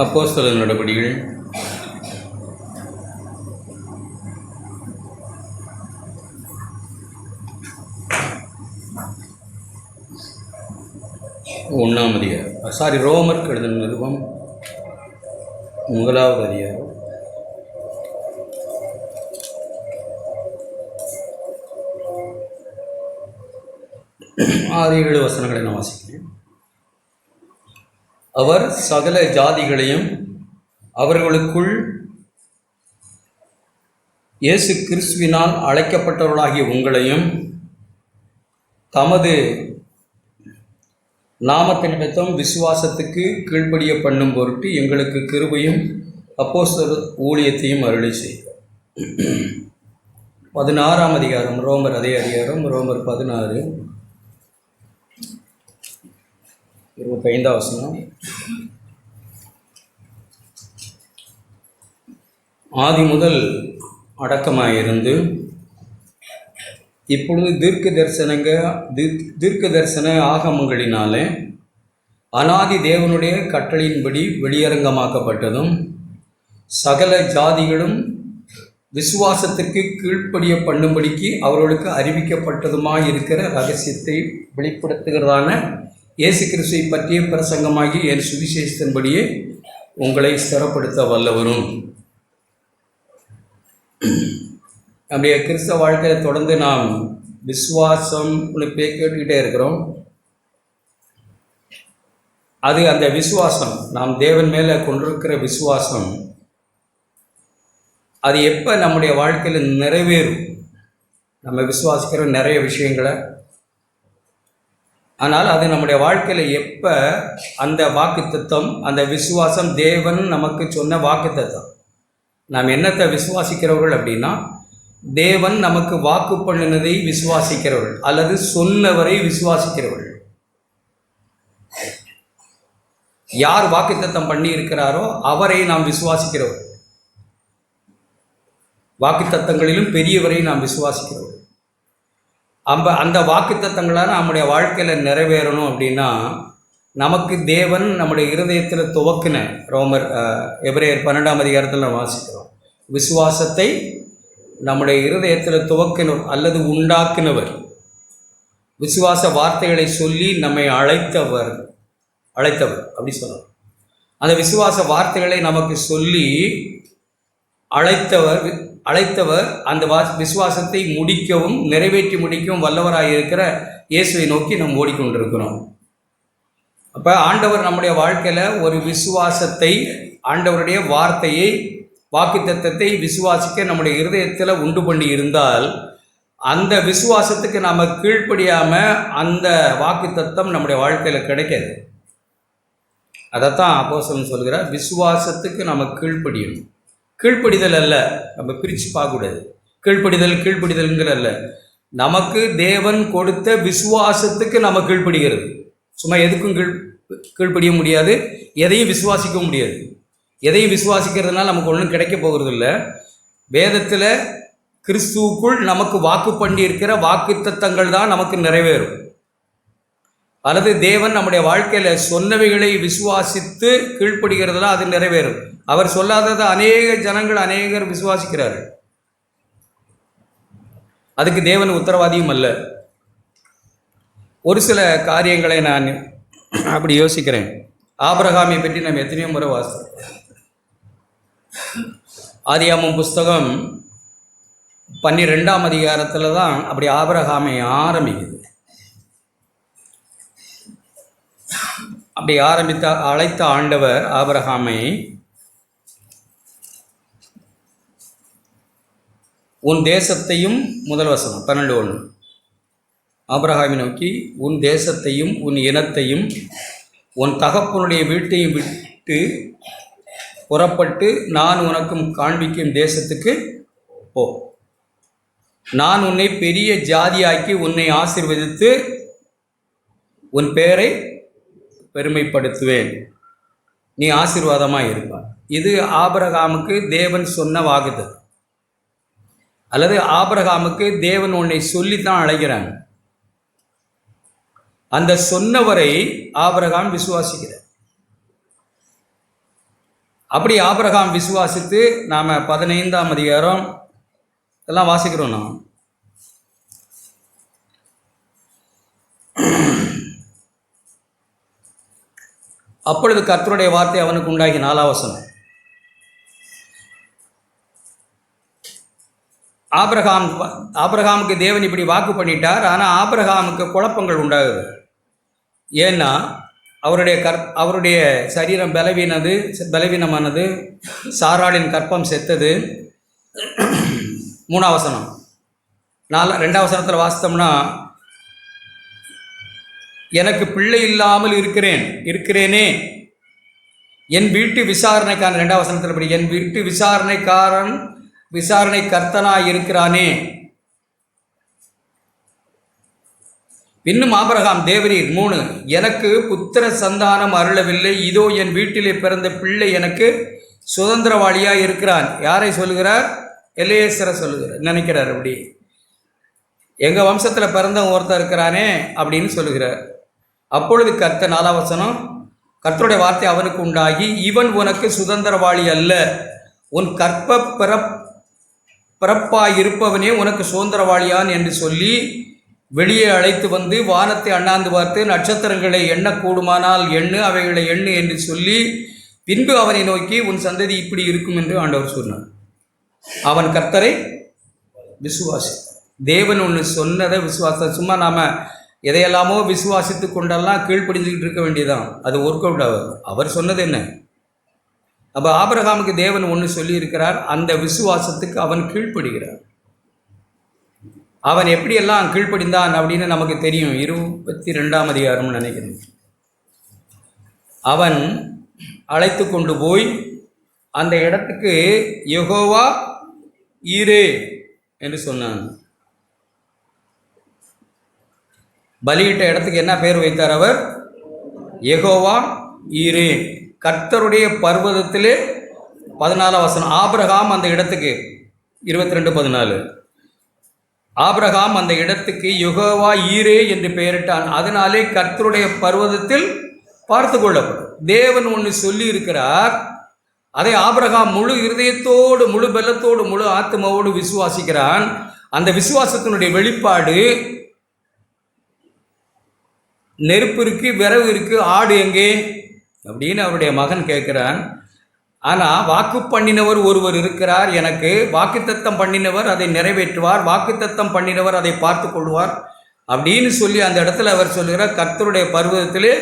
அப்போஸ்தலர் நடபடிகள் 1ஆம் அதிகாரம். ரோமர் எழுதின நிருபம் 1வது அதிகாரம். ஆறு 7 வசனங்களை நான் வாசிக்கிறேன். அவர் சகல ஜாதிகளையும் அவர்களுக்குள் இயேசு கிறிஸ்துவினால் அழைக்கப்பட்டவர்களாகிய உங்களையும் தமது நாமத்தின் நிமித்தம் விசுவாசத்துக்கு கீழ்ப்படிய பண்ணும் பொருட்டு எங்களுக்கு கிருபையும் அப்போஸ்தலர் ஊழியத்தையும் அருளி செய்தார். 16ஆம் அதிகாரம். ரோமர் அதே அதிகாரம். ரோமர் 16 25ஆம் வசனம். ஆதி முதல் அடக்கமாயிருந்து இப்பொழுது தீர்க்க தரிசன ஆகமங்களினாலே அநாதி தேவனுடைய கட்டளையின்படி வெளியரங்கமாக்கப்பட்டதும் சகல ஜாதிகளும் விசுவாசத்திற்கு கீழ்ப்படிய பண்ணும்படிக்கு அவர்களுக்கு அறிவிக்கப்பட்டதுமாயிருக்கிற ரகசியத்தை வெளிப்படுத்துகிறதான இயேசு கிறிஸ்துவை பற்றிய பிரசங்கமாகி என் சுவிசேஷத்தின்படியே உங்களை ஸ்திரப்படுத்த வல்லவரும். நம்முடைய கிறிஸ்தவ வாழ்க்கையில் தொடர்ந்து நாம் விசுவாசம் கேட்டுக்கிட்டே இருக்கிறோம். அந்த விசுவாசம், நாம் தேவன் மேலே கொண்டிருக்கிற விசுவாசம், அது எப்போ நம்முடைய வாழ்க்கையில் நிறைவேறும்? நம்ம விசுவாசிக்கிற நிறைய விஷயங்களை, ஆனால் அது நம்முடைய வாழ்க்கையில் எப்போ அந்த வாக்குத்தத்தம், அந்த விசுவாசம், தேவன் நமக்கு சொன்ன வாக்குத்தத்தம், நாம் என்னத்தை விசுவாசிக்கிறவர்கள் அப்படின்னா, தேவன் நமக்கு வாக்கு பண்ணினதை விசுவாசிக்கிறவர்கள் அல்லது சொன்னவரை விசுவாசிக்கிறவர்கள். யார் வாக்குத்தத்தம் பண்ணி இருக்கிறாரோ அவரை நாம் விசுவாசிக்கிறவர்கள். வாக்குத்தத்தங்களிலும் பெரியவரை நாம் விசுவாசிக்கிறவர்கள். அந்த வாக்குத்தத்தங்களால் நம்முடைய வாழ்க்கையில் நிறைவேறணும் அப்படின்னா, நமக்கு தேவன் நம்முடைய இருதயத்தில் துவக்கின எபிரேயர் 12ஆம் அதிகாரத்தில் நாம் வாசிக்கிறோம். விசுவாசத்தை நம்முடைய இருதயத்தில் துவக்கினவர் அல்லது உண்டாக்கினவர், விசுவாச வார்த்தைகளை சொல்லி நம்மை அழைத்தவர் அப்படி சொல்லலாம். அந்த விசுவாச வார்த்தைகளை நமக்கு சொல்லி அழைத்தவர் அந்த விசுவாசத்தை முடிக்கவும் நிறைவேற்றி முடிக்கவும் வல்லவராக இருக்கிற இயேசுவை நோக்கி நாம் ஓடிக்கொண்டிருக்கிறோம். அப்போ ஆண்டவர் நம்முடைய வாழ்க்கையில் ஒரு விசுவாசத்தை, ஆண்டவருடைய வார்த்தையை, வாக்குத்தத்தத்தை விசுவாசிக்க நம்முடைய இருதயத்தில் உண்டு பண்ணி இருந்தால், அந்த விசுவாசத்துக்கு நாம் கீழ்ப்படியாமல் அந்த வாக்குத்தத்தம் நம்முடைய வாழ்க்கையில் கிடைக்காது. அதைத்தான் அப்போஸ்தலன் சொல்கிறார், விசுவாசத்துக்கு நம்ம கீழ்ப்படியணும். கீழ்ப்படிதல் அல்ல, நம்ம பிரித்து பார்க்கக்கூடாது. கீழ்ப்படிதல்ங்கிற அல்ல, நமக்கு தேவன் கொடுத்த விசுவாசத்துக்கு நம்ம கீழ்ப்படுகிறது. சும்மா எதுக்கும் கீழ்ப்படிய முடியாது, எதையும் விசுவாசிக்க முடியாது. எதையும் விசுவாசிக்கிறதுனால நமக்கு ஒன்றும் கிடைக்க போகிறதில்ல. வேதத்தில் கிறிஸ்துவுக்குள் நமக்கு வாக்கு பண்ணியிருக்கிற வாக்குத்தத்தங்கள் தான் நமக்கு நிறைவேறும். அல்லது தேவன் நம்முடைய வாழ்க்கையில் சொன்னவைகளை விசுவாசித்து கீழ்ப்படுகிறதுல அது நிறைவேறும். அவர் சொல்லாததை அநேகர் விசுவாசிக்கிறார்கள். அதுக்கு தேவன் உத்தரவாதியும் அல்ல. ஒரு சில காரியங்களை நான் அப்படி யோசிக்கிறேன். ஆபிரகாமை பற்றி நம்ம எத்தனையோ முறை வாசிக்கிறோம். ஆதியாகமம் புஸ்தகம் 12ஆம் அதிகாரத்தில் தான் அப்படி ஆபிரகாமை ஆரம்பிக்குது. அப்படி அழைத்த ஆண்டவர் ஆபிரகாமை உன் தேசத்தையும், முதல் வசனம் 12:1, ஆபிரகாமை நோக்கி உன் தேசத்தையும் உன் இனத்தையும் உன் தகப்பனுடைய வீட்டையும் விட்டு புறப்பட்டு நான் உனக்கும் காண்பிக்கும் தேசத்துக்கு போ. நான் உன்னை பெரிய ஜாதியாக்கி உன்னை ஆசீர்வதித்து உன் பெயரை பெருமைப்படுத்துவேன், நீ ஆசீர்வாதமாக இருப்பார். இது ஆபிரகாமுக்கு தேவன் சொன்ன வாக்குத்தத்தம். அல்லது ஆபிரகாமுக்கு தேவன் உன்னை சொல்லித்தான் அழைக்கிறாங்க. அந்த சொன்னவரை ஆபிரகாம் விசுவாசிக்கிறார். அப்படி ஆபிரகாம் விசுவாசித்து நாம் 15ஆம் அதிகாரம் எல்லாம் வாசிக்கிறோம். நாம் அப்பொழுது கர்த்தருடைய வார்த்தை அவனுக்கு உண்டாகி 4ஆம் வசனம். ஆபிரகாமுக்கு தேவன் இப்படி வாக்கு பண்ணிட்டார். ஆனால் ஆபிரகாமுக்கு குழப்பங்கள் உண்டாகுது. ஏன்னா அவருடைய சரீரம் பலவீனமானது, சாராளின் கற்பம் செத்தது. 3ஆம் வசனம். 2ஆம் வசனத்தில் வாசித்தோம்னா, எனக்கு பிள்ளை இல்லாமல் இருக்கிறேனே, என் வீட்டு விசாரணைக்காரன், 2ஆம் வசனத்தில் படி, என் வீட்டு விசாரணை கர்த்தனாய் இருக்கிறானே. இன்னும் ஆபிரகாம் தேவரீர் 3, எனக்கு புத்திர சந்தானம் அருளவில்லை, இதோ என் வீட்டிலே பிறந்த பிள்ளை எனக்கு சுதந்திரவாளியாக இருக்கிறான். யாரை சொல்லுகிறார்? எலியேசரை சொல்லுகிறார், நினைக்கிறார். அப்படி எங்கள் வம்சத்தில் பிறந்தவன் ஒருத்தர் இருக்கிறானே அப்படின்னு சொல்லுகிறார். அப்பொழுது கர்த்தர் 4ஆம் வசனம், கர்த்தருடைய வார்த்தை அவனுக்கு உண்டாகி, இவன் உனக்கு சுதந்திரவாளி அல்ல, உன் பிறப்பாய் இருப்பவனே உனக்கு சுதந்திரவாளியான் என்று சொல்லி வெளியே அழைத்து வந்து வானத்தை அண்ணாந்து பார்த்து, நட்சத்திரங்களை எண்ணக்கூடுமானால் எண்ணு, அவைகளை எண்ணு என்று சொல்லி பின்பு அவனை நோக்கி, உன் சந்ததி இப்படி இருக்கும் என்று ஆண்டவர் சொன்னார். அவன் கர்த்தரை விசுவாசித்தான். தேவன் ஒன்று சொன்னதை விசுவாசம். சும்மா நாம் எதையெல்லாமோ விசுவாசித்து கொண்டெல்லாம் கீழ்ப்படிஞ்சுக்கிட்டு இருக்க வேண்டியதான், அது ஒர்க் அவுட் ஆகாது. அவர் சொன்னது என்ன? அப்போ ஆபிரகாமுக்கு தேவன் ஒன்று சொல்லியிருக்கிறார், அந்த விசுவாசத்துக்கு அவன் கீழ்ப்படுகிறார். அவன் எப்படியெல்லாம் கீழ்ப்படிந்தான் அப்படின்னு நமக்கு தெரியும். 22ஆம் அதிகாரம்னு நினைக்கிறேன். அவன் அழைத்து கொண்டு போய் அந்த இடத்துக்கு யெகோவா ஈரே என்று சொன்னான். பலியிட்ட இடத்துக்கு என்ன பேர் வைத்தார் அவர்? யெகோவா ஈரே. கர்த்தருடைய பர்வதத்திலே 14ஆம் வசனம். ஆபிரகாம் அந்த இடத்துக்கு 22:14. ஆபிரகாம் அந்த இடத்துக்கு யெகோவா ஈரே என்று பெயரிட்டான். அதனாலே கர்த்தருடைய பர்வதத்தில் பார்த்து கொள்ளப்படும். தேவன் ஒன்று சொல்லி இருக்கிறார், அதை ஆபிரகாம் முழு இருதயத்தோடு, முழு பலத்தோடு, முழு ஆத்மாவோடு விசுவாசிக்கிறான். அந்த விசுவாசத்தினுடைய வெளிப்பாடு, நெருப்பு இருக்கு, விறகு இருக்கு, ஆடு எங்கே அப்படின்னு அவருடைய மகன் கேட்கிறான். ஆனால் வாக்கு பண்ணினவர் ஒருவர் இருக்கிறார், எனக்கு வாக்குத்தத்தம் பண்ணினவர் அதை நிறைவேற்றுவார், வாக்குத்தத்தம் பண்ணினவர் அதை பார்த்து கொள்வார் அப்படின்னு சொல்லி அந்த இடத்துல அவர் சொல்லுகிறார், கர்த்தருடைய பர்வதத்திலே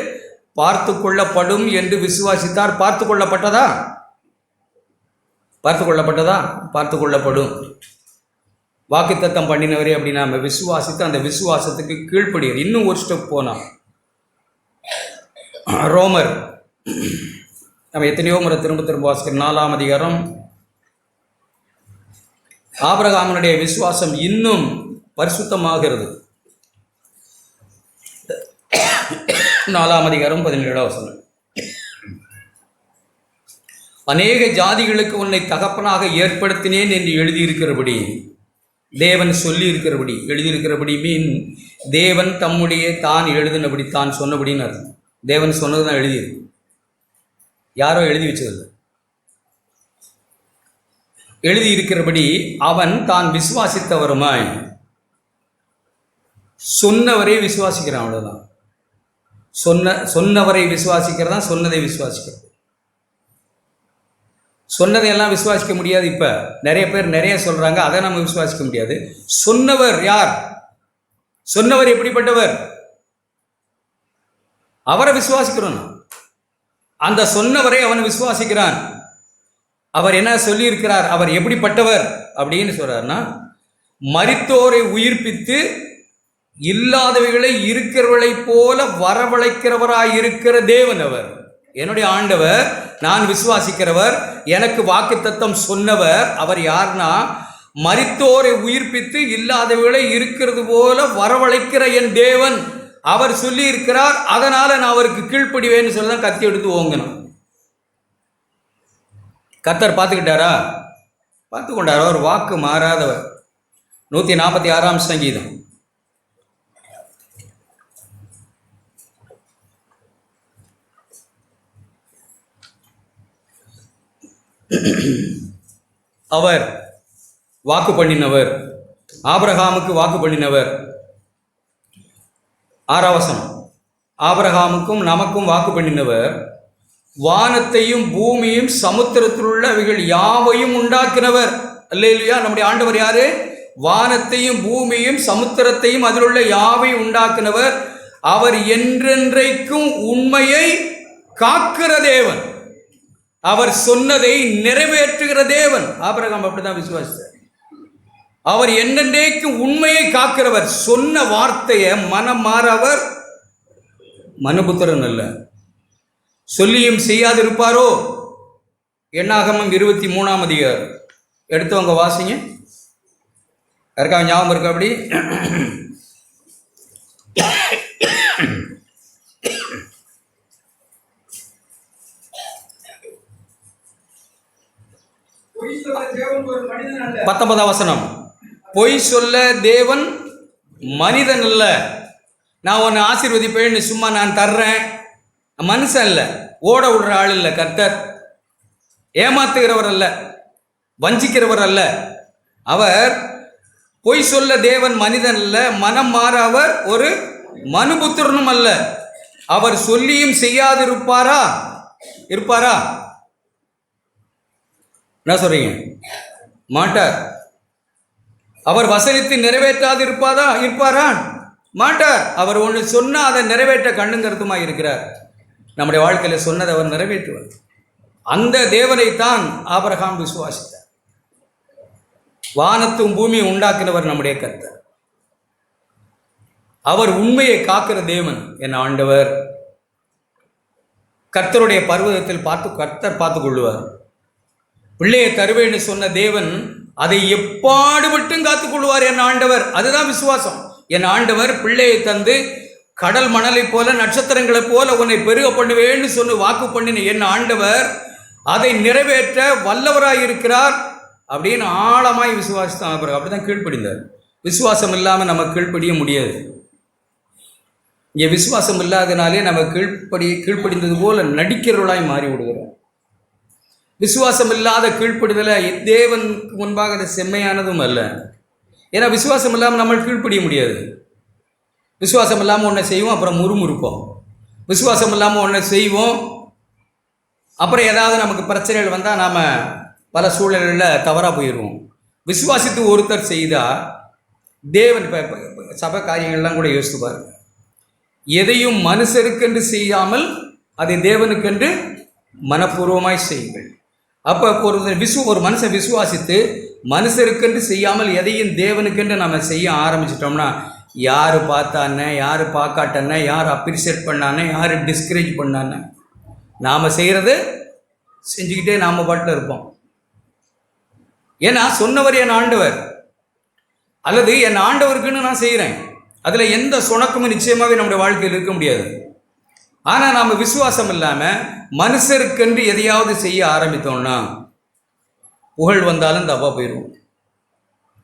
பார்த்து கொள்ளப்படும் என்று விசுவாசித்தார். பார்த்து கொள்ளப்பட்டதா? பார்த்து கொள்ளப்படும். வாக்குத்தத்தம் பண்ணினவரே அப்படி நாம் விசுவாசித்து அந்த விசுவாசத்துக்கு கீழ்ப்படுகிறார். இன்னும் ஒரு ஸ்டெப் போனால் ரோமர், நம்ம எத்தனையோ முறை திரும்ப வாசிக்கிற 4ஆம் அதிகாரம். ஆபிரகாமுடைய விசுவாசம் இன்னும் பரிசுத்தமாகிறது. 4ஆம் அதிகாரம் 17ஆம் வசனம். அநேக ஜாதிகளுக்கு உன்னை தகப்பனாக ஏற்படுத்தினேன் என்று எழுதியிருக்கிறபடி, தேவன் சொல்லி இருக்கிறபடி, எழுதியிருக்கிறபடி மீன் தேவன் தான் எழுதினபடி, தான் சொன்னபடின்னு அர்த்தம். தேவன் சொன்னது தான் எழுதியிருக்கு, யாரோ எழுதி வச்சதில்லை. எழுதியிருக்கிறபடி அவன் தான் விசுவாசித்தவருமாய் சொன்னவரை விசுவாசிக்கிறான். அவ்வளோதான். சொன்னவரை விசுவாசிக்கிறதா, சொன்னதை விசுவாசிக்கிறது. சொன்னதையெல்லாம் விசுவாசிக்க முடியாது. இப்போ நிறைய பேர் நிறைய சொல்கிறாங்க, அதை நம்ம விசுவாசிக்க முடியாது. சொன்னவர் யார்? சொன்னவர் எப்படிப்பட்டவர்? அவரை விசுவாசிக்கிறோம். அந்த சொன்னவரை அவன் விசுவாசிக்கிறான். அவர் என்ன சொல்லியிருக்கிறார், அவர் எப்படிப்பட்டவர் அப்படின்னு சொல்றாருன்னா, மரித்தோரை உயிர்ப்பித்து இல்லாதவைகளை இருக்கிறவர்களைப் போல வரவழைக்கிறவராயிருக்கிற தேவன் அவர். என்னுடைய ஆண்டவர், நான் விசுவாசிக்கிறவர், எனக்கு வாக்குத்தத்தம் சொன்னவர். அவர் யார்னா, மரித்தோரை உயிர்ப்பித்து இல்லாதவைகளை இருக்கிறது போல வரவழைக்கிற என் தேவன். அவர் சொல்லி இருக்கிறார், அதனால நான் அவருக்கு கீழ்ப்படிவேன்னு சொல்லி தான் கத்தி எடுத்து ஓங்கணும். கர்த்தர் பார்த்துக்கிட்டாரா? பார்த்து கொண்டார். அவர் வாக்கு மாறாதவர். 146ஆம் சங்கீதம். அவர் வாக்கு பண்ணினவர், ஆபிரகாமுக்கு வாக்கு பண்ணினவர். 6ஆம் வசனம், ஆபிரகாமுக்கும் நமக்கும் வாக்கு பண்ணினவர், வானத்தையும் பூமியும் சமுத்திரத்தில் உள்ள அவைகள் யாவையும் உண்டாக்கினவர். அல்லேலூயா. நம்முடைய ஆண்டவர் யாரு? வானத்தையும் பூமியும் சமுத்திரத்தையும் அதில் உள்ள யாவையும் உண்டாக்கினவர். அவர் என்றென்றைக்கும் உண்மையை காக்கிற தேவன், அவர் சொன்னதை நிறைவேற்றுகிற தேவன். ஆபிரகாம் அப்படிதான் விசுவாசித்தார். அவர் என்னென்றைக்கும் உண்மையை காக்கிறவர். சொன்ன வார்த்தையை மனம் மாறவர் மனுபுத்திரன் அல்ல. சொல்லியும் செய்யாதிருப்பாரோ? எண்ணாகமம் 23ஆம் அதிகாரம் எடுத்தவங்க வாசிங்க. யாருக்காக ஞாபகம் இருக்கு? அப்படி பத்தொன்பதாம் வசனம், பொய் சொல்ல தேவன் மனிதன் அல்ல. நான் உன்னை ஆசீர்வதிப்பேன்னு சும்மா நான் தர்றேன், மனுஷன் இல்லை. ஓட விடுற ஆள் இல்லை கர்த்தர். ஏமாத்துகிறவர் அல்ல, வஞ்சிக்கிறவர் அல்ல. அவர் பொய் சொல்ல தேவன் மனிதன் அல்ல, மனம் மாற அவர் ஒரு மனுபுத்திரனும் அல்ல. அவர் சொல்லியும் செய்யாதிருப்பாரா? இருப்பாரா? என்ன சொல்றீங்க? மாட்டார். அவர் வசனித்து நிறைவேற்றாது இருப்பாரா? மாட்டார். அவர் ஒன்று சொன்னால் அதை நிறைவேற்ற கண்ணும் கருத்துமாக இருக்கிறார். நம்முடைய வாழ்க்கையில் சொன்னதை அவர் நிறைவேற்றுவார். அந்த தேவனைத்தான் ஆபிரகாம் விசுவாசித்தார். வானத்தும் பூமியை உண்டாக்கினவர் நம்முடைய கர்த்தர். அவர் உண்மையை காக்கிற தேவன். என் ஆண்டவர் கர்த்தருடைய பர்வதத்தில் கர்த்தர் பார்த்து கொள்ளுவார். பிள்ளையை தருவேன்னு சொன்ன தேவன் அதை எப்பாடுபட்டும் காத்துக்கொள்வார் என் ஆண்டவர். அதுதான் விசுவாசம். என் ஆண்டவர் பிள்ளையை தந்து கடல் மணலை போல நட்சத்திரங்களை போல உன்னை பெருக பண்ணுவேன்னு சொல்லி வாக்கு பண்ணின என் ஆண்டவர் அதை நிறைவேற்ற வல்லவராயிருக்கிறார் அப்படின்னு ஆழமாய் விசுவாசித்தான். அப்படிதான் கீழ்ப்படிந்தார். விசுவாசம் இல்லாமல் நம்ம கீழ்ப்படிய முடியாது. இங்கே விசுவாசம் இல்லாதனாலே நம்ம கீழ்ப்படிந்தது போல நடிக்கிறவர்களாய் மாறி விடுகிறோம். விசுவாசம் இல்லாத கீழ்ப்படிதலை தேவனுக்கு முன்பாக அது செம்மையானதும் அல்ல. ஏன்னா விசுவாசம் இல்லாமல் நம்ம கீழ்ப்படிய முடியாது. விசுவாசம் இல்லாமல் ஒன்றை செய்வோம், அப்புறம் முறுமுறுப்போம். விசுவாசம் இல்லாமல் ஒன்றை செய்வோம், அப்புறம் ஏதாவது நமக்கு பிரச்சனைகள் வந்தால் நாம் பல சூழல்களில் தவறாக போயிடுவோம். விசுவாசித்து ஒருத்தர் செய்தால் தேவன் சபை காரியங்கள்லாம் கூட யோசித்து பாருங்க. எதையும் மனுஷருக்கென்று செய்யாமல் அதை தேவனுக்கென்று மனப்பூர்வமாய் செய்யுங்கள். அப்போ ஒரு மனுஷன் விசுவாசித்து மனுஷருக்கென்று செய்யாமல் எதையும் தேவனுக்கென்று நம்ம செய்ய ஆரம்பிச்சிட்டோம்னா, யார் பார்த்தானே, யார் பார்க்காட்டன, யார் அப்ரிஷியேட் பண்ணானே, யார் டிஸ்கரேஜ் பண்ணானே, நாம் செய்கிறது செஞ்சுக்கிட்டே நாம் பாட்டில் இருப்போம். ஏன்னா சொன்னவர் என் ஆண்டவர், அல்லது என் ஆண்டவருக்குன்னு நான் செய்கிறேன். அதில் எந்த சுணக்கமும் நிச்சயமாகவே நம்முடைய வாழ்க்கையில் இருக்க முடியாது. ஆனால் நாம் விசுவாசம் இல்லாமல் மனுஷருக்கென்று எதையாவது செய்ய ஆரம்பித்தோம்னா புகழ் வந்தாலும் தப்பாக போயிடுவோம்,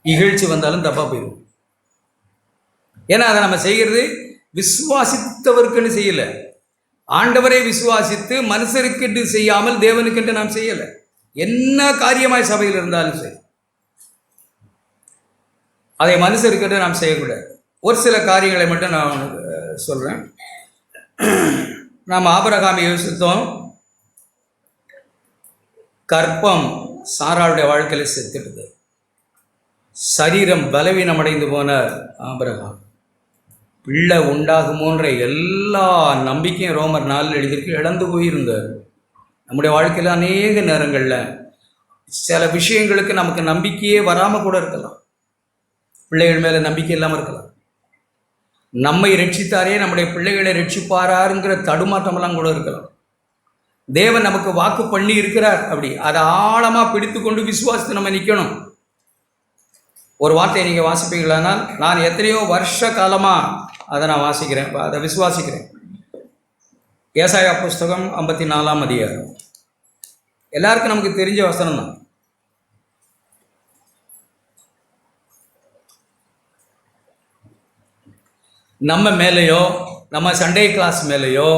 இகழ்ச்சி வந்தாலும் தப்பாக போயிடுவோம். ஏன்னா அதை நம்ம செய்கிறது விசுவாசித்தவருக்குன்னு செய்யலை. ஆண்டவரை விசுவாசித்து மனுஷருக்கென்று செய்யாமல் தேவனுக்கென்று நாம் செய்யலை. என்ன காரியமாய் சபையில் இருந்தாலும் சரி, அதை மனுஷருக்கென்று நாம் செய்யக்கூடாது. ஒரு சில காரியங்களை மட்டும் நான் சொல்கிறேன். நாம் ஆபிரகாமை யோசித்தோம். கற்பம் சாராளுடைய வாழ்க்கையில் செத்துடுது. சரீரம் பலவீனம் அடைந்து போன ஆபிரகாம் பிள்ளை உண்டாகுமோன்ற எல்லா நம்பிக்கையும் ரோமர் 4 எழுதியிருக்கு இழந்து போயிருந்தார். நம்முடைய வாழ்க்கையில் அநேக நேரங்களில் சில விஷயங்களுக்கு நமக்கு நம்பிக்கையே வராமல் கூட இருக்கலாம். பிள்ளைகள் மேலே நம்பிக்கை இல்லாமல் இருக்கலாம். நம்மை ரட்சித்தாரே நம்முடைய பிள்ளைகளை ரட்சிப்பாராருங்கிற தடுமாற்றமெல்லாம் கூட இருக்கலாம். தேவன் நமக்கு வாக்கு பண்ணி இருக்கிறார். அப்படி அதை ஆழமாக பிடித்து கொண்டு விசுவாசத்தை நம்ம நிற்கணும். ஒரு வார்த்தையை நீங்கள் வாசிப்பீங்களானால், நான் எத்தனையோ வருஷ காலமாக அதை நான் வாசிக்கிறேன், அதை விசுவாசிக்கிறேன். ஏசாயா புஸ்தகம் 54ஆம் அதிகாரம். எல்லாருக்கும் நமக்கு தெரிஞ்ச வசனம் தான். நம்ம மேலேயோ, நம்ம சண்டே கிளாஸ் மேலேயோ,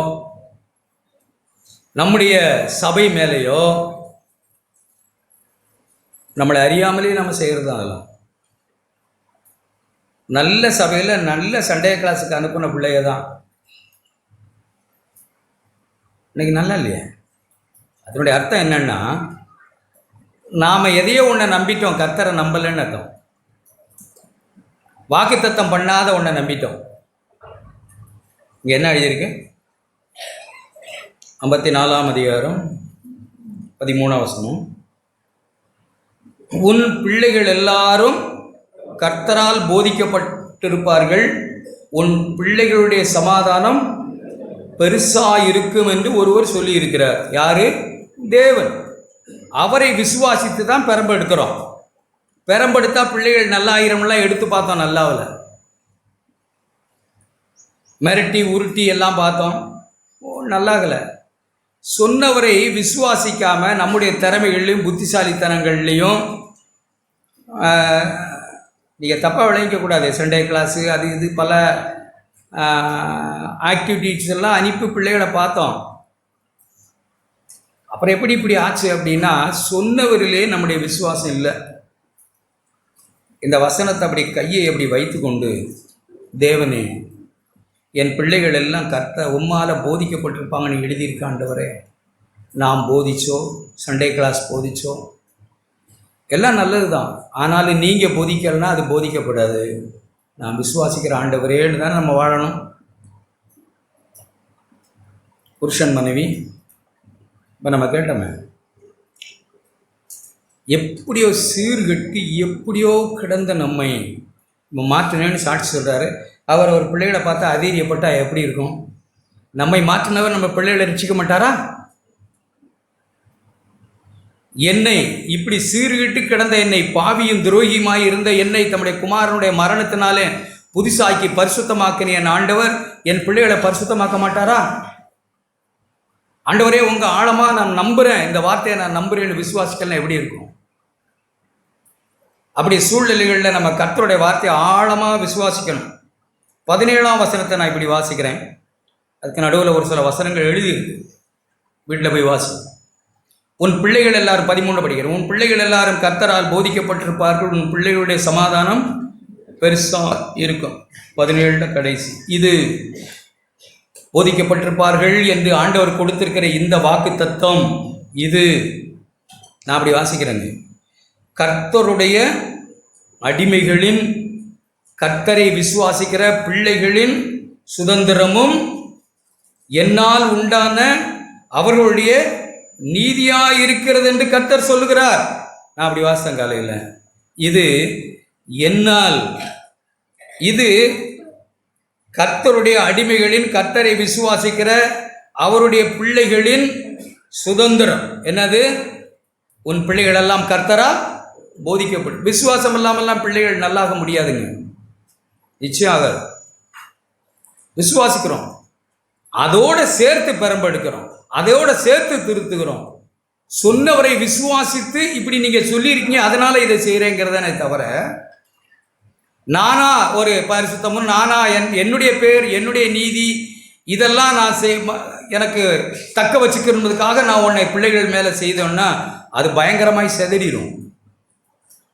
நம்முடைய சபை மேலேயோ நம்மளை அறியாமலே நம்ம செய்கிறது தான் அதெல்லாம். நல்ல சபையில் நல்ல சண்டே கிளாஸுக்கு அனுப்பின பிள்ளைய தான் இன்னைக்கு நல்லா இல்லையா? அதனுடைய அர்த்தம் என்னன்னா, நாம் எதையோ ஒன்றை நம்பிட்டோம், கர்த்தரை நம்பலைன்னு அர்த்தம். வாக்குத்தத்தம் பண்ணாத ஒன்றை நம்பிட்டோம். இங்கே என்ன எழுதியிருக்கு? 54ஆம் அதிகாரம் 13ஆம் வசனம். உன் பிள்ளைகள் எல்லாரும் கர்த்தரால் போதிக்கப்பட்டிருப்பார்கள், உன் பிள்ளைகளுடைய சமாதானம் பெருசாக இருக்கும் என்று ஒருவர் சொல்லியிருக்கிறார். யாரு? தேவன். அவரை விசுவாசித்து தான் பெரம்பெடுக்கிறோம். பெரம்பெடுத்தா பிள்ளைகள் நல்லாயிரம்லாம் எடுத்து பார்த்தோம், நல்லாவில் மிரட்டி உருட்டி எல்லாம் பார்த்தோம், நல்லாகலை. சொன்னவரை விசுவாசிக்காமல் நம்முடைய திறமைகள்லையும் புத்திசாலித்தனங்கள்லையும் நீங்கள் தப்பாக விளைவிக்கக்கூடாது. சண்டே கிளாஸு அது இது பல ஆக்டிவிட்டீஸ் எல்லாம் அனுப்பி பிள்ளைகளை பார்த்தோம். அப்புறம் எப்படி இப்படி ஆச்சு அப்படின்னா, சொன்னவரிலே நம்முடைய விசுவாசம் இல்லை. இந்த வசனத்தை அப்படி கையை அப்படி வைத்து கொண்டு, தேவனே என் பிள்ளைகள் எல்லாம் உம்மால் போதிக்கப்பட்டிருப்பாங்கன்னு எழுதியிருக்காண்டவரே, நாம் போதிச்சோம், சண்டே கிளாஸ் போதிச்சோம், எல்லாம் நல்லது தான். ஆனாலும் நீங்கள் போதிக்கலைன்னா அது போதிக்கப்படாது. நான் விசுவாசிக்கிற ஆண்டவரேன்னு தான் நம்ம வாழணும். புருஷன் மனைவி இப்போ நம்ம கேட்டோமே, எப்படியோ சீர்கட்டி எப்படியோ கிடந்த நம்மை மாற்றினேன்னு சாட்சி சொல்கிறாரு. அவர் ஒரு பிள்ளைகளை பார்த்தா அதீரியப்பட்டால் எப்படி இருக்கும்? நம்மை மாற்றினவர் நம்ம பிள்ளைகளை ரசிக்க மாட்டாரா? என்னை இப்படி சீர்கிட்டு கிடந்த என்னை, பாவியும் துரோகியுமாய் இருந்த என்னை தம்முடைய குமாரனுடைய மரணத்தினாலே புதுசாக்கி பரிசுத்தமாக்கின என் ஆண்டவர் என் பிள்ளைகளை பரிசுத்தமாக்க மாட்டாரா? ஆண்டவரே உங்கள் ஆழமாக நான் நம்புகிறேன், இந்த வார்த்தையை நான் நம்புகிறேன்னு விசுவாசிக்கலாம் எப்படி இருக்கும்? அப்படி சூழ்நிலைகளில் நம்ம கர்த்தருடைய வார்த்தையை ஆழமாக விசுவாசிக்கணும். 17ஆம் வசனத்தை நான் இப்படி வாசிக்கிறேன். அதுக்கு நடுவில் ஒரு சில வசனங்கள் எழுதியிருக்கு, வீட்டில் போய் வாசி. உன் பிள்ளைகள் எல்லாரும் 13 படிக்கிறேன். உன் பிள்ளைகள் எல்லாரும் கர்த்தரால் போதிக்கப்பட்டிருப்பார்கள், உன் பிள்ளைகளுடைய சமாதானம் பெருசாக இருக்கும். 17 கடைசி. இது போதிக்கப்பட்டிருப்பார்கள் என்று ஆண்டவர் கொடுத்திருக்கிற இந்த வாக்கு தத்துவம், இது நான் அப்படி வாசிக்கிறேங்க. கர்த்தருடைய அடிமைகளின், கர்த்தரை விசுவாசிக்கிற பிள்ளைகளின் சுதந்திரமும் என்னால் உண்டான அவர்களுடைய நீதியாக இருக்கிறது என்று கர்த்தர் சொல்லுகிறார். நான் அப்படி வாசித்தேன் காலையில். இது என்னால், இது கர்த்தருடைய அடிமைகளின், கர்த்தரை விசுவாசிக்கிற அவருடைய பிள்ளைகளின் சுதந்திரம். என்னது? உன் பிள்ளைகள் எல்லாம் கர்த்தரால் போதிக்கப்படும். விசுவாசம் இல்லாமல்லாம் பிள்ளைகள் நல்லாக முடியாதுங்க. நிச்சயமாக விசுவாசிக்கிறோம், அதோடு சேர்த்து பெரம்பெடுக்கிறோம், அதோடு சேர்த்து திருத்துகிறோம். சொன்னவரை விசுவாசித்து இப்படி நீங்கள் சொல்லியிருக்கீங்க அதனால இதை செய்கிறேங்கிறதானே தவிர, நானா ஒரு பரிசுத்தமும், நானா என்னுடைய பேர், என்னுடைய நீதி, இதெல்லாம் நான் எனக்கு தக்க வச்சுக்கிறதுக்காக நான் உன்னை பிள்ளைகள் மேலே செய்தோன்னா அது பயங்கரமாய் செதறிடும்.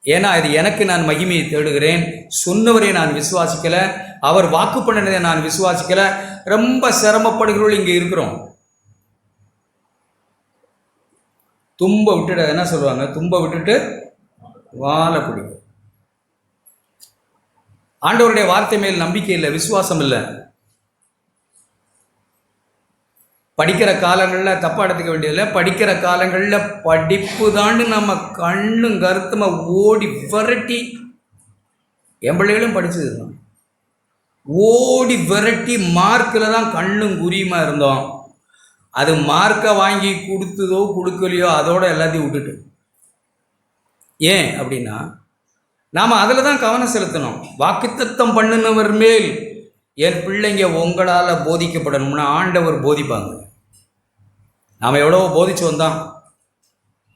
ஏன்னா இது எனக்கு நான் மகிமையை தேடுகிறேன், சொன்னவரை நான் விசுவாசிக்கலை, அவர் வாக்கு பண்ணினதை நான் விசுவாசிக்கலை. ரொம்ப சிரமப்படுகிறவர்கள் இங்கே இருக்கிறோம். தும்ப விட்டுட்டு என்ன சொல்லுவாங்க, தும்ப விட்டுட்டு வாழை பிடிக்கும். ஆண்டவருடைய வார்த்தை மேல் நம்பிக்கை இல்லை, விசுவாசம் இல்லை. படிக்கிற காலங்களில் தப்பாக எடுத்துக்க வேண்டியதில்லை, படிக்கிற காலங்களில் படிப்பு தாண்டு நம்ம கண்ணும் கருத்துமா ஓடி விரட்டி, என் பிள்ளைகளும் படித்தது தான், ஓடி விரட்டி மார்க்கில் தான் கண்ணும் குறியுமா இருந்தோம். அது மார்க்கை வாங்கி கொடுத்ததோ கொடுக்கலையோ அதோட எல்லாத்தையும் விட்டுட்டு. ஏன் அப்படின்னா, நாம் அதில் தான் கவனம் செலுத்தணும். வாக்குத்தத்தம் பண்ணினவர் மேல் என் பிள்ளைங்க உங்களால் போதிக்கப்படணும்னா ஆண்டவர் போதிப்பாங்க. நாம் எவ்வளவோ போதிச்சு வந்தோம்,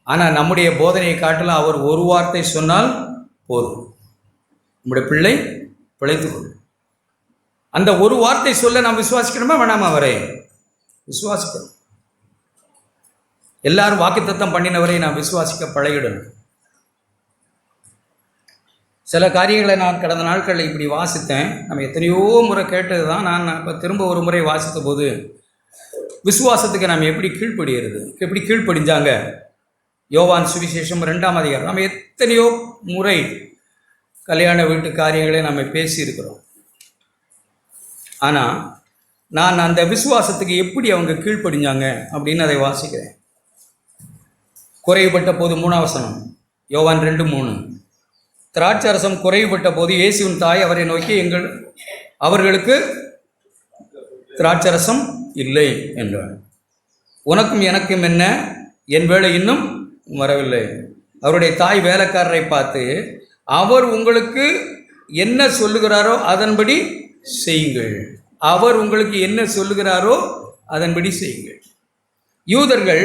ஆனால் நம்முடைய போதனையை காட்டலாம் அவர் ஒரு வார்த்தை சொன்னால் போதும், நம்முடைய பிள்ளை பிழைத்துக்கொள்ளும். அந்த ஒரு வார்த்தை சொல்ல நாம் விசுவாசிக்கணுமா வேணாமா? அவரே விசுவாசிக்கணும். எல்லாரும் வாக்குத்தத்தம் பண்ணினவரை நாம் விசுவாசிக்க பழகிடணும். சில காரியங்களை நான் கடந்த நாட்களில் இப்படி வாசித்தேன். நம்ம எத்தனையோ முறை கேட்டது தான். நான் இப்போ திரும்ப ஒரு முறை வாசித்த போது விசுவாசத்துக்கு நாம் எப்படி கீழ்ப்படுகிறது, எப்படி கீழ்ப்படிஞ்சாங்க. யோவான் சுவிசேஷம் 2ஆம் அதிகாரம். நம்ம எத்தனையோ முறை கல்யாண வீட்டு காரியங்களை நம்ம பேசியிருக்கிறோம். ஆனால் நான் அந்த விசுவாசத்துக்கு எப்படி அவங்க கீழ்ப்படிஞ்சாங்க அப்படின்னு அதை வாசிக்கிறேன். குறைவுபட்ட போது 3ஆம் வசனம், யோவான் 2:3. திராட்சரசம் குறைவுபட்ட போது இயேசுவின் தாய் அவரை நோக்கி, அவர்களுக்கு திராட்சரசம் இல்லை என்றார். உனக்கும் எனக்கும் என்ன, என் வேலை இன்னும் வரவில்லை. அவருடைய தாய் வேலைக்காரரை பார்த்து, அவர் உங்களுக்கு என்ன சொல்லுகிறாரோ அதன்படி செய்யுங்கள். அவர் உங்களுக்கு என்ன சொல்லுகிறாரோ அதன்படி செய்யுங்கள். யூதர்கள்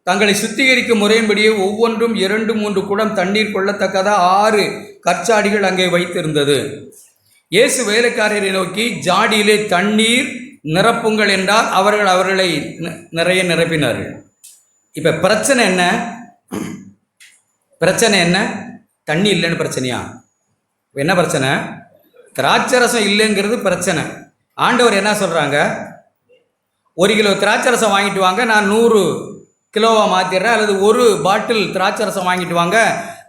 தங்களை சுத்திகரிக்கும் முறையின்படியே ஒவ்வொன்றும் 2-3 குடம் தண்ணீர் கொள்ளத்தக்கதாக 6 கற்சாடிகள் அங்கே வைத்திருந்தது. இயேசு வேலைக்காரரை நோக்கி, ஜாடியிலே தண்ணீர் நிரப்புங்கள் என்றால் அவர்களை நிறைய நிரப்பினார்கள். இப்போ பிரச்சனை என்ன? தண்ணி இல்லைன்னு பிரச்சனையா? என்ன பிரச்சனை? திராட்சரசம் இல்லைங்கிறது பிரச்சனை. ஆண்டவர் என்ன சொல்கிறாங்க? 1 கிலோ திராட்சரசம் வாங்கிட்டு வாங்க, நான் 100 கிலோவாக மாற்றிடுறேன். அல்லது 1 பாட்டில் திராட்சரசம் வாங்கிட்டு வாங்க,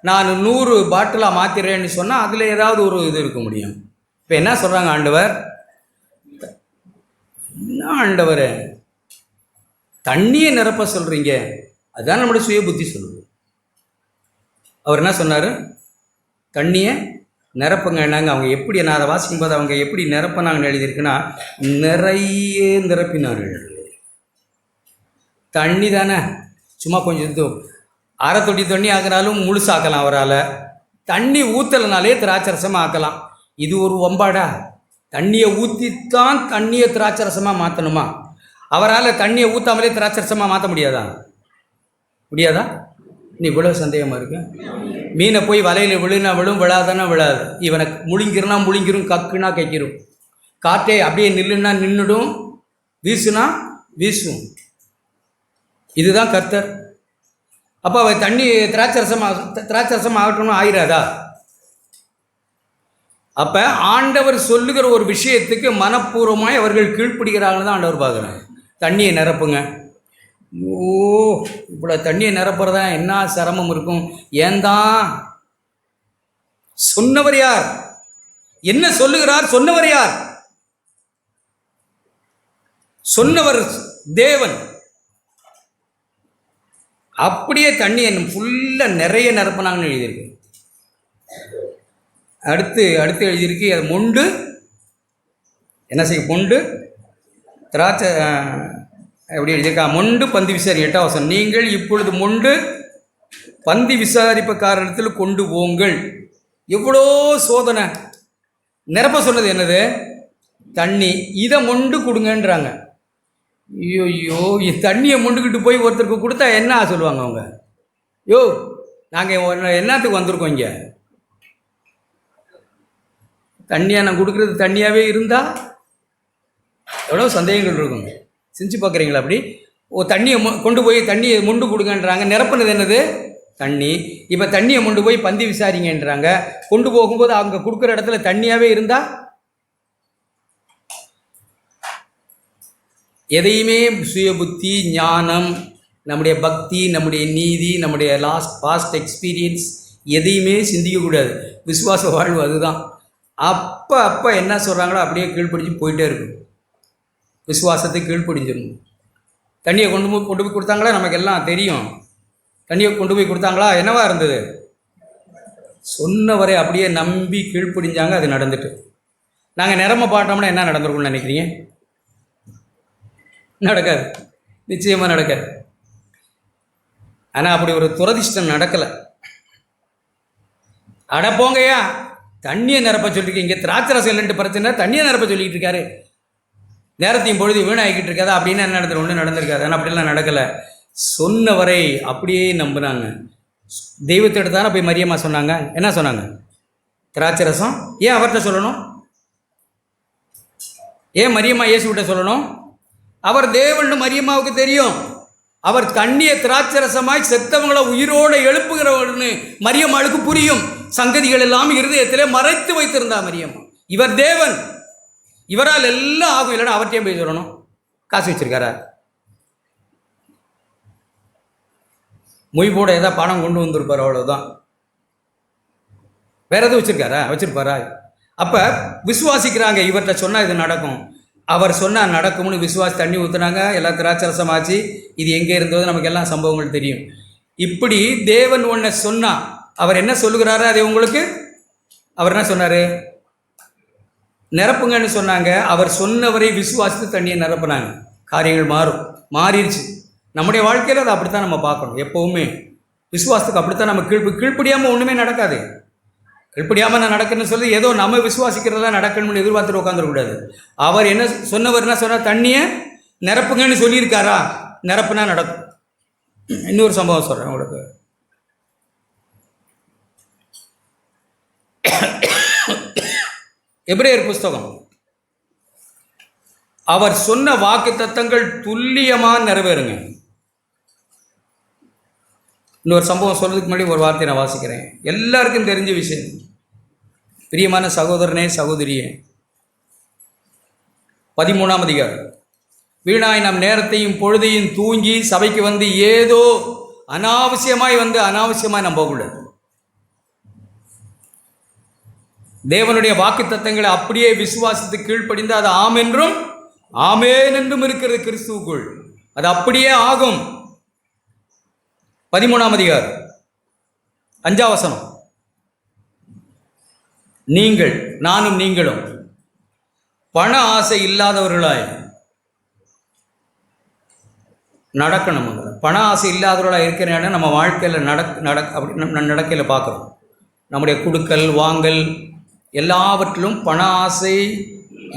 நான் 100 பாட்டிலாக மாற்றிடுறேன்னு சொன்னால் அதில் ஏதாவது ஒரு இது இருக்க முடியும். இப்போ என்ன சொல்கிறாங்க ஆண்டவர்? என்ன ஆண்டவர், தண்ணியை நிரப்ப சொல்கிறீங்க? அதுதான் நம்மளுடைய சுய புத்தி சொல்லுது. அவர் என்ன சொன்னார்? தண்ணியை நிரப்புங்க. என்னங்க அவங்க எப்படி, நான் அதை வாசிக்கும் போது அவங்க எப்படி நிரப்பினாங்கன்னு எழுதியிருக்குன்னா, நிறைய நிரப்பினார்கள். தண்ணி தானே, சும்மா கொஞ்சம் அரை தொட்டி தண்ணி ஆக்கினாலும் முழுசாக்கலாம் அவரால். தண்ணி ஊற்றலைனாலே திராட்சரசமாக ஆக்கலாம். இது ஒரு வம்பாடா? தண்ணியை ஊற்றித்தான் தண்ணியை திராட்சரசமாக மாற்றணுமா? அவரால் தண்ணியை ஊற்றாமலே திராட்சரசமாக மாற்ற முடியாதா? நீ இவ்வளோ சந்தேகமாக இருக்கு. மீனை போய் வலையில் விழுனா விழும், விழாதானா விழாது. இவனை முழுங்கிரும், கக்குனா கைக்கிரும். காற்றே அப்படியே நில்லுன்னா நின்றுடும், வீசுனா வீசும். இதுதான் கர்த்தர். அப்போ அவ தண்ணி திராட்சரசம் ஆகட்டும்னு ஆயிராதா? அப்போ ஆண்டவர் சொல்லுகிற ஒரு விஷயத்துக்கு மனப்பூர்வமாய் அவர்கள் கீழ்ப்பிடிக்கிறாங்கன்னு தான் ஆண்டவர் பார்க்குறாங்க. தண்ணியை நிரப்புங்க. இவ்வளோ தண்ணியை நிரப்புறதா என்ன சிரமம் இருக்கும்? ஏன்தான்? சொன்னவர் யார்? என்ன சொல்லுகிறார்? சொன்னவர் யார்? சொன்னவர் தேவன். அப்படியே தண்ணியை ஃபுல்லாக நிறைய நிரப்புனாங்கன்னு எழுதியிருக்கு. அடுத்து எழுதியிருக்கு, அதை மொண்டு என்ன செய்ய? மொண்டு திராட்சை எப்படி எழுதியிருக்கா? மொண்டு பந்தி விசாரி 8ஆம் வசனம். நீங்கள் இப்பொழுது மொண்டு பந்தி விசாரிப்புக்காரத்தில் கொண்டு போங்கள். எவ்வளோ சோதனை! நிரப்ப சொன்னது என்னது? தண்ணி. இதை மொண்டு கொடுங்கன்றாங்க. ஐயோ, தண்ணியை மொண்டுக்கிட்டு போய் ஒருத்தருக்கு கொடுத்தா என்ன சொல்லுவாங்க அவங்க? நாங்கள் என்னத்துக்கு வந்திருக்கோம் இங்கே? தண்ணியாக நான் கொடுக்குறது தண்ணியாகவே இருந்தால் எவ்வளோ சந்தேகங்கள் இருக்கும். செஞ்சு பார்க்குறீங்களா? அப்படி தண்ணியை கொண்டு போய் தண்ணியை மொண்டு கொடுங்கன்றாங்க. நிரப்புனது என்னது? தண்ணி. இப்போ தண்ணியை கொண்டு போய் பந்தி விசாரிங்கன்றாங்க. கொண்டு போகும்போது அவங்க கொடுக்குற இடத்துல தண்ணியாகவே இருந்தால், எதையுமே சுய புத்தி, ஞானம், நம்முடைய பக்தி, நம்முடைய நீதி, நம்முடைய பாஸ்ட் எக்ஸ்பீரியன்ஸ் எதையுமே சிந்திக்கக்கூடாது. விசுவாச வாழ்வு அதுதான். அப்போ என்ன சொல்கிறாங்களோ அப்படியே கீழ்ப்பிடிச்சு போயிட்டே இருக்கும். விசுவாசத்தை கீழ்ப்பிடிஞ்சிடணும். தண்ணியை கொண்டு போய் கொடுத்தாங்களா? நமக்கு எல்லாம் தெரியும். தண்ணியை கொண்டு போய் கொடுத்தாங்களா? என்னவா இருந்தது? சொன்னவரை அப்படியே நம்பி கீழ்ப்பிடிஞ்சாங்க. அது நடந்துட்டு நாங்கள் நிரம்ப பாட்டோம்னா என்ன நடந்திருக்கும்னு நினைக்கிறீங்க? நடக்காது, நிச்சயமாக நடக்காது. ஆனால் அப்படி ஒரு துரதிஷ்டம் நடக்கலை. அடப்போங்கய்யா, தண்ணியை நிரப்ப சொல்லியிருக்கீங்க, திராட்சரசம் இல்லைன்ட்டு பிரச்சனை, தண்ணியை நிரப்ப சொல்லிக்கிட்டு இருக்காரு, நேரத்தையும் பொழுது வீணாகிக்கிட்டு இருக்காதா அப்படின்னு என்ன நடந்துரு? ஒன்றும் நடந்திருக்காது. ஆனால் அப்படிலாம் நடக்கலை. சொன்னவரை அப்படியே நம்பினாங்க. தெய்வத்திட்ட தானே போய் மரியம்மா சொன்னாங்க. என்ன சொன்னாங்க? திராட்சரசம். ஏன் அவர்கிட்ட சொல்லணும்? ஏன் மரியம்மா இயேசுகிட்ட சொல்லணும்? அவர் தேவன்னு மரியம்மாவுக்கு தெரியும். அவர் தண்ணியை திராட்சரசமாய் செத்தவங்களை உயிரோடு எழுப்புகிறவர்னு மரியம்மாளுக்கு புரியும். சங்கதிகள் எல்லாம் இருதயத்திலே மறைத்து வைத்திருந்தா மரியம். இவர் தேவன், இவரால் எல்லாம் ஆகும். இல்லைன்னா அவர்கிட்டயும் போய் சொல்லணும். காசு வச்சிருக்காரா? மொய் போட ஏதாவது பணம் கொண்டு வந்திருப்பார், அவ்வளவுதான். வேற எதுவும் வச்சிருப்பாரா? அப்ப விசுவாசிக்கிறாங்க, இவர்கிட்ட சொன்னா இது நடக்கும், அவர் சொன்னால் நடக்கும்னு விசுவாசி தண்ணி ஊற்றுனாங்க, எல்லாம் திராட்சரசமாச்சு. இது எங்கே இருந்தது நமக்கு எல்லாம் சம்பவங்கள் தெரியும். இப்படி தேவன் ஒன்றை சொன்னால் அவர் என்ன சொல்லுகிறாரு? அது உங்களுக்கு அவர் என்ன சொன்னார்? நிரப்புங்கன்னு சொன்னாங்க. அவர் சொன்னவரை விசுவாசித்து தண்ணியை நிரப்புனாங்க. காரியங்கள் மாறிடுச்சு. நம்முடைய வாழ்க்கையில் அதை அப்படித்தான் நம்ம பார்க்கணும். எப்போவுமே விசுவாசத்துக்கு அப்படித்தான் நம்ம கீழ்ப்படியாமல் ஒன்றுமே நடக்காது. கீழ்ப்படியாமல் நான் நடக்கணும்னு சொல்லி ஏதோ நம்ம விசுவாசிக்கிறதெல்லாம் நடக்கணும்னு எதிர்பார்த்துட்டு உட்காந்துடக்கூடாது. அவர் என்ன சொன்னவர் என்ன சொன்னார்? தண்ணியை நிரப்புங்கன்னு சொல்லியிருக்காரா? நிரப்புனா நடக்கும். இன்னொரு சம்பவம் சொல்கிறேன் உங்களுக்கு. எபிரேயர் புஸ்தகம், அவர் சொன்ன வாக்குத்தத்தங்கள் துல்லியமாக நிறைவேறுங்க. இன்னொரு சம்பவம் சொல்றதுக்கு முன்னாடி ஒரு வார்த்தையை நான் வாசிக்கிறேன். எல்லாருக்கும் தெரிஞ்ச விஷயம். பிரியமான சகோதரனே, சகோதரியே, 13ஆம் அதிகாரம். வீணாய் நம் நேரத்தையும் பொழுதையும் தூங்கி சபைக்கு வந்து ஏதோ அனாவசியமாய் நம்ம போகக்கூடாது. தேவனுடைய வாக்கு தத்தங்களை அப்படியே விசுவாசித்து கீழ்ப்படிந்து அது ஆம் என்றும் ஆமேன் என்றும் இருக்கிறது கிறிஸ்துவுக்குள். அது அப்படியே ஆகும். 13ஆம் அதிகாரம் 5ஆம் வசனம். நீங்களும் பண ஆசை இல்லாதவர்களாய் நடக்கணும். பண ஆசை இல்லாதவர்களாக இருக்கிற நம்ம வாழ்க்கையில் அப்படி நடக்கையில் பார்க்குறோம். நம்முடைய குடுக்கல் வாங்கல் எல்லாவற்றிலும் பண ஆசை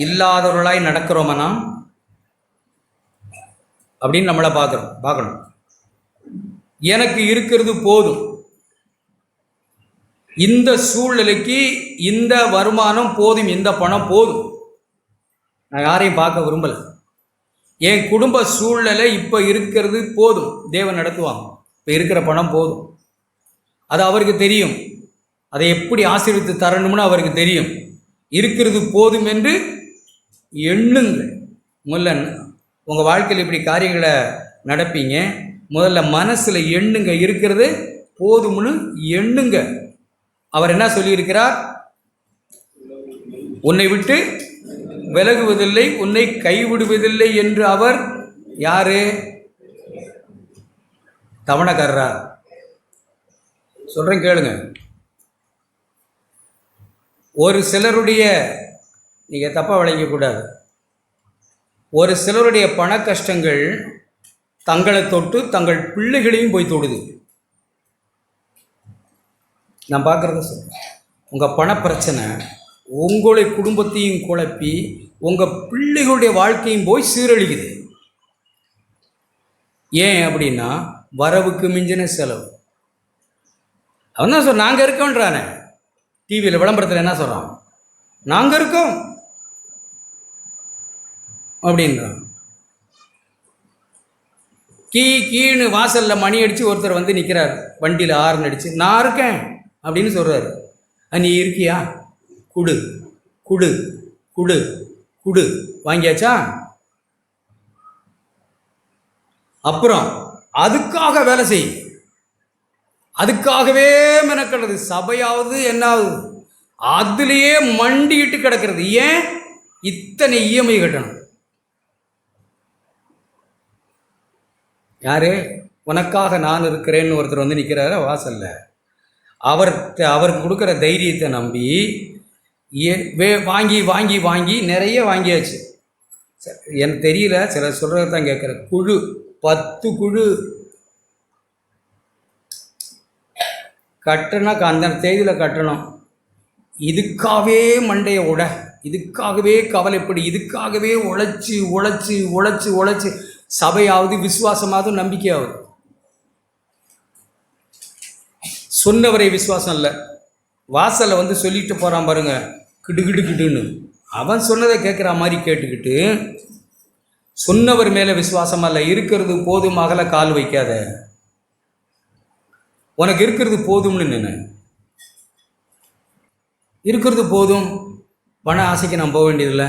இல்லாதவர்களாய் நடக்கிறோமனா அப்படின்னு நம்மளை பார்க்கணும். எனக்கு இருக்கிறது போதும், இந்த சூழ்நிலைக்கு இந்த வருமானம் போதும், இந்த பணம் போதும். நான் யாரையும் பார்க்க விரும்பலை. என் குடும்ப சூழ்நிலை இப்போ இருக்கிறது போதும், தேவன் நடத்துவாங்க. இப்போ இருக்கிற பணம் போதும், அது அவருக்கு தெரியும். அதை எப்படி ஆசீர்வித்து தரணும்னு அவருக்கு தெரியும். இருக்கிறது போதும் என்று எண்ணுங்கள். முதல்ல உங்கள் வாழ்க்கையில் இப்படி காரியங்களை நடப்பீங்க. முதல்ல மனசில் எண்ணுங்க, இருக்கிறது போதும்னு எண்ணுங்க. அவர் என்ன சொல்லியிருக்கிறார்? உன்னை விட்டு விலகுவதில்லை, உன்னை கைவிடுவதில்லை என்று அவர் யாரு? தவணைக்காரரா? சொல்கிறேன் கேளுங்க. ஒரு சிலருடைய, நீங்கள் தப்பாக விளங்கக்கூடாது, ஒரு சிலருடைய பண கஷ்டங்கள் தங்களை தொட்டு தங்கள் பிள்ளைகளையும் போய் தொடுது. நான் பார்க்குறத சொல்கிறேன். உங்கள் பண பிரச்சனை உங்களுடைய குடும்பத்தையும் குழப்பி உங்கள் பிள்ளைகளுடைய வாழ்க்கையும் போய் சீரழிக்குது. ஏன் அப்படின்னா, வரவுக்கு மிஞ்சின செலவு. அவன் தான் சொல்ல, நாங்கள் இருக்கோன்றானே. டிவியில் விளம்பரத்தில் என்ன சொல்கிறான்? நாங்கள் இருக்கோம் அப்படின்றான். கீழு வாசலில் மணி அடித்து ஒருத்தர் வந்து நிற்கிறார், வண்டியில் ஆறுன்னு அடித்து, நான் இருக்கேன் அப்படின்னு சொல்கிறாரு. நீ இருக்கியா? குடு குடு குடு குடு. வாங்கியாச்சா? அப்புறம் அதுக்காக வேலை செய், அதுக்காகவே மெனக்கிறது. சபையாவது என்னாவது அதுலேயே மண்டிக்கிட்டு கிடக்கிறது. ஏன் இத்தனை இஎம்ஐ கட்டணும்? யாரு? உனக்காக நான் இருக்கிறேன்னு ஒருத்தர் வந்து நிற்கிறாரு வாசல்ல. அவருக்கு கொடுக்குற தைரியத்தை நம்பி வாங்கி வாங்கி வாங்கி நிறைய வாங்கியாச்சு. எனக்கு தெரியல, சிலர் சொல்கிறது தான் கேட்குறேன். குழு 10 குழு கட்டணா அந்த தேதியில் கட்டணும். இதுக்காகவே மண்டையை உட, இதுக்காகவே கவலைப்படி, இதுக்காகவே உழைச்சி உழைச்சி உழைச்சி உழைச்சி சபையாவது விசுவாசமாவது நம்பிக்கையாவது. சொன்னவரை விசுவாசம் இல்லை. வாசலில் வந்து சொல்லிட்டு போகிறான் பாருங்க, கிடுகிடுன்னு. அவன் சொன்னதை கேட்குற மாதிரி கேட்டுக்கிட்டு சொன்னவர் மேலே விசுவாசம் அல்ல. இருக்கிறது போதுமாகல கால் வைக்காத. உனக்கு இருக்கிறது போதும்னு நினை. இருக்கிறது போதும், பண ஆசைக்கு நான் போக வேண்டியதில்லை.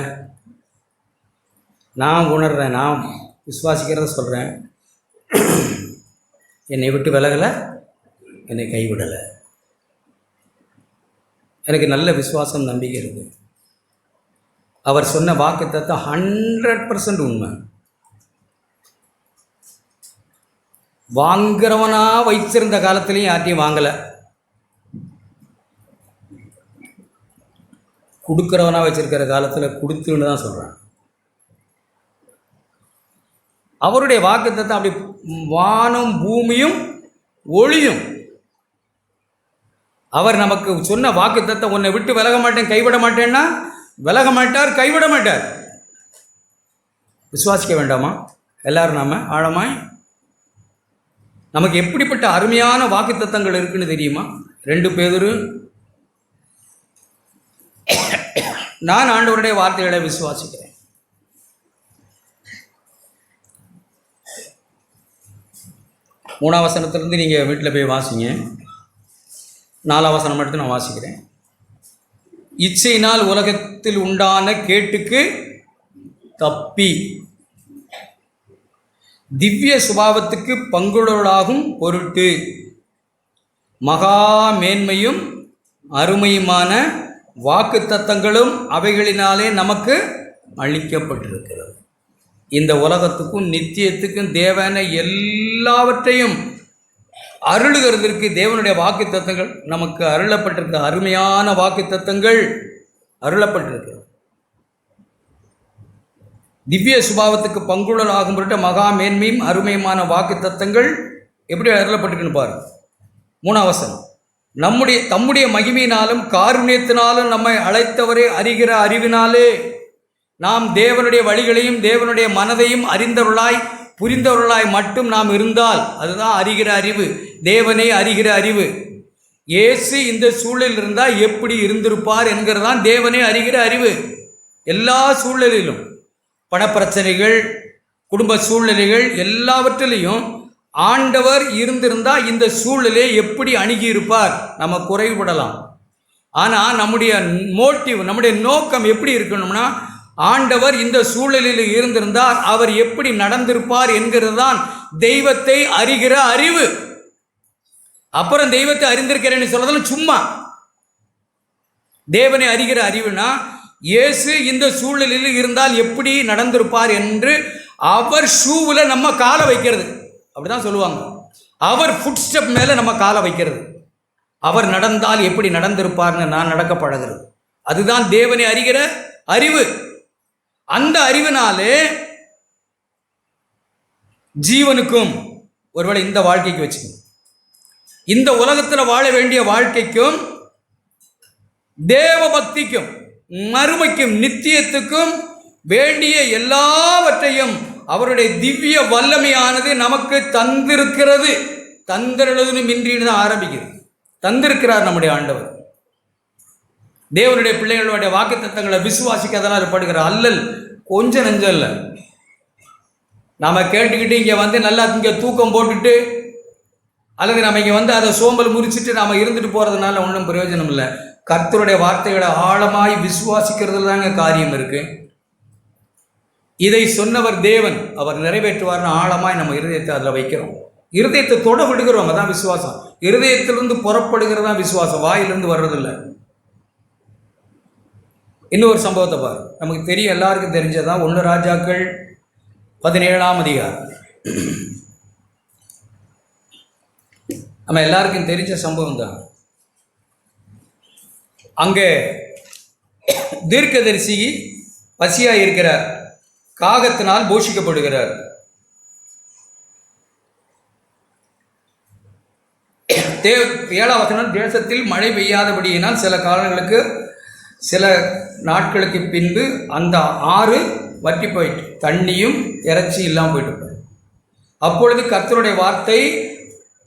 நான் உணர்கிறேன், நான் விசுவாசிக்கிறத சொல்கிறேன். என்னை விட்டு விலகலை, என்னை கைவிடலை. எனக்கு நல்ல விசுவாசம், நம்பிக்கை இருக்குது. அவர் சொன்ன வாக்குத்தத்தம் 100% உண்மை. வாங்குறவனா வைச்சிருந்த காலத்துலேயும் யார்ட்டையும் வாங்கலை, கொடுக்குறவனா வச்சிருக்கிற காலத்தில் கொடுத்துன்னு தான் சொல்கிறான். அவருடைய வாக்குத்தத்தம் அப்படி வானம் பூமியும் ஒளியும். அவர் நமக்கு சொன்ன வாக்குத்தத்தம், உன்னை விட்டு விலக மாட்டேன், கைவிட மாட்டேன்னா விலக மாட்டார், கைவிட மாட்டார். விசுவாசிக்க வேண்டாமா எல்லாரும்? நாம ஆழமாய் நமக்கு எப்படிப்பட்ட அருமையான வாக்குத்தத்தங்கள் இருக்குன்னு தெரியுமா? 2 பேதுரு, நான் ஆண்டவருடைய வார்த்தைகளை விசுவாசிக்கிறேன். மூணாம் வசனத்திலிருந்து நீங்கள் வீட்டில் போய் வாசிங்க. 4ஆம் வசனம் மட்டும் நான் வாசிக்கிறேன். இச்சையினால் உலகத்தில் உண்டான கேட்டுக்கு தப்பி திவ்ய சுபாவத்துக்கு பங்குள்ளவர்களாகும் பொருட்டு மகா மேன்மையும் அருமையுமான வாக்குத்தத்தங்களும் அவைகளினாலே நமக்கு அளிக்கப்பட்டிருக்கிறது. இந்த உலகத்துக்கும் நித்தியத்துக்கும் தேவையான எல்லாவற்றையும் அருளுகிறதற்கு தேவனுடைய வாக்குத்தத்தங்கள் நமக்கு அருளப்பட்டிருக்க அருமையான வாக்குத்தத்தங்கள் அருளப்பட்டிருக்கிறது. திவ்ய சுபாவத்துக்கு பங்குள்ளல் ஆகும் பொருட்டு மகா மேன்மையும் அருமையுமான வாக்குத்தத்தங்கள் எப்படி அருளப்பட்டிருக்குன்னு பாருங்க. 3ஆம் வசனம், தம்முடைய மகிமையினாலும் காருண்யத்தினாலும் நம்மை அழைத்தவரை அறிகிற அறிவினாலே நாம் தேவனுடைய வழிகளையும் தேவனுடைய மனதையும் அறிந்தவர்களாய் புரிந்தவர்களாய் மட்டும் நாம் இருந்தால், அதுதான் அறிகிற அறிவு, தேவனை அறிகிற அறிவு. இயேசு இந்த சூழலில் இருந்தால் எப்படி இருந்திருப்பார் என்கிறதான் தேவனை அறிகிற அறிவு. எல்லா சூழலிலும், பணப்பிரச்சனைகள், குடும்ப சூழ்நிலைகள் எல்லாவற்றிலையும் ஆண்டவர் இருந்திருந்தால் இந்த சூழலை எப்படி அணுகியிருப்பார் நம்ம குறைபடலாம். ஆனால் நம்முடைய மோட்டிவ், நம்முடைய நோக்கம் எப்படி இருக்கணும்னா, ஆண்டவர் இந்த சூழலில் இருந்திருந்தால் அவர் எப்படி நடந்திருப்பார் என்கிறது தான் தெய்வத்தை அறிகிற அறிவு. அப்புறம் தெய்வத்தை அறிந்திருக்கிறேன்னு சொல்றதுல சும்மா. தேவனை அறிகிற அறிவுனா இயேசு இந்த சூழலில் இருந்தால் எப்படி நடந்திருப்பார் என்று அவர் ஷூவில் நம்ம காலை வைக்கிறது, அப்படிதான் சொல்லுவாங்க. அவர் ஃபுட் ஸ்டெப் மேலே நம்ம காலை வைக்கிறது. அவர் நடந்தால் எப்படி நடந்திருப்பார்னு நான் நடக்க பழகிறது. அதுதான் தேவனை அறிகிற அறிவு. அந்த அறிவினாலே ஜீவனுக்கும், ஒருவேளை இந்த வாழ்க்கைக்கு வச்சுக்கணும், இந்த உலகத்தில் வாழ வேண்டிய வாழ்க்கைக்கும் தேவ பக்திக்கும் மறுமைக்கும் நித்தியத்துக்கும் வேண்டிய எல்லாவற்றையும் அவருடைய திவ்ய வல்லமையானது நமக்கு தந்திருக்கிறது. தந்திரழுதுன்னு மின்றின்னு தான் ஆரம்பிக்கிறது. தந்திருக்கிறார் நம்முடைய ஆண்டவர். தேவனுடைய பிள்ளைகளுடைய வாக்குத்தத்தங்களை விசுவாசிக்கதெல்லாம் ஏற்படுகிற அல்லல் கொஞ்சம் நெஞ்சம் இல்லை. நாம் கேட்டுக்கிட்டு இங்கே வந்து நல்லா இங்கே தூக்கம் போட்டுட்டு அல்லது நம்ம இங்கே வந்து அதை சோம்பல் முறிச்சிட்டு நாம் இருந்துட்டு போகிறதுனால ஒன்றும் பிரயோஜனம் இல்லை. கர்த்தருடைய வார்த்தைகளை ஆழமாய் விசுவாசிக்கிறதுல தாங்க காரியம் இருக்கு. இதை சொன்னவர் தேவன், அவர் நிறைவேற்றுவார்னு ஆழமாய் நம்ம இருதயத்தை அதில் வைக்கிறோம். இருதயத்தை தொட விடுகிறோம், அதான் விசுவாசம். இருதயத்திலிருந்து புறப்படுகிறது தான் விசுவாசம், வாயிலிருந்து வர்றதில்லை. இன்னொரு சம்பவத்தை பாரு, நமக்கு தெரியும், எல்லாருக்கும் தெரிஞ்சதான் 1 ராஜாக்கள் 17ஆம் அதிகாரம். நம்ம எல்லாருக்கும் தெரிஞ்ச சம்பவம் தான். அங்கே தீர்க்கதரிசி பசியாக இருக்கிறார், காகத்தினால் போஷிக்கப்படுகிறார். 7ஆம் வசனம், தேசத்தில் மழை பெய்யாதபடியினால் சில நாட்களுக்கு பின்பு அந்த ஆறு வற்றி போயிட்டு தண்ணியும் இறைச்சி இல்லாமல் போயிட்டு. அப்பொழுது கர்த்தருடைய வார்த்தை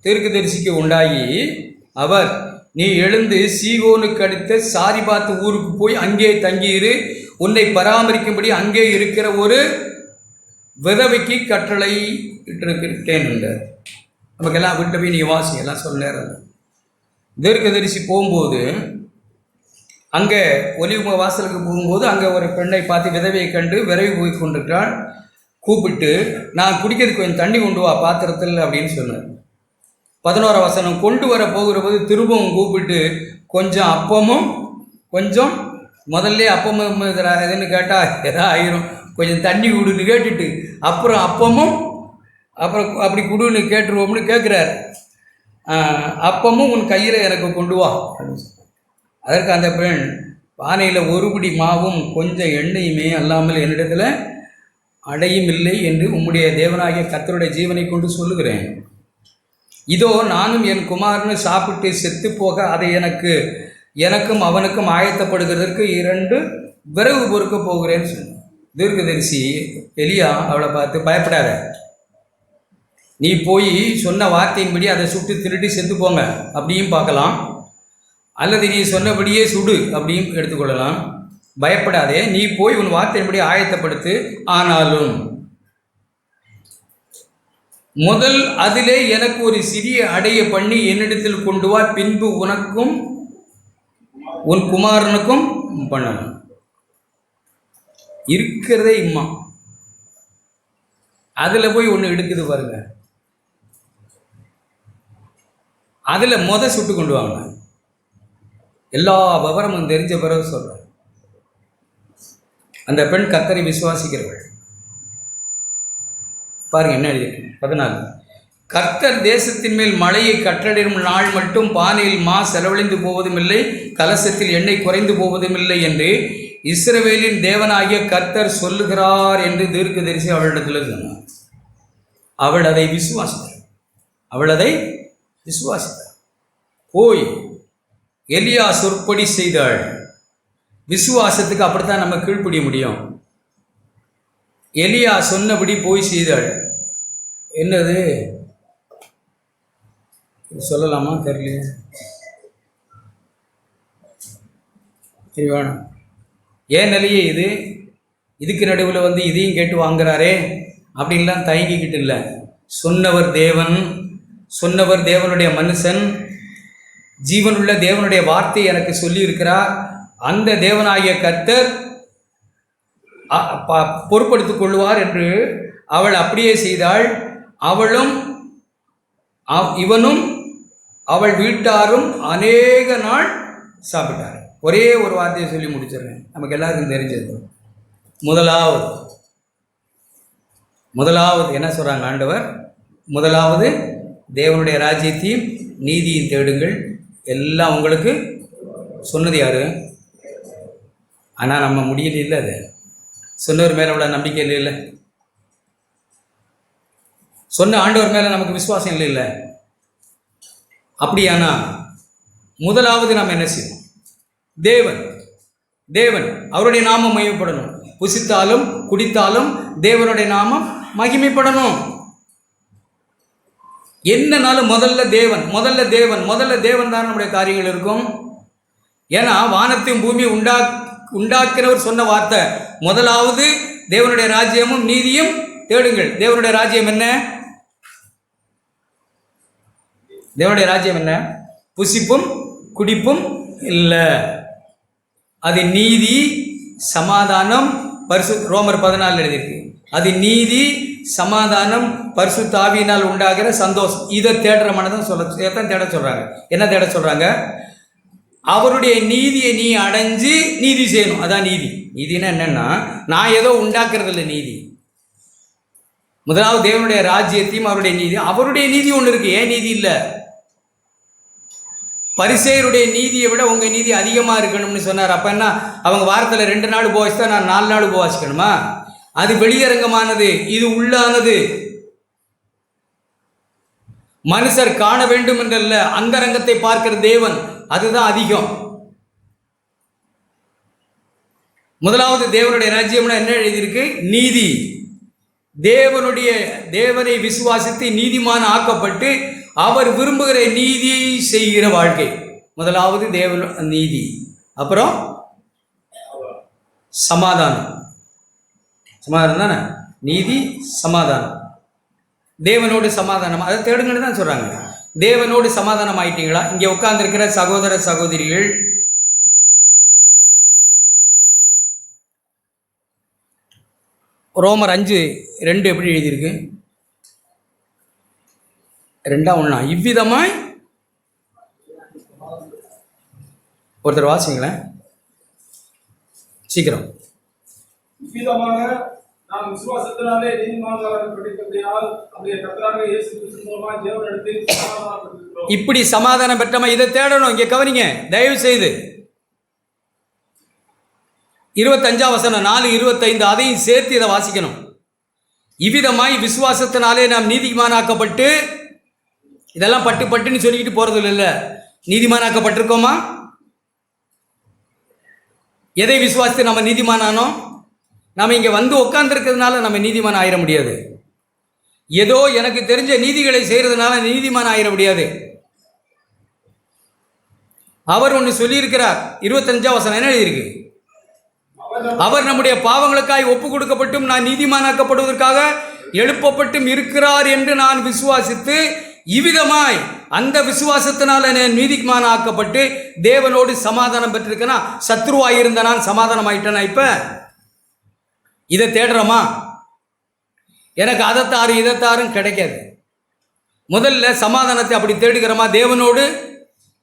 தீர்க்கதரிசிக்கு உண்டாகி, அவர், நீ எழுந்து சீகோனுக்கு அடுத்த சாரிபாத் ஊருக்கு போய் அங்கே தங்கியிரு, உன்னை பராமரிக்கும்படி அங்கே இருக்கிற ஒரு விதவைக்கு கட்டளை இட்டிருக்கிறேன் என்றார். நமக்கெல்லாம் விட்டு போய் நீ வாசி எல்லாம் சொல்ல நேரம். தீர்க்கதரிசி போகும்போது அங்கே ஒலிவு வாசலுக்கு போகும்போது அங்கே ஒரு பெண்ணை பார்த்து விதவையை கண்டு விரைவி போய் கொண்டிருக்கிறாள். கூப்பிட்டு, நான் குடிக்கிறதுக்கு கொஞ்சம் தண்ணி கொண்டு வா பாத்திரத்தில் அப்படின்னு சொன்னார். 11 வசனம், கொண்டு வர போகிற போது திரும்பவும் கூப்பிட்டு, கொஞ்சம் அப்பமும் கொஞ்சம் முதல்ல அப்பமும் எதுன்னு கேட்டால் எதா ஆயிரும், கொஞ்சம் தண்ணி குடுன்னு கேட்டுட்டு அப்புறம் அப்பமும் அப்புறம் அப்படி குடுன்னு கேட்டுருவோம்னு கேட்குறாரு. அப்பமும் உன் கையில் எனக்கு கொண்டு வா அப்படின்னு சொன்னார். அதற்கு அந்த பெண், பானையில் ஒரு பிடி மாவும் கொஞ்சம் எண்ணெயுமே அல்லாமல் என்னிடத்தில் அடையும் இல்லை என்று உம்முடைய தேவனாகிய கர்த்தருடைய ஜீவனை கொண்டு சொல்லுகிறேன். இதோ நானும் என் குமாரனு சாப்பிட்டு செத்து போக அதை எனக்கும் அவனுக்கும் ஆயத்தப்படுகிறதற்கு 2 விறகு பொறுக்க போகிறேன்னு சொன்னார். தீர்க்கதரிசி எலியா அவளை பார்த்து, பயப்படாத, நீ போய் சொன்ன வார்த்தையின்படி அதை சுட்டு திருட்டி செத்து போங்க அப்படியும் பார்க்கலாம், அல்லது நீ சொன்னபடியே சுடு அப்படியும் எடுத்துக்கொள்ளலாம். பயப்படாதே, நீ போய் உன் வார்த்தையின்படி ஆயத்தப்படுத்து. ஆனாலும் முதல் அதிலே எனக்கு ஒரு சிறிய அடைய பண்ணி என்னிடத்தில் கொண்டு வா, பின்பு உனக்கும் உன் குமாரனுக்கும் பண்ணணும். இருக்கிறதே இம்மா, அதில் போய் ஒன்று எடுக்குது பாருங்க, அதில் சுட்டு கொண்டு வாங்க. எல்லா விவரமும் தெரிஞ்ச பிறகு சொல்கிறேன். அந்த பெண் கர்த்தரை விசுவாசிக்கிறவள். பாருங்க என்ன எழுதியிருக்கு. 14, கர்த்தர் தேசத்தின் மேல் மழையை கட்டளையிடும் நாள் மட்டும் பானையில் மா செலவழிந்து போவதும் இல்லை, கலசத்தில் எண்ணெய் குறைந்து போவதும் இல்லை என்று இஸ்ரவேலின் தேவனாகிய கர்த்தர் சொல்லுகிறார் என்று தீர்க்கதரிசி அவளிடத்தில் சொன்னார். அவள் அதை விசுவாசித்தாள். போய் எலியா சொற்படி செய்தாள். விசுவாசத்துக்கு அப்படித்தான் நம்ம கீழ்ப்படிய முடியும். எலியா சொன்னபடி போய் செய்தாள். என்னது சொல்லலாமா தெரியலையே, சரி வேணும். ஏன் நிலையே இது, இதுக்கு நடுவில் இதையும் கேட்டு வாங்குறாரே அப்படின்லாம் தயங்கிக்கிட்டு இல்லை. சொன்னவர் தேவனுடைய மனுஷன், ஜீவனுள்ள தேவனுடைய வார்த்தை எனக்கு சொல்லியிருக்கிறார். அந்த தேவனாகிய கர்த்தர் பொறுப்படுத்திக் கொள்வார் என்று அவள் அப்படியே செய்தாள். அவளும் இவனும் அவள் வீட்டாரும் அநேக நாள் சாப்பிட்டார். ஒரே ஒரு வார்த்தையை சொல்லி முடிச்சிடுறேன், நமக்கு எல்லாருக்கும் தெரிஞ்சது. முதலாவது என்ன சொல்கிறாங்க ஆண்டவர்? முதலாவது தேவனுடைய ராஜ்யத்தையும் நீதியும் தேடுங்கள், எல்லாம் உங்களுக்கு சொன்னது யாரு? ஆனால் நம்ம முடியல இல்லை, அது சொன்னவர் மேலே அவ்வளோ நம்பிக்கை இல்லை, சொன்ன ஆண்டவர் மேலே நமக்கு விசுவாசம் இல்லை. அப்படியானா முதலாவது நாம் என்ன செய்யணும்? தேவன் அவருடைய நாமம் மகிமைப்படணும். புசித்தாலும் குடித்தாலும் தேவனுடைய நாமம் மகிமைப்படணும். என்னன்னாலும் முதல்ல தேவன் தான் நம்முடைய காரியங்கள் இருக்கும். ஏன்னா வானத்தையும் பூமியை உண்டாக்கினவர் சொன்ன வார்த்தை, முதலாவது தேவனுடைய ராஜ்யமும் நீதியும் தேடுங்கள். தேவனுடைய ராஜ்யம் என்ன? தேவனுடைய ராஜ்யம் என்ன? புசிப்பும் குடிப்பும் இல்லை, அது நீதி சமாதானம் ரோமர் 14 எழுதியிருக்கு. அது நீதி சமாதானம் பரிசுத்த ஆவியினால் உண்டாகிற சந்தோஷம். இதை தேடுற மனதான் தேட சொல்றாங்க. என்ன தேட சொல்றாங்க? அவருடைய நீதியை நீ அடைஞ்சு நீதி செய்யணும். அதான் நீதினா என்னன்னா, நான் ஏதோ உண்டாக்குறது இல்லை நீதி. முதலாவது தேவனுடைய ராஜ்யத்தையும் அவருடைய நீதி ஒன்று இருக்கு. ஏன் நீதி இல்லை? பரிசேயருடைய நீதியை விட உங்க நீதி அதிகமா இருக்கணும்னு சொன்னார். அப்ப என்ன, அவங்க வாரத்தில் 2 நாள் உபவாசித்தா நான் 4 நாள் உபவாசிக்கணுமா? அது வெளியரங்கமானது, இது உள்ளானது. மனுஷர் காண வேண்டும் என்றல்ல, அந்தரங்கத்தை பார்க்கிற தேவன், அதுதான் அதிகம். முதலாவது தேவனுடைய ராஜ்யம்னா என்ன எழுதியிருக்கு? நீதி. தேவனை விசுவாசித்து நீதிமான ஆக்கப்பட்டு அவர் விரும்புகிற நீதியை செய்கிற வாழ்க்கை. முதலாவது நீதி, அப்புறம் சமாதானம் தானே, நீதி சமாதானம். தேவனோடு சமாதானம், அதை தேடுங்கன்னு தான் சொல்றாங்க. தேவனோடு சமாதானம் ஆயிட்டீங்களா? இங்கே உட்கார்ந்துருக்கிற சகோதர சகோதரிகள் ரோமர் 5:2 எப்படி எழுதியிருக்கு? 2:1 இவ்விதமாய் ஒருத்தர் வாசிங்களேன் சீக்கிரம். இவ்விதமாக நாம் விசுவாசத்தினாலே நீதிமான்களாக்கப்பட்டபடியால் நம்முடைய கர்த்தராகிய இயேசு கிறிஸ்து மூலமாக தேவனிடத்தில் சமாதானப்பட்டிருக்கிறோம். இப்படி சமாதானம் பெற்றமா இதை தேடணும். இங்கே கவனிங்க தயவு செய்து. 25 வசனம் 4:25 அதையும் சேர்த்து இதை வாசிக்கணும். இவ்விதமாய் விசுவாசத்தினாலே நாம் நீதிமானாக்கப்பட்டு, இதெல்லாம் பட்டு பட்டுன்னு சொல்லிக்கிட்டு போறது இல்லை. நீதிமானாக்கப்பட்டிருக்கோமா? எதை விசுவாசித்து நம்ம நீதிமானானோம்? நம்ம இங்கே வந்து உட்கார்ந்துருக்கிறதுனால நம்ம நீதிமான் ஆயிட முடியாது. ஏதோ எனக்கு தெரிஞ்ச நீதிகளை செய்கிறதுனால நீதிமான் ஆயிட முடியாது. அவர் ஒன்று சொல்லியிருக்கிறார். 25 வசனம் என்ன எழுதியிருக்கு? அவர் நம்முடைய பாவங்களுக்காய் ஒப்பு கொடுக்கப்பட்டும் நான் நீதிமானாக்கப்படுவதற்காக எழுப்பப்பட்டும் இருக்கிறார் என்று நான் விசுவாசித்து இவ்விதமாய் அந்த விசுவாசத்தினால நான் நீதிமானாக்கப்பட்டு தேவனோடு சமாதானம் பெற்றிருக்கேனா? சத்ருவாயிருந்த நான் சமாதானம் ஆயிட்டேனா? இப்ப இதை தேடுறோமா? எனக்கு அதைத்தாரும் இதைத்தாரும் கிடைக்காது. முதல்ல சமாதானத்தை அப்படி தேடுகிறோமா?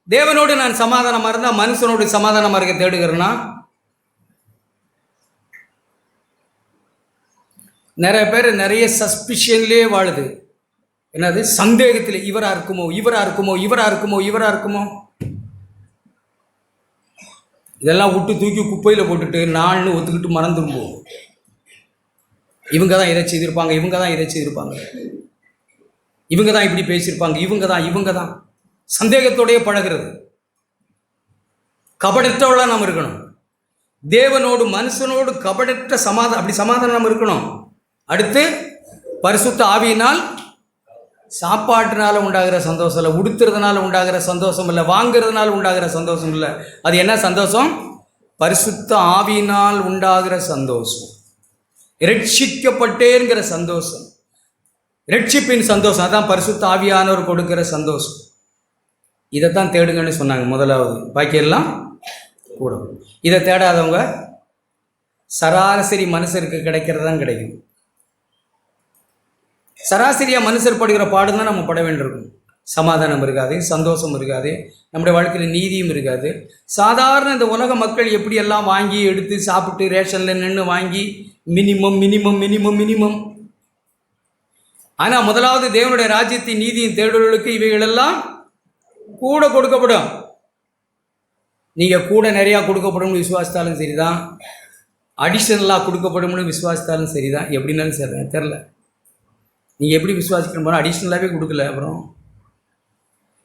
தேவனோடு நான் சமாதானமாக இருந்தால் மனுஷனோடு சமாதானமாக இருக்க தேடுகிறேன்னா? நிறைய பேர் நிறைய சஸ்பிஷன்லேயே வாழுது. என்னது? சந்தேகத்தில் இவராக இருக்குமோ, இவராக இருக்குமோ, இவராக இருக்குமோ, இவராக இருக்குமோ. இதெல்லாம் விட்டு தூக்கி குப்பையில் போட்டுட்டு நான்னு ஒத்துக்கிட்டு மறந்துருப்போம். இவங்க தான் இதை செய்திருப்பாங்க, இவங்க தான் இதை செய்திருப்பாங்க, இவங்க தான் இப்படி பேசியிருப்பாங்க, இவங்க தான் சந்தேகத்தோடையே பழகிறது. கபடற்றவளாக நாம் இருக்கணும். தேவனோடு மனுஷனோடு கபடற்ற அப்படி சமாதானம் நம்ம இருக்கணும். அடுத்து பரிசுத்த ஆவியினால் சாப்பாட்டினால உண்டாகிற சந்தோஷம் இல்லை, உடுத்துறதுனால உண்டாகிற சந்தோஷம் இல்லை, வாங்கிறதுனால உண்டாகிற சந்தோஷம் இல்லை. அது என்ன சந்தோஷம்? பரிசுத்த ஆவியினால் உண்டாகிற சந்தோஷம், ரட்சிக்கப்பட்டேங்கிற சந்தோஷம், ரட்சிப்பின் சந்தோஷம். அதான் பரிசுத்த ஆவியானவர் கொடுக்கிற சந்தோஷம். இதைத்தான் தேடுங்கன்னு சொன்னாங்க முதலாவது. பாக்கியெல்லாம் கூட. இதை தேடாதவங்க சராசரி மனுஷருக்கு கிடைக்கிறது தான் கிடைக்கும். சராசரியாக மனுஷர் படுகிற பாடு தான் நம்ம பட வேண்டியிருக்கும். சமாதானம் இருக்காது, சந்தோஷம் இருக்காது, நம்முடைய வாழ்க்கையில் நீதியும் இருக்காது. சாதாரண இந்த உலக மக்கள் எப்படியெல்லாம் வாங்கி எடுத்து சாப்பிட்டு ரேஷனில் நின்று வாங்கி மினிமம் மினிமம் மினிமம் மினிமம். ஆனால் முதலாவது தேவனுடைய ராஜ்யத்தின் நீதியின் தேடுதலுக்கு இவைகளெல்லாம் கூட கொடுக்கப்படும். நீங்கள் கூட நிறையா கொடுக்கப்படும்னு விசுவாசித்தாலும் சரிதான், அடிஷ்னலாக கொடுக்கப்படும்னு விசுவாசித்தாலும் சரிதான், எப்படின்னாலும் சரி தெரில. நீங்கள் எப்படி விசுவாசிக்கணும் போனால் அடிஷ்னலாகவே கொடுக்கல, அப்புறம்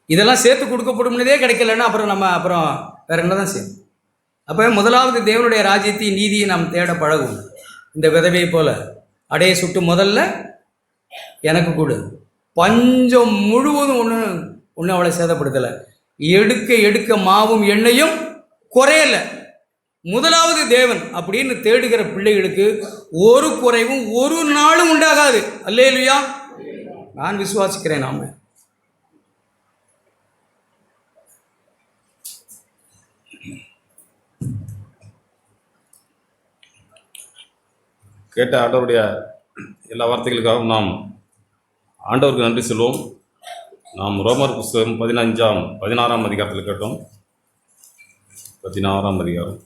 இதெல்லாம் சேர்த்து கொடுக்கப்படும்னதே கிடைக்கலன்னா அப்புறம் வேறு என்ன தான் செய்யும்? அப்போ முதலாவது தேவனுடைய ராஜ்யத்தின் நீதியை நாம் தேட பழகும். இந்த விதவை போல் அடைய சுட்டு முதல்ல எனக்கு கொடு. பஞ்சம் முழுவதும் ஒன்று அவளை சேதப்படுத்தலை. எடுக்க எடுக்க மாவும் எண்ணெயும் குறையலை. முதலாவது தேவன் அப்படின்னு தேடுகிற பிள்ளைகளுக்கு ஒரு குறைவும் ஒரு நாளும் உண்டாகாது. அல்லேலூயா, நான் விசுவாசிக்கிறேன். நாம கேட்ட ஆண்டவருடைய எல்லா வார்த்தைகளுக்காகவும் நாம் ஆண்டவருக்கு நன்றி சொல்வோம். நாம் ரோமர் புஸ்தகம் 16ஆம் அதிகாரத்தில் கேட்டோம். 16ஆம் அதிகாரம்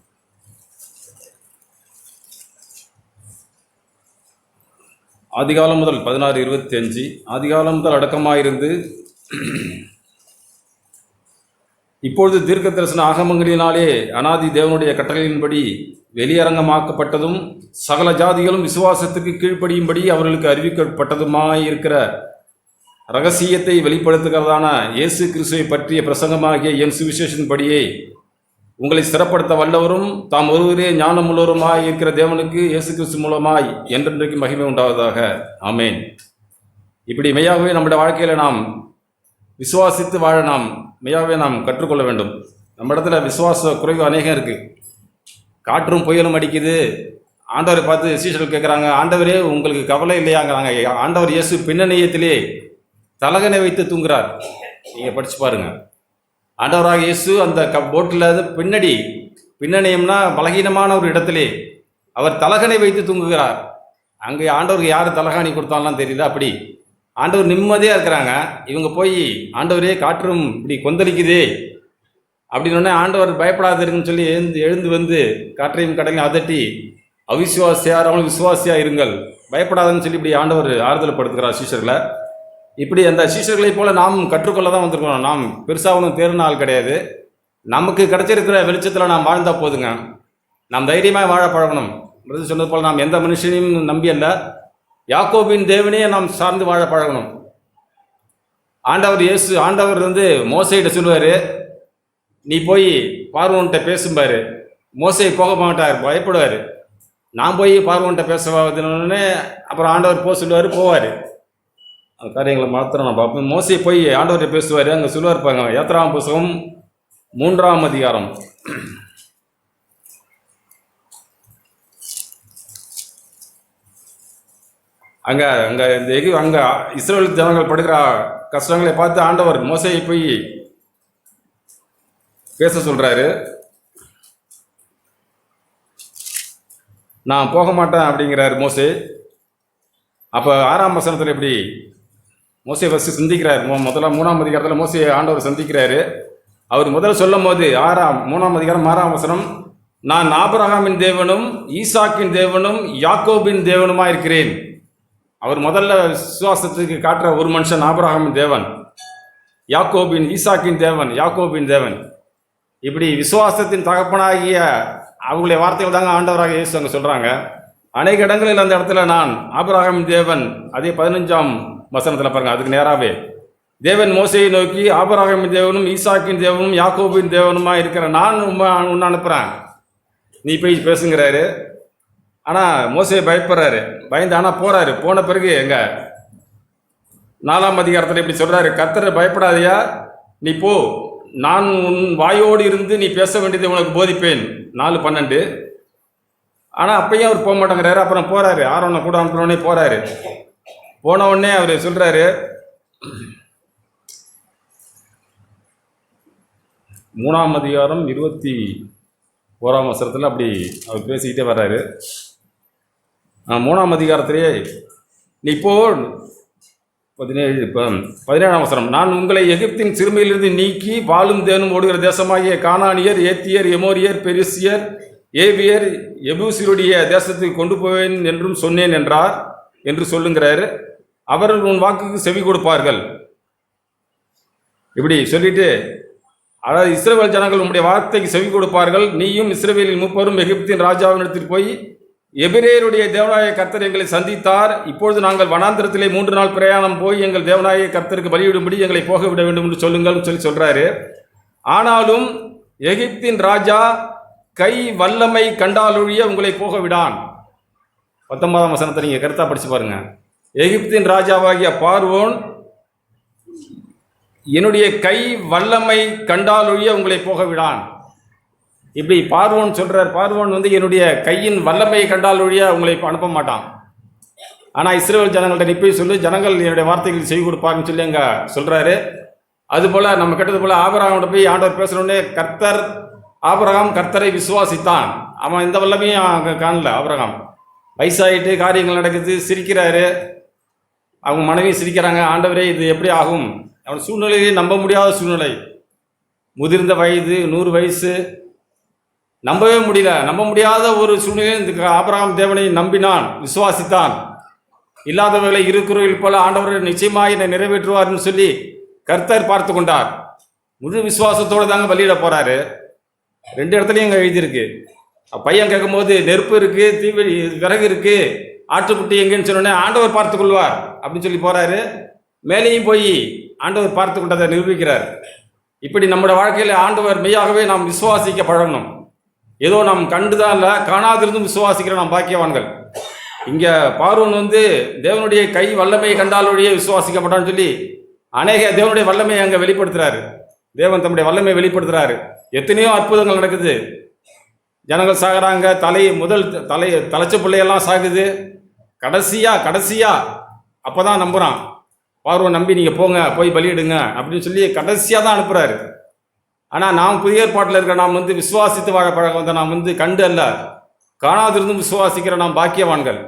ஆதிகாலம் முதல் 16:25 ஆதிகாலம் முதல் அடக்கமாயிருந்து இப்பொழுது தீர்க்க தரிசன ஆகமங்களினாலே அனாதி தேவனுடைய கட்டளையின்படி வெளியரங்கமாக்கப்பட்டதும் சகல ஜாதிகளும் விசுவாசத்துக்கு கீழ்ப்படியும்படி அவர்களுக்கு அறிவிக்கப்பட்டதுமாயிருக்கிற இரகசியத்தை வெளிப்படுத்துகிறதான இயேசு கிறிஸ்துவை பற்றிய பிரசங்கமாகிய என் சுவிசேஷத்தின்படியே உங்களை ஸ்திரப்படுத்த வல்லவரும் தாம் ஒருவரே ஞானமுள்ளவருமாய் இருக்கிற தேவனுக்கு இயேசு கிறிஸ்து மூலமாய் என்றென்றைக்கு மகிமை உண்டாவதாக. ஆமேன். இப்படி மெய்யாகவே நம்முடைய வாழ்க்கையில் நாம் விசுவாசித்து வாழ மெய்யாகவே நாம் கற்றுக்கொள்ள வேண்டும். நம்ம இடத்துல விசுவாச குறைவு அநேகம் இருக்குது. காற்றும் புயலும் அடிக்குது. ஆண்டவரை பார்த்து சீஷர்கள் கேட்குறாங்க, ஆண்டவரே உங்களுக்கு கவலை இல்லையாங்கிறாங்க. ஆண்டவர் இயேசு பின்னணியத்திலே தலகனை வைத்து தூங்குறார். நீங்கள் படித்து பாருங்கள். ஆண்டவராக இயேசு அந்த போட்டில் பின்னணியம்னா பலகீனமான ஒரு இடத்திலே அவர் தலகனை வைத்து தூங்குகிறார். அங்கே ஆண்டவருக்கு யார் தலகாணி கொடுத்தாலாம் தெரியல. அப்படி ஆண்டவர் நிம்மதியாக இருக்கிறாங்க. இவங்க போய் ஆண்டவரே காற்றும் இப்படி கொந்தளிக்குதே அப்படின்னு ஆண்டவர் பயப்படாதிருக்குன்னு சொல்லி எழுந்து வந்து காற்றையும் கடலையும் அதட்டி அவிசுவாசியாரவங்களும் விசுவாசியாக இருங்கள், பயப்படாதுன்னு சொல்லி இப்படி ஆண்டவர் ஆறுதல் படுத்துக்கிறார் சீஷர்களை. இப்படி அந்த சீஷர்களைப் போல நாம் கற்றுக்கொள்ள தான் வந்திருக்கோம். நாம் பெருசாக ஒன்றும் தேர்ன ஆள் கிடையாது. நமக்கு கிடைச்சிருக்கிற வெளிச்சத்தில் நாம் வாழ்ந்தால் போதுங்க. நாம் தைரியமாக வாழ பழகணும். சொன்னது போல் நாம் எந்த மனுஷனையும் நம்பி அல்ல, யாக்கோபின் தேவனையே நாம் சார்ந்து வாழ பழகணும். ஆண்டவர் மோசையிட்ட சொல்லுவார், நீ போய் பார்வோன்கிட்ட பேசும்பார். மோசை போக மாட்டார், பயப்படுவார். நான் போய் பார்வோன்கிட்ட பேசுவாதுன்னு அப்புறம் ஆண்டவர் போக சொல்லுவார், போவார். அந்த காரியங்களை மாத்திரம் நான் பார்ப்பேன். மோசை போய் ஆண்டவர்கிட்ட பேசுவார். அங்கே சொல்லுவார் பாருங்க, யாத்திராகம புஸ்தகம் 3ஆம் அதிகாரம். அங்கே இஸ்ரவேல் ஜனங்கள் படுகிற கஷ்டங்களை பார்த்து ஆண்டவர் மோசையை போய் பேச சொல்கிறாரு. நான் போக மாட்டேன் அப்படிங்கிறார் மோசே. அப்போ 6ஆம் வசனத்தில் இப்படி மோசே ஃபஸ்ட்டு சந்திக்கிறார். முதல்ல 3ஆம் அதிகாரத்தில் மோசையை ஆண்டவர் சந்திக்கிறாரு. அவர் முதல்ல சொல்லும் போது 3ஆம் அதிகாரம் 6ஆம் வசனம், நான் ஆபிரகாமின் தேவனும் ஈசாக்கின் தேவனும் யாக்கோபின் தேவனுமா இருக்கிறேன். அவர் முதல்ல விசுவாசத்துக்கு காட்டுற ஒரு மனுஷன் ஆபிரகாமின் தேவன், ஈசாக்கின் தேவன், யாக்கோபின் தேவன். இப்படி விசுவாசத்தின் தகப்பனாகிய அவங்களுடைய வார்த்தைகள் தாங்க ஆண்டவராக இயேசு அங்கே சொல்கிறாங்க. அநேக இடங்களில் அந்த இடத்துல நான் ஆபிரகாமின் தேவன், அதே 15ஆம் வசனத்தில் பாருங்க, அதுக்கு நேராகவே தேவன் மோசையை நோக்கி, ஆபிரகாமின் தேவனும் ஈசாக்கின் தேவனும் யாக்கோபின் தேவனுமா இருக்கிற நான் உன்னை அனுப்புகிறேன், நீ போய் பேசுங்கிறாரு. ஆனால் மோசையை பயப்படுறாரு. பயந்து ஆனால் போகிறாரு. போன பிறகு எங்க 4ஆம் அதிகாரத்தில் இப்படி சொல்கிறாரு, கர்த்தரை பயப்படாதையா, நீ போ, நான் உன் வாயோடு இருந்து நீ பேச வேண்டியதை உனக்கு போதிப்பேன். 4:12. ஆனால் அப்பயும் அவர் போக மாட்டேங்கிறாரு. அப்புறம் போகிறாரு, ஆரோனை கூட அனுப்பினோடனே போகிறாரு. போன உடனே அவர் சொல்கிறாரு, 3ஆம் அதிகாரம் 21ஆம் வசனத்தில் அப்படி அவர் பேசிக்கிட்டே வர்றாரு. 3ஆம் அதிகாரத்திலேயே நீ இப்போ 17ஆம் வசனம், நான் உங்களை எகிப்தின் சிறுமையிலிருந்து நீக்கி வாழும் தேனும் ஓடுகிற தேசமாகிய கானானியர், ஏத்தியர், எமோரியர், பெரிசியர், ஏவியர், எபூசியருடைய தேசத்துக்கு கொண்டு போவேன் என்றும் சொன்னேன் என்று சொல்லுங்கிறாரு. அவர்கள் உன் வாக்குக்கு செவி கொடுப்பார்கள். இப்படி சொல்லிட்டு, அதாவது இஸ்ரவேல் ஜனங்கள் உன்னுடைய வார்த்தைக்கு செவி கொடுப்பார்கள். நீயும் இஸ்ரவேலின் மூப்பரும் எகிப்தின் ராஜாவினிடத்தில் போய், எபிரேயருடைய தேவனாய கர்த்தர் எங்களை சந்தித்தார், இப்பொழுது நாங்கள் வனாந்திரத்திலே 3 நாள் பிரயாணம் போய் எங்கள் தேவனாய கர்த்தருக்கு பலியிடும்படி எங்களை போக விட வேண்டும் என்று சொல்லுங்கள் சொல்றாரு. ஆனாலும் எகிப்தின் ராஜா கை வல்லமை கண்டாலொழிய உங்களை போக விடான். 19ஆம் வசனத்தை நீங்க கருத்தா படிச்சு பாருங்க. எகிப்தின் ராஜாவாகிய பார்வோன் என்னுடைய கை வல்லமை கண்டாலொழிய உங்களை போக விடான். இப்படி பார்வோன் சொல்றார். பார்வோன் என்னுடைய கையின் வல்லமையை கண்டால் ஒழிய உங்களை அனுப்ப மாட்டான். ஆனால் இஸ்ரவேல் ஜனங்கள்ட்ட நீ போய் சொல்லு, ஜனங்கள் என்னுடைய வார்த்தைகள் செய்து கொடுப்பாங்கன்னு சொல்லி அங்கே சொல்றாரு. அதுபோல நம்ம கெட்டது போல ஆபிரகாம்கிட்ட போய் ஆண்டவர் பேசணுன்னே, ஆபிரகாம் கர்த்தரை விசுவாசித்தான். அவன் இந்த வல்லமையும் அங்கே காணல. ஆபிரகாம் வயசாகிட்டு காரியங்கள் நடக்குது, சிரிக்கிறாரு. அவங்க மனைவி சிரிக்கிறாங்க. ஆண்டவரே இது எப்படி ஆகும்? அவன் சூழ்நிலையை நம்ப முடியாத சூழ்நிலை, முதிர்ந்த வயது, 100 வயசு, நம்பவே முடியல. நம்ப முடியாத ஒரு சூழ்நிலையில் இந்த ஆபிரகாம் தேவனை நம்பினான், விசுவாசித்தான். இல்லாதவர்களை இருக்கிறவர்கள் போல ஆண்டவர் நிச்சயமாக என்னை நிறைவேற்றுவார்னு சொல்லி கர்த்தர் பார்த்து கொண்டார். முழு விசுவாசத்தோடு தாங்க பலியிட போறாரு. 2 இடத்துலையும் இங்கே எழுதியிருக்கு. பையன் கேட்கும்போது நெருப்பு இருக்கு, விறகு இருக்கு, ஆட்டுக்குட்டி எங்கன்னு சொன்னோடனே ஆண்டவர் பார்த்து கொள்வார் அப்படின்னு சொல்லி போறாரு. மேலேயும் போய் ஆண்டவர் பார்த்து கொண்டதை நிரூபிக்கிறார். இப்படி நம்முடைய வாழ்க்கையில் ஆண்டவர் மெய்யாகவே நாம் விசுவாசிக்க பழகணும். ஏதோ நாம் கண்டுதான் இல்லை, காணாதிருந்தும் விசுவாசிக்கிற நாம் பாக்கியவான்கள். இங்கே பார்வோன் தேவனுடைய கை வல்லமையை கண்டால் வழியே விசுவாசிக்க மாட்டான்னு சொல்லி அநேக தேவனுடைய வல்லமையை அங்கே வெளிப்படுத்துறாரு. தேவன் தம்முடைய வல்லமையை வெளிப்படுத்துறாரு. எத்தனையோ அற்புதங்கள் நடக்குது. ஜனங்கள் சாகுறாங்க, தலைச்ச பிள்ளையெல்லாம் சாகுது. கடைசியா அப்போதான் நம்புகிறான். பார்வோன் நம்பி நீங்கள் போங்க, போய் பலியிடுங்க அப்படின்னு சொல்லி கடைசியாக தான் அனுப்புகிறாரு. ஆனால் நாம் புதிய ஏற்பாட்டில் இருக்கிற நாம் விசுவாசித்து வாழ பழக நாம் கண்டு அல்ல, காணாதிருந்தும் விசுவாசிக்கிற நாம் பாக்கியவான்கள்.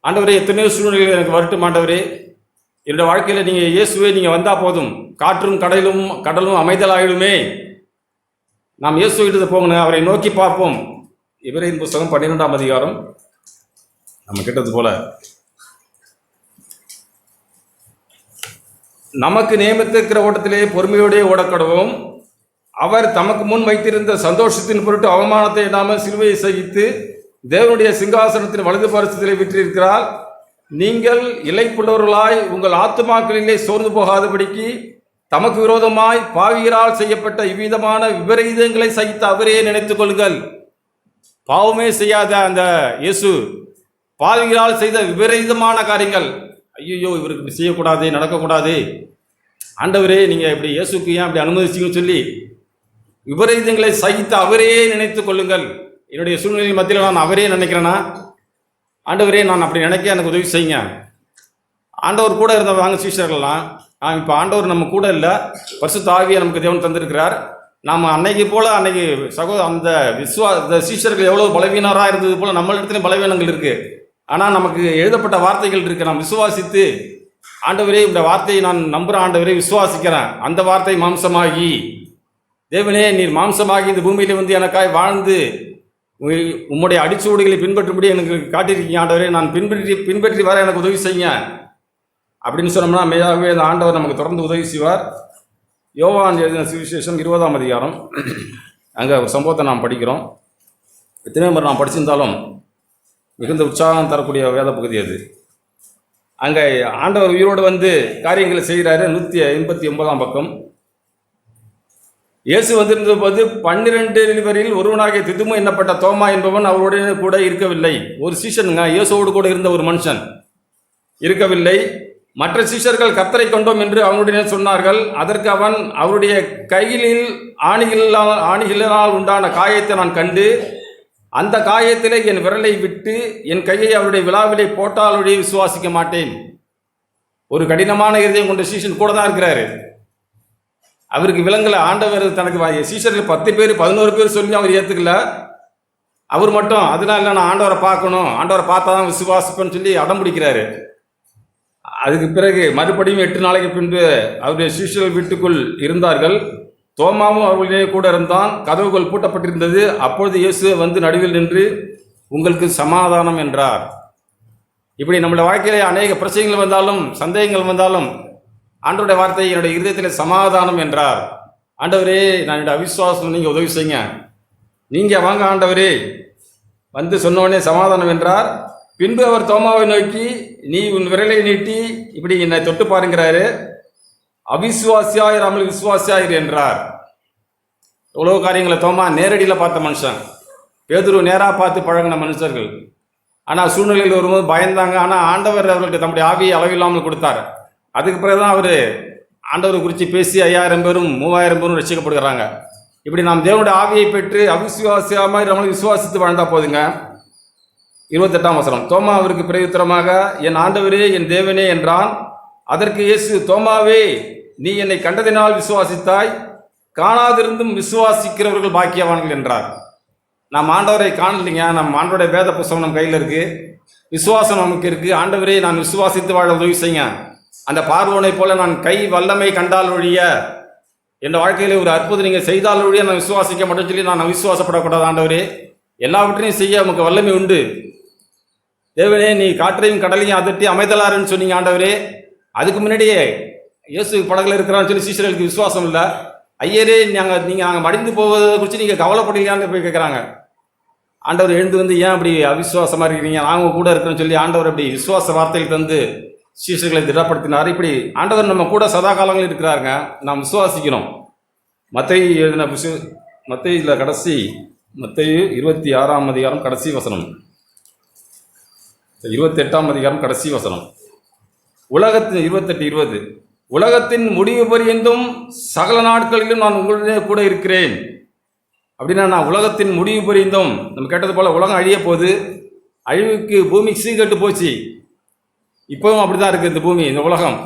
ஆண்டவரே, எத்தனையோ சூழ்நிலைகள் எனக்கு வரட்டும் ஆண்டவரே, என்னோட வாழ்க்கையில் நீங்கள் இயேசுவே நீங்கள் வந்தால் போதும், காற்றும் கடலும் அமைதலாயிடுமே. நாம் இயேசு கிட்ட போகணும், அவரை நோக்கி பார்ப்போம். எபிரேயர் புஸ்தகம் 12ஆம் அதிகாரம். நம்ம கேட்டது போல நமக்கு நியமித்திருக்கிற ஓட்டத்திலே பொறுமையோடே ஓடக்கடவும். அவர் தமக்கு முன் வைத்திருந்த சந்தோஷத்தின் பொருட்டு அவமானத்தை எண்ணாமல் சிலுவையை சகித்து தேவனுடைய சிங்காசனத்தின் வலது பரிசத்திலே விற்றிருக்கிறார். நீங்கள் இளைப்புள்ளவர்களாய் உங்கள் ஆத்துமாக்களிலே சோர்ந்து போகாதபடிக்கு தமக்கு விரோதமாய் பாவியரால் செய்யப்பட்ட இவ்விதமான விபரீதங்களை சகித்த அவரே நினைத்துக் கொள்ளுங்கள். பாவமே செய்யாத அந்த இயேசு பாவிகளால் செய்த விபரீதமான காரியங்கள், ஐயோ இவருக்கு இப்படி செய்யக்கூடாது, நடக்கக்கூடாது, ஆண்டவரே நீங்கள் இப்படி இயேசுக்கு ஏன் அப்படி அனுமதிச்சிங்கன்னு சொல்லி விபரீதங்களை சகித்த அவரே நினைத்துக் கொள்ளுங்கள். என்னுடைய சூழ்நிலை மத்தியில் நான் அவரே நினைக்கிறேன்னா, ஆண்டவரே நான் அப்படி நினைக்க எனக்கு உதவி செய்யுங்க. ஆண்டவர் கூட இருந்தவங்க சீஷர்கள்லாம், இப்போ ஆண்டவர் நம்ம கூட இல்லை, பரிசுத்த ஆவியை நமக்கு தேவன் தந்திருக்கிறார். நாம் அன்னைக்கு போல் அன்னைக்கு அந்த சீஷர்கள் எவ்வளோ பலவீனராக இருந்தது போல் நம்மளிடத்துலையும் பலவீனங்கள் இருக்குது. ஆனால் நமக்கு எழுதப்பட்ட வார்த்தைகள் இருக்குது. நாம் விசுவாசித்து, ஆண்டவரே இந்த வார்த்தையை நான் நம்புகிறேன், ஆண்டவரே விசுவாசிக்கிறேன், அந்த வார்த்தை மாம்சமாகி, தேவனே நீர் மாம்சமாகி இந்த பூமியில் வந்து எனக்காய் வாழ்ந்து உம்முடைய அடிச்சுவடுகளை பின்பற்றும்படி எனக்கு காட்டியிருக்கீங்க ஆண்டவரே, நான் பின்பற்றி வர எனக்கு உதவி செய்யுங்க அப்படின்னு சொன்னோம்னா மெய்யாகவே அந்த ஆண்டவர் நமக்கு தொடர்ந்து உதவி செய்வார். யோவான் எழுதின சுவிசேஷம் 20ஆம் அதிகாரம், அங்கே ஒரு சம்பவத்தை நாம் படிக்கிறோம். எத்தனை முறை நாம் படிச்சிருந்தாலும் மிகுந்த உற்சாகம் தரக்கூடிய வேத பகுதி அது. அங்கே ஆண்டவர் உயிரோடு வந்து காரியங்களை செய்கிறாரு. 189ஆம் பக்கம். இயேசு வந்திருந்த போது 12 ஒருவனாகிய திதுமு என்னப்பட்ட தோமா என்பவன் அவருடைய கூட இருக்கவில்லை. ஒரு சீஷனுங்க, இயேசுவோடு கூட இருந்த ஒரு மனுஷன் இருக்கவில்லை. மற்ற சீஷர்கள் கர்த்தரை கொண்டோம் என்று அவனுடைய சொன்னார்கள். அதற்கு அவன், அவருடைய கைகளில் ஆணிகளினால் உண்டான காயத்தை நான் கண்டு அந்த காயத்திலே என் விரலை விட்டு என் கையை அவருடைய விழாவிலே போட்டாலுடைய விசுவாசிக்க மாட்டேன். ஒரு கடினமான இருதயம் கொண்ட சீஷன் கூட தான் இருக்கிறாரு. அவருக்கு விலங்குல ஆண்டவர் தனக்கு சீஷர்கள் 10 பேர் 11 பேர் சொல்லி அவர் ஏற்றுக்கல. அவர் மட்டும் அதனால நான் ஆண்டவரை பார்க்கணும், ஆண்டவரை பார்த்தா தான் விசுவாசிப்பேன்னு சொல்லி அடம் பிடிக்கிறாரு. அதுக்கு பிறகு மறுபடியும் 8 நாளைக்கு பின்பு அவருடைய சீஷர்கள் வீட்டுக்குள் இருந்தார்கள். தோமாவும் அவர்களுடைய கூட இருந்தான். கதவுகள் பூட்டப்பட்டிருந்தது. அப்பொழுது இயேசு வந்து நடுவில் நின்று உங்களுக்கு சமாதானம் என்றார். இப்படி நம்மளுடைய வாழ்க்கையிலே அநேக பிரச்சனைகள் வந்தாலும் சந்தேகங்கள் வந்தாலும் ஆண்டவருடைய வார்த்தை என்னுடைய இருதயத்தில் சமாதானம் என்றார். ஆண்டவரே நான் என்னுடைய அவிசுவாசம் நீங்கள் உதவி செய்யுங்க, நீங்கள் வாங்க ஆண்டவரே வந்து சொன்னோடனே சமாதானம் என்றார். பின்பு அவர் தோமாவை நோக்கி, நீ உன் விரலை நீட்டி இப்படி என்னை தொட்டு பாருங்கிறாரு. அவிசுவாசியாயிராமல் விசுவாசியாயிரு என்றார். எவ்வளோ காரியங்களை தோமா நேரடியில் பார்த்த மனுஷன், பேதுரு நேராக பார்த்து பழகின மனுஷர்கள். ஆனால் சூழ்நிலையில் வரும்போது பயந்தாங்க. ஆனால் ஆண்டவர் அவர்களுக்கு தம்முடைய ஆவியை அளவில்லாமல் கொடுத்தார். அதுக்கு பிறகு தான் அவர் ஆண்டவரை குறித்து பேசி 5000 பேரும் 3000 பேரும் ரசிக்கப்படுகிறாங்க. இப்படி நாம் தேவனுடைய ஆவியை பெற்று அவிசுவாசியாமல் நம்மளை விசுவாசித்து வாழ்ந்தால் போதுங்க. 28ஆம் வசனம். தோமா அவருக்கு பிரயுத்தரமாக, என் ஆண்டவரே என் தேவனே என்றான். அதற்கு இயேசு, தோமாவே நீ என்னை கண்டதினால் விசுவாசித்தாய், காணாதிருந்தும் விசுவாசிக்கிறவர்கள் பாக்கியவான்கள் என்றார். நாம் ஆண்டவரை காணலைங்க, நம்ம ஆண்டவருடைய வேத புஸ்தகம் நம்ம கையில் இருக்குது, விசுவாசம் நமக்கு இருக்குது. ஆண்டவரே நான் விசுவாசித்து வாழ உதவி செய்யுங்க. அந்த பார்வோனை போல நான் கை வல்லமை கண்டால் ஒழிய, என் வாழ்க்கையில் ஒரு அற்புதம் நீங்கள் செய்தால் ஒழிய நான் விசுவாசிக்க மாட்டேன்னு சொல்லி நான் விசுவாசப்படக்கூடாது. ஆண்டவரே எல்லாவற்றையும் செய்ய நமக்கு வல்லமை உண்டு. தேவனே நீ காற்றையும் கடலையும் அதட்டி அமைதலாருன்னு சொன்னீங்க ஆண்டவரே. அதுக்கு முன்னாடியே இயேசு படகுல இருக்கிறான்னு சொல்லி சீஷர்களுக்கு விசுவாசம் இல்லை. ஐயரே நாங்கள் மடிந்து போவதை குறித்து நீங்கள் கவலைப்படுறீங்கன்னு போய் கேட்குறாங்க. ஆண்டவர் எழுந்து வந்து, ஏன் அப்படி அவிசுவாசமாக இருக்கிறீங்க, நாங்கள் கூட இருக்கிறோன்னு சொல்லி ஆண்டவர் அப்படி விசுவாச வார்த்தைகள் தந்து சீஷர்களை திடப்படுத்தினார். இப்படி ஆண்டவர் நம்ம கூட சதா காலங்கள் இருக்கிறாருங்க. நாம் விசுவாசிக்கிறோம். மத்தேயு எழுதின மத்தேயுல கடைசி மத்தேயு 26ஆம் அதிகாரம் கடைசி வசனம், 28ஆம் அதிகாரம் கடைசி வசனம். உலகத்தின் 28:20 உலகத்தின் முடிவு பரியந்தும் சகல நாட்களிலும் நான் உங்களுடைய கூட இருக்கிறேன். அப்படின்னா நான் உலகத்தின் முடிவு பரியந்தும், நம்ம கேட்டது போல உலகம் அழிய போகுது, அழிவுக்கு பூமி சீக்கட்டு போச்சு, இப்பவும் அப்படிதான் இருக்குது இந்த பூமி, இந்த உலகம்.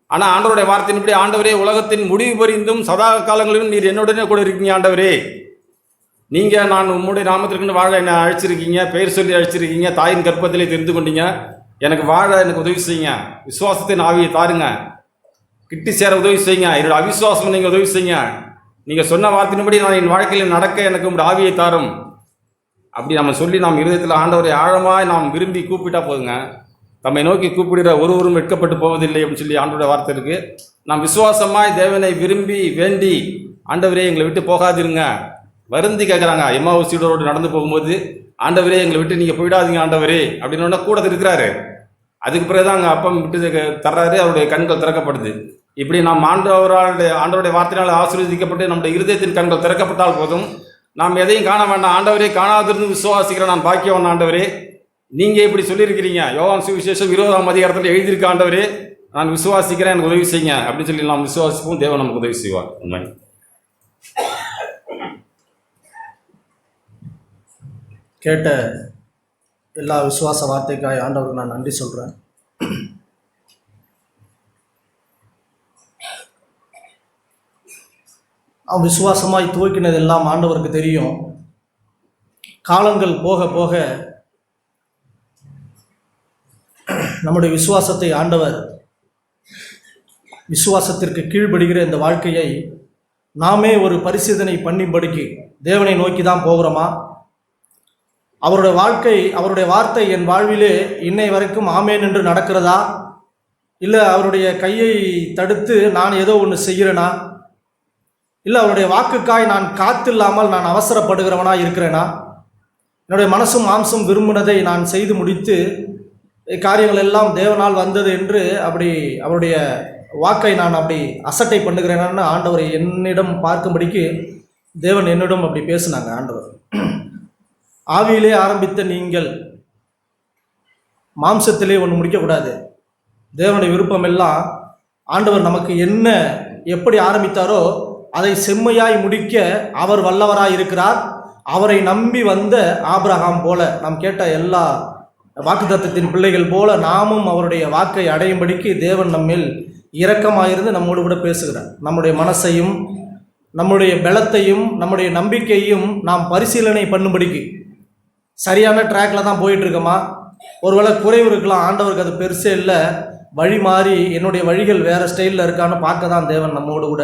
ஆனால் ஆண்டவருடைய வார்த்தையின்படி, ஆண்டவரே உலகத்தின் முடிவு பரிந்தும் சதா காலங்களிலும் நீர் என்னுடனே கூட இருக்கீங்க ஆண்டவரே. நீங்கள் நான் உம்முடைய நாமத்திற்குன்னு வாழ என்னை அழைச்சிருக்கீங்க, பெயர் சொல்லி அழைச்சிருக்கீங்க, தாயின் கர்ப்பத்திலே தெரிந்து கொண்டீங்க. எனக்கு வாழ எனக்கு உதவி செய்யுங்க, விசுவாசத்தின் ஆவியை தாருங்க, கிட்டி சேர உதவி செய்யுங்க, என்னோட அவிசுவாசம் நீங்கள் உதவி செய்யுங்க, நீங்கள் சொன்ன வார்த்தையின்படி நான் என் வாழ்க்கையில் நடக்க எனக்கு உங்களுடைய ஆவியை தாரும். அப்படி நம்ம சொல்லி நாம் இருதயத்தில் ஆண்டவரை ஆழமாய் நாம் விரும்பி கூப்பிட்டா போதுங்க. தம்மை நோக்கி கூப்பிடுகிற ஒருவரும் வெட்கப்பட்டு போவதில்லை அப்படின்னு சொல்லி ஆண்டோட வார்த்தை இருக்கு. நாம் விசுவாசமாய் தேவனை விரும்பி வேண்டி, ஆண்டவரே எங்களை விட்டு போகாதிருங்க வருந்தி கேட்குறாங்க. எம்மாவூசியோடு நடந்து போகும்போது, ஆண்டவரே எங்களை விட்டு நீங்கள் போயிடாதீங்க ஆண்டவரே அப்படின்னு கூட இருக்கிறாரு. அதுக்கு பிறகுதான் அங்கே அப்பம் விட்டு தர்றாரு, அவருடைய கண்கள் திறக்கப்படுது. இப்படி நாம் ஆண்டவருடைய வார்த்தையினால் ஆசீர்வதிக்கப்பட்டு நம்முடைய இருதயத்தின் கண்கள் திறக்கப்பட்டால் போதும். நாம் எதையும் காண வேண்டாம். ஆண்டவரே காணாதிருந்து விசுவாசிக்கிறேன் நான் பாக்கியவன் ஆண்டவரே, நீங்கள் இப்படி சொல்லியிருக்கிறீங்க. யோவான் சுவிசேஷம் 20ஆம் அதிகாரத்தில் எழுதியிருக்க ஆண்டவரே நான் விசுவாசிக்கிறேன் எனக்கு உதவி செய்யுங்க அப்படின்னு சொல்லி நாம் விசுவாசிப்போம். தேவன் நமக்கு உதவி செய்வார். உண்மை. கேட்ட எல்லா விசுவாச வார்த்தைக்காய் ஆண்டவருக்கு நான் நன்றி சொல்கிறேன். அவன் விசுவாசமாய் துவக்கினதெல்லாம் ஆண்டவருக்கு தெரியும். காலங்கள் போக போக நம்முடைய விசுவாசத்தை ஆண்டவர், விசுவாசத்திற்கு கீழ்ப்படுகிற இந்த வாழ்க்கையை நாமே ஒரு பரிசீலனை பண்ணிபடிக்கு தேவனை நோக்கி தான் போகிறோமா? அவருடைய வாழ்க்கை, அவருடைய வார்த்தை என் வாழ்விலே இன்னை வரைக்கும் ஆமேன் என்று நடக்கிறதா? இல்லை அவருடைய கையை தடுத்து நான் ஏதோ ஒன்று செய்கிறேனா? இல்லை அவருடைய வாக்குக்காய் நான் காத்தில்லாமல் நான் அவசரப்படுகிறவனா இருக்கிறேனா? என்னுடைய மனசும் மாம்சம் விரும்பினதை நான் செய்து முடித்து காரியங்கள் எல்லாம் தேவனால் வந்தது என்று அப்படி அவருடைய வாக்கை நான் அப்படி அசட்டை பண்ணுகிறேனான்னு ஆண்டவர் என்னிடம் பார்க்கும்படிக்கு தேவன் என்னிடம் அப்படி பேசினாங்க. ஆண்டவர், ஆவியிலே ஆரம்பித்த நீங்கள் மாம்சத்திலே ஒன்று முடிக்கக்கூடாது. தேவனுடைய விருப்பமெல்லாம் ஆண்டவர் நமக்கு என்ன எப்படி ஆரம்பித்தாரோ அதை செம்மையாய் முடிக்க அவர் வல்லவராய் இருக்கிறார். அவரை நம்பி வந்த ஆபிரகாம் போல, நாம் கேட்ட எல்லா வாக்குத்தத்தத்தின் பிள்ளைகள் போல நாமும் அவருடைய வாக்கை அடையும்படிக்கு தேவன் நம்மில் இரக்கமாயிருந்து நம்மோடு கூட பேசுகிறார். நம்முடைய மனசையும் நம்முடைய பலத்தையும் நம்முடைய நம்பிக்கையும் நாம் பரிசீலனை பண்ணும்படிக்கு சரியான ட்ராக்ல தான் போயிட்டுருக்கோமா? ஒருவேளை குறைவு இருக்கலாம், ஆண்டவருக்கு அது பெருசே இல்லை, வழி மாறி என்னுடைய வழிகள் வேறு ஸ்டைலில் இருக்கான்னு பார்க்க தான் தேவன் நம்மோடு கூட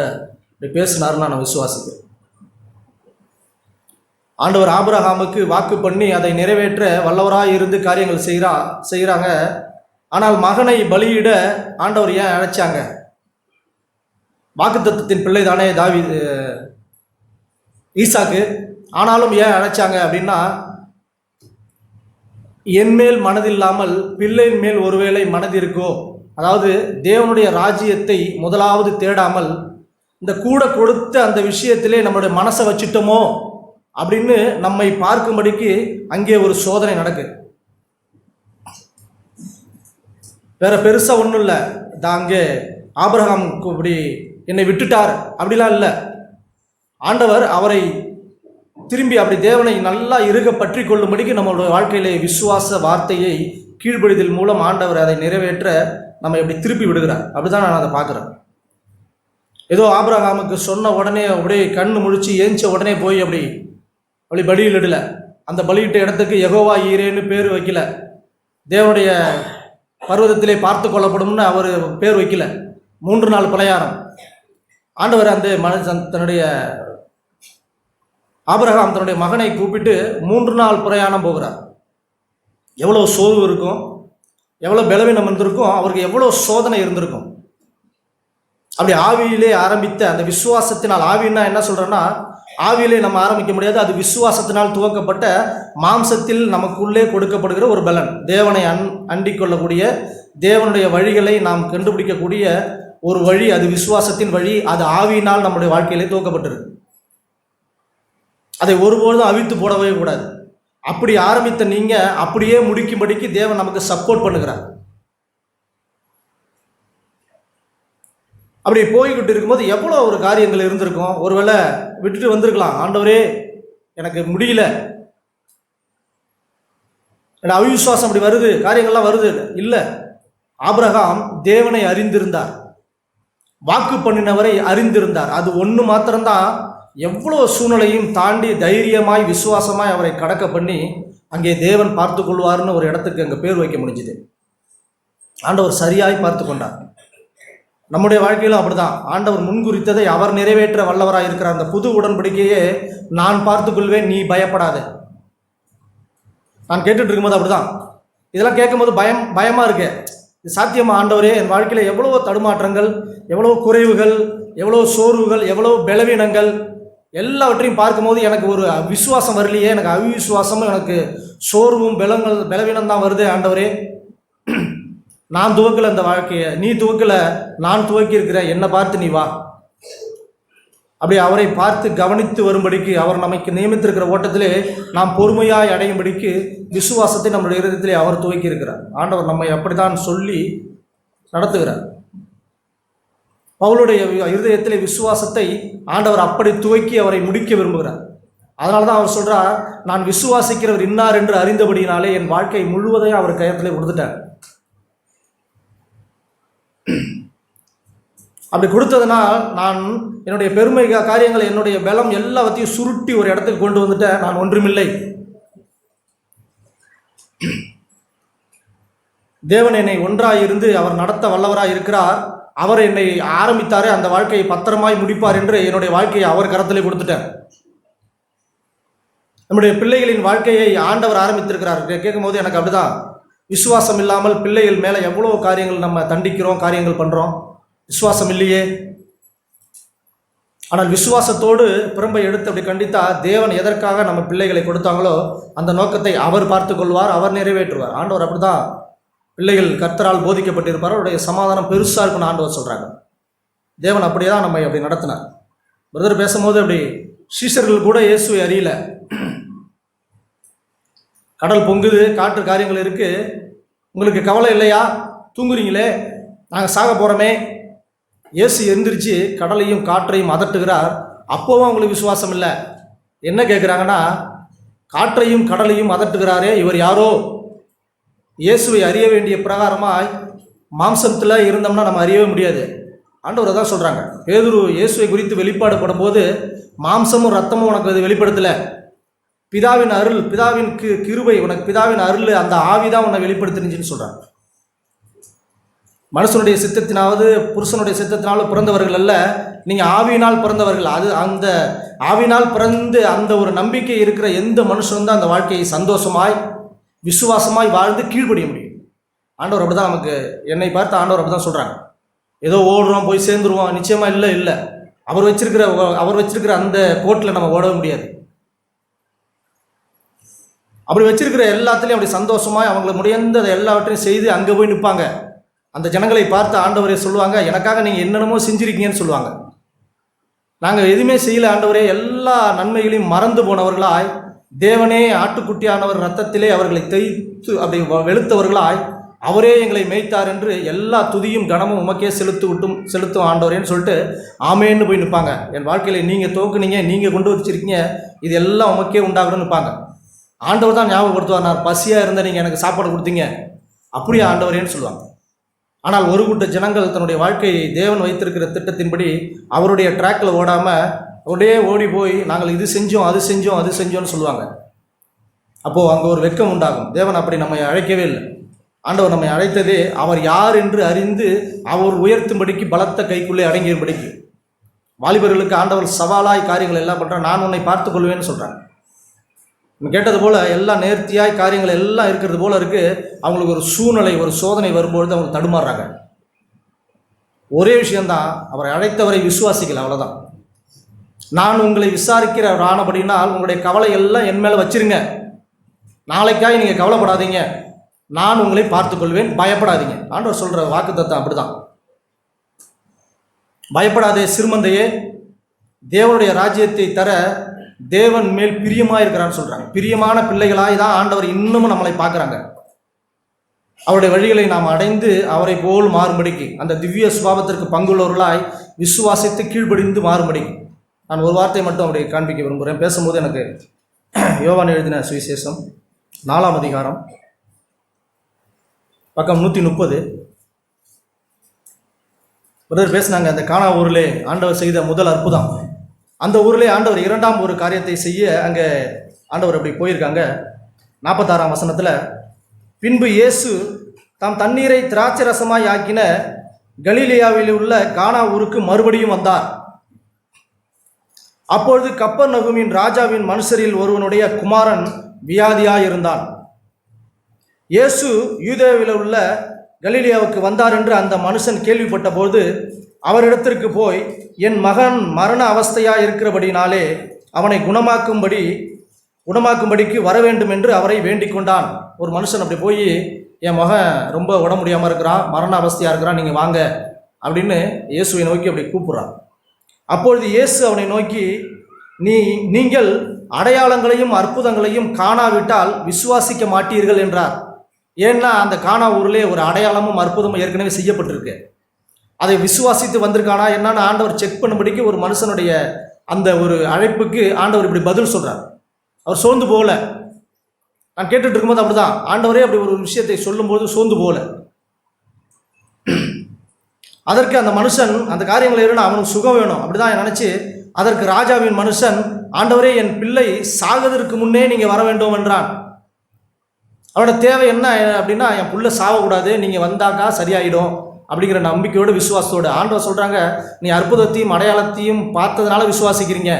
இப்படி பேசினார்னு நான் விசுவாசிக்கிறேன். ஆண்டவர் ஆபிரகாமுக்கு வாக்கு பண்ணி அதை நிறைவேற்ற வல்லவராக இருந்து காரியங்கள் செய்கிறாங்க. ஆனால் மகனை பலியிட ஆண்டவர் ஏன் அழைச்சாங்க? வாக்குத்தத்தத்தின் பிள்ளை தானே ஈசாக்கு. ஆனாலும் ஏன் அழைச்சாங்க அப்படின்னா, என்மேல் மனதில்லாமல் பிள்ளையின் மேல் ஒருவேளை மனது இருக்கோ, அதாவது தேவனுடைய ராஜ்யத்தை முதலாவது தேடாமல் இந்த கூட கொடுத்த அந்த விஷயத்திலே நம்மளுடைய மனசை வச்சுட்டோமோ அப்படின்னு நம்மை பார்க்கும்படிக்கு அங்கே ஒரு சோதனை நடக்கு. வேற பெருசா ஒன்றும் இல்லை. அங்கே ஆபிரகாம் இப்படி என்னை விட்டுட்டார் அப்படிலாம் இல்லை. ஆண்டவர் அவரை திரும்பி அப்படி தேவனை நல்லா இறுக பற்றி கொள்ளும்படிக்கு நம்மளுடைய வாழ்க்கையிலே விசுவாச வார்த்தையை கீழ்ப்படிதல் மூலம் ஆண்டவர் அதை நிறைவேற்ற நம்ம எப்படி திருப்பி விடுகிறார். அப்படிதான் நான் அதை பார்க்குறேன். ஏதோ ஆபிரகாமுக்கு சொன்ன உடனே அப்படியே கண்ணு முழிச்சு ஏஞ்ச உடனே போய் அப்படி பலியில் இடல. அந்த பலியிட்ட இடத்துக்கு யெகோவா ஈரேன்னு பேர் வைக்கல. தேவனுடைய பர்வதத்திலே பார்த்து கொள்ளப்படும்னு அவர் பேர் வைக்கல. 3 நாள் பிரயாணம். ஆண்டவர் அந்த தன்னுடைய ஆபிரகாம் தன்னுடைய மகனை கூப்பிட்டு 3 நாள் பிரயாணம் போகிறார். எவ்வளோ சோர்வு இருக்கும், எவ்வளோ பலவீனம் இருந்திருக்கும், அவருக்கு எவ்வளோ சோதனை இருந்திருக்கும். அப்படி ஆவியிலே ஆரம்பித்த அந்த விசுவாசத்தினால், ஆவின்னா என்ன சொல்கிறேன்னா, ஆவியிலே நம்ம ஆரம்பிக்க முடியாது, அது விசுவாசத்தினால் துவக்கப்பட்ட மாம்சத்தில் நமக்குள்ளே கொடுக்கப்படுகிற ஒரு பலன். தேவனை அண்டிக் கொள்ளக்கூடிய, தேவனுடைய வழிகளை நாம் கண்டுபிடிக்கக்கூடிய ஒரு வழி, அது விசுவாசத்தின் வழி. அது ஆவியினால் நம்முடைய வாழ்க்கையிலே துவக்கப்பட்டிருக்கு. அதை ஒருபோதும் அவிழ்த்து போடவே கூடாது. அப்படி ஆரம்பித்த நீங்கள் அப்படியே முடிக்கும்படிக்கு தேவன் நமக்கு சப்போர்ட் பண்ணுகிறார். அப்படி போய்கிட்டு இருக்கும்போது எவ்வளோ ஒரு காரியங்கள் இருந்திருக்கும். ஒருவேளை விட்டுட்டு வந்திருக்கலாம். ஆண்டவரே எனக்கு முடியல, எனக்கு அவிசுவாசம் அப்படி வருது, காரியங்கள்லாம் வருது. இல்லை, ஆபிரகாம் தேவனை அறிந்திருந்தார், வாக்கு பண்ணினவரை அறிந்திருந்தார். அது ஒன்று மாத்திரம்தான் எவ்வளோ சூழ்நிலையும் தாண்டி தைரியமாய் விசுவாசமாய் அவரை கடக்க பண்ணி அங்கே தேவன் பார்த்து கொள்வார்னு ஒரு இடத்துக்கு அங்கே பேர் வைக்க முடிஞ்சுது. ஆண்டவர் சரியாய் பார்த்து கொண்டார். நம்முடைய வாழ்க்கையிலும் அப்படிதான். ஆண்டவர் முன்குறித்ததை அவர் நிறைவேற்ற வல்லவராக இருக்கிறார். அந்த புது உடன்படிக்கையே நான் பார்த்துக்கொள்வேன், நீ பயப்படாத. நான் கேட்டுட்டு இருக்கும்போது அப்படிதான். இதெல்லாம் கேட்கும்போது பயமாக இருக்கு. இது சாத்தியமா ஆண்டவரே? என் வாழ்க்கையில் எவ்வளவோ தடுமாற்றங்கள், எவ்வளோ குறைவுகள், எவ்வளோ சோர்வுகள், எவ்வளோ பலவீனங்கள் எல்லாவற்றையும் பார்க்கும்போது எனக்கு ஒரு விசுவாசம் வரலையே. எனக்கு அவிசுவாசமும் எனக்கு சோர்வும் பலவீனம் தான் வருது. ஆண்டவரே, நான் துவக்கலை அந்த வாழ்க்கையை, நீ துவக்கலை, நான் துவக்கி இருக்கிறேன், என்னை பார்த்து நீ வா. அப்படி அவரை பார்த்து கவனித்து வரும்படிக்கு, அவர் நமக்கு நியமித்திருக்கிற ஓட்டத்திலே நாம் பொறுமையாய் அடையும்படிக்கு விசுவாசத்தை நம்முடைய இருதயத்திலே அவர் துவக்கி இருக்கிறார். ஆண்டவர் நம்மை அப்படித்தான் சொல்லி நடத்துகிறார். பவுலுடைய இருதயத்திலே விசுவாசத்தை ஆண்டவர் அப்படி துவக்கி அவரை முடிக்க விரும்புகிறார். அதனால தான் அவர் சொல்கிறார், நான் விசுவாசிக்கிறவர் இன்னார் என்று அறிந்தபடியினாலே என் வாழ்க்கை முழுவதையும் அவர் கையத்திலே கொடுத்துட்டார். அப்படி கொடுத்ததுனால் நான் என்னுடைய பெருமை காரியங்களை, என்னுடைய பலம் எல்லாத்தையும் சுருட்டி ஒரு இடத்துக்கு கொண்டு வந்துட்டேன். நான் ஒன்றுமில்லை. தேவன் என்னை ஒன்றாக இருந்து அவர் நடத்த வல்லவராக இருக்கிறார். அவர் என்னை ஆரம்பித்தாரே, அந்த வாழ்க்கையை பத்திரமாய் முடிப்பார் என்று என்னுடைய வாழ்க்கையை அவர் கரத்திலே கொடுத்துட்டேன். நம்முடைய பிள்ளைகளின் வாழ்க்கையை ஆண்டவர் ஆரம்பித்திருக்கிறார். கேட்கும்போது எனக்கு அப்படிதான். விசுவாசம் இல்லாமல் பிள்ளைகள் மேலே எவ்வளோ காரியங்கள் நம்ம தண்டிக்கிறோம், காரியங்கள் பண்ணுறோம். விசுவாசம் இல்லையே. ஆனால் விசுவாசத்தோடு பிறம்பை எடுத்து அப்படி கண்டித்தா தேவன் எதற்காக நம்ம பிள்ளைகளை கொடுத்தாங்களோ அந்த நோக்கத்தை அவர் பார்த்து கொள்வார், அவர் நிறைவேற்றுவார். ஆண்டவர் அப்படி தான். பிள்ளைகள் கர்த்தரால் போதிக்கப்பட்டிருப்பார், அவருடைய சமாதானம் பெருசாக இருக்குன்னு ஆண்டவர் சொல்கிறாங்க. தேவன் அப்படியே தான் நம்மை அப்படி நடத்தினார். பிரதர் பேசும்போது அப்படி சீஷர்கள் கூட இயேசுவை அறியல. கடல் பொங்குது, காற்று காரியங்கள் இருக்குது, உங்களுக்கு கவலை இல்லையா, தூங்குறீங்களே, நாங்கள் சாக போகிறோமே. இயேசு எந்திரிச்சு கடலையும் காற்றையும் அதட்டுகிறார். அப்போவும் அவங்களுக்கு விசுவாசம் இல்லை. என்ன கேட்குறாங்கன்னா, காற்றையும் கடலையும் அதட்டுகிறாரே, இவர் யாரோ? இயேசுவை அறிய வேண்டிய பிரகாரமாய் மாம்சத்தில் இருந்தோம்னா நம்ம அறியவே முடியாது. ஆண்டவர் தான் சொல்கிறாங்க. பேதுரு இயேசுவை குறித்து வெளிப்பாடு படும்போது மாம்சமும் ரத்தமும் உனக்கு அது வெளிப்படுத்தலை, பிதாவின் அருள், பிதாவின் கிருபை, உனக்கு பிதாவின் அருள், அந்த ஆவி தான் உன்னை வெளிப்படுத்தினுச்சின்னு சொல்கிறாங்க. மனுஷனுடைய சித்தத்தினாவது புருஷனுடைய சித்தத்தினாலும் பிறந்தவர்கள் அல்ல, நீங்கள் ஆவியினால் பிறந்தவர்கள். அது அந்த ஆவியினால் பிறந்து அந்த ஒரு நம்பிக்கை இருக்கிற எந்த மனுஷனும் தான் அந்த வாழ்க்கையை சந்தோஷமாய் விசுவாசமாய் வாழ்ந்து கீழ்ப்படிய முடியும். ஆண்டவர் அப்படி தான் நமக்கு, என்னை பார்த்து ஆண்டவர் அப்படி தான் சொல்கிறாங்க. ஏதோ ஓடுறோம் போய் சேர்ந்துருவோம், நிச்சயமாக இல்லை. அவர் வச்சிருக்கிற அந்த கோட்டில் நம்ம ஓட முடியாது. அப்படி வச்சிருக்கிற எல்லாத்துலேயும் அப்படி சந்தோஷமாய் அவங்கள முடிந்ததை எல்லாவற்றையும் செய்து அங்கே போய் நிற்பாங்க. அந்த ஜனங்களை பார்த்து ஆண்டவரே சொல்லுவாங்க, எனக்காக நீங்கள் என்னென்னமோ செஞ்சுருக்கீங்கன்னு சொல்லுவாங்க. நாங்கள் எதுவுமே செய்யலை ஆண்டவரே, எல்லா நன்மைகளையும் மறந்து போனவர்களாய், தேவனே ஆட்டுக்குட்டியானவர் ரத்தத்திலே அவர்களை தேய்த்து அப்படி வெளுத்தவர்களாய் அவரே எங்களை மேய்த்தார் என்று எல்லா துதியும் கனமும் உமக்கே செலுத்தும் ஆண்டவரேன்னு சொல்லிட்டு ஆமேன்னு போய் நிற்பாங்க. என் வாழ்க்கையில் நீங்கள் தோக்குனீங்க, நீங்கள் கொண்டு வச்சிருக்கீங்க, இது எல்லாம் உமக்கே உண்டாகணும்னு நிற்பாங்க. ஆண்டவர் தான் ஞாபகப்படுத்துவார், நான் பசியாக இருந்தால் நீங்கள் எனக்கு சாப்பாடு கொடுத்தீங்க, அப்படியே ஆண்டவரேன்னு சொல்லுவாங்க. ஆனால் ஒரு கூட்ட ஜனங்கள் தன்னுடைய வாழ்க்கையை தேவன் வைத்திருக்கிற திட்டத்தின்படி அவருடைய ட்ராக்கில் ஓடாமல் அப்படியே ஓடி போய் நாங்கள் இது செஞ்சோம் அது செஞ்சோம்னு சொல்லுவாங்க. அப்போது அங்கே ஒரு வெட்கம் உண்டாகும். தேவன் அப்படி நம்மை அழைக்கவே இல்லை. ஆண்டவர் நம்மை அழைத்ததே அவர் யார் என்று அறிந்து அவர் உயர்த்தும்படிக்கு, பலத்த கைக்குள்ளே அடங்கியபடிக்கு. வாலிபர்களுக்கு ஆண்டவர் சவாலாய் காரியங்கள் எல்லாம் பண்ணுறான். நான் உன்னை பார்த்து கொள்வேன்னு சொல்கிறாங்க. நம்ம கேட்டது போல் எல்லாம் நேர்த்தியாய் காரியங்கள் எல்லாம் இருக்கிறது போல் இருக்குது. அவங்களுக்கு ஒரு சூழ்நிலை, ஒரு சோதனை வரும்பொழுது அவங்க தடுமாறுறாங்க. ஒரே விஷயந்தான், அவரை அழைத்தவரை விசுவாசிக்கல, அவ்வளோதான். நான் உங்களை விசாரிக்கிற ஆனபடினால் உங்களுடைய கவலை எல்லாம் என் மேலே வச்சிருங்க, நாளைக்காக நீங்கள் கவலைப்படாதீங்க, நான் உங்களை பார்த்துக்கொள்வேன், பயப்படாதீங்க. ஆண்டவர் சொல்கிற வாக்குத்தத்தம் அப்படி தான். பயப்படாதே சிறுமந்தையே, தேவனுடைய ராஜ்யத்தை தர தேவன் மேல் பிரியமாக இருக்கிறான்னு சொல்கிறாங்க. பிரியமான பிள்ளைகளாய் தான் ஆண்டவர் இன்னமும் நம்மளை பார்க்குறாங்க. அவருடைய வழிகளை நாம் அடைந்து அவரை போல் மாறும்படிக்கு, அந்த திவ்ய சுபாவத்திற்கு பங்குள்ளவர்களாய் விசுவாசித்து கீழ்ப்படிந்து மாறும்படிக்கு. நான் ஒரு வார்த்தை மட்டும் அப்படி காண்பிக்க விரும்புகிறேன். பேசும்போது எனக்கு யோவான் எழுதின சுவிசேஷம் 4ஆம் அதிகாரம் பக்கம் 130. பிரதர் பேசினாங்க, அந்த கானா ஊரிலே ஆண்டவர் செய்த முதல் அற்புதம். அந்த ஊரிலே ஆண்டவர் 2ஆம் ஒரு காரியத்தை செய்ய அங்கே ஆண்டவர் அப்படி போயிருக்காங்க. 46ஆம் வசனத்தில், பின்பு இயேசு தாம் தண்ணீரை திராட்சை ரசமாய் ஆக்கின கலிலேயாவில் உள்ள கானா ஊருக்கு மறுபடியும் வந்தார். அப்பொழுது கப்பர்நகூமின் ராஜாவின் மனுஷரில் ஒருவனுடைய குமாரன் வியாதியாயிருந்தான். இயேசு யூதேயாவில் உள்ள கலிலேயாவுக்கு வந்தார் என்று அந்த மனுஷன் கேள்விப்பட்ட போது அவரிடத்திற்கு போய், என் மகன் மரண அவஸ்தையாக இருக்கிறபடினாலே அவனை குணமாக்கும்படிக்கு வர வேண்டும் என்று அவரை வேண்டிக் கொண்டான். ஒரு மனுஷன் அப்படி போய், என் மகன் ரொம்ப உடம்பு முடியாமல் இருக்கிறான், மரண அவஸ்தையாக இருக்கிறான், நீங்கள் வாங்க அப்படின்னு இயேசுவை நோக்கி அப்படி கூப்பிட்றான். அப்பொழுது இயேசு அவனை நோக்கி, நீங்கள் அடையாளங்களையும் அற்புதங்களையும் காணாவிட்டால் விசுவாசிக்க மாட்டீர்கள் என்றார். ஏன்னா அந்த கானா ஊரிலே ஒரு அடையாளமும் அற்புதமும் ஏற்கனவே செய்யப்பட்டிருக்கு. அதை விசுவாசித்து வந்திருக்கானா என்னன்னு ஆண்டவர் செக் பண்ணும்படிக்கு ஒரு மனுஷனுடைய அந்த ஒரு அழைப்புக்கு ஆண்டவர் இப்படி பதில் சொல்கிறார். அவர் சோர்ந்து போகல. நான் கேட்டுட்டு இருக்கும்போது அப்படிதான் ஆண்டவரே அப்படி ஒரு விஷயத்தை சொல்லும்போது சோர்ந்து போகல. அதற்கு அந்த மனுஷன் அந்த காரியங்களை இருந்தால் அவனுக்கு சுகம் வேணும் அப்படிதான் நினச்சி, அதற்கு ராஜாவின் மனுஷன், ஆண்டவரே என் பிள்ளை சாகதற்கு முன்னே நீங்கள் வர வேண்டும் என்றான். அவனோட தேவை என்ன அப்படின்னா, என் பிள்ளை சாகக்கூடாது, நீங்கள் வந்தாக்கா சரியாயிடும் அப்படிங்கிற நம்பிக்கையோடு விசுவாசத்தோடு. ஆண்டவர் சொல்கிறாங்க, நீ அற்புதத்தையும் அடையாளத்தையும் பார்த்ததுனால விசுவாசிக்கிறீங்க,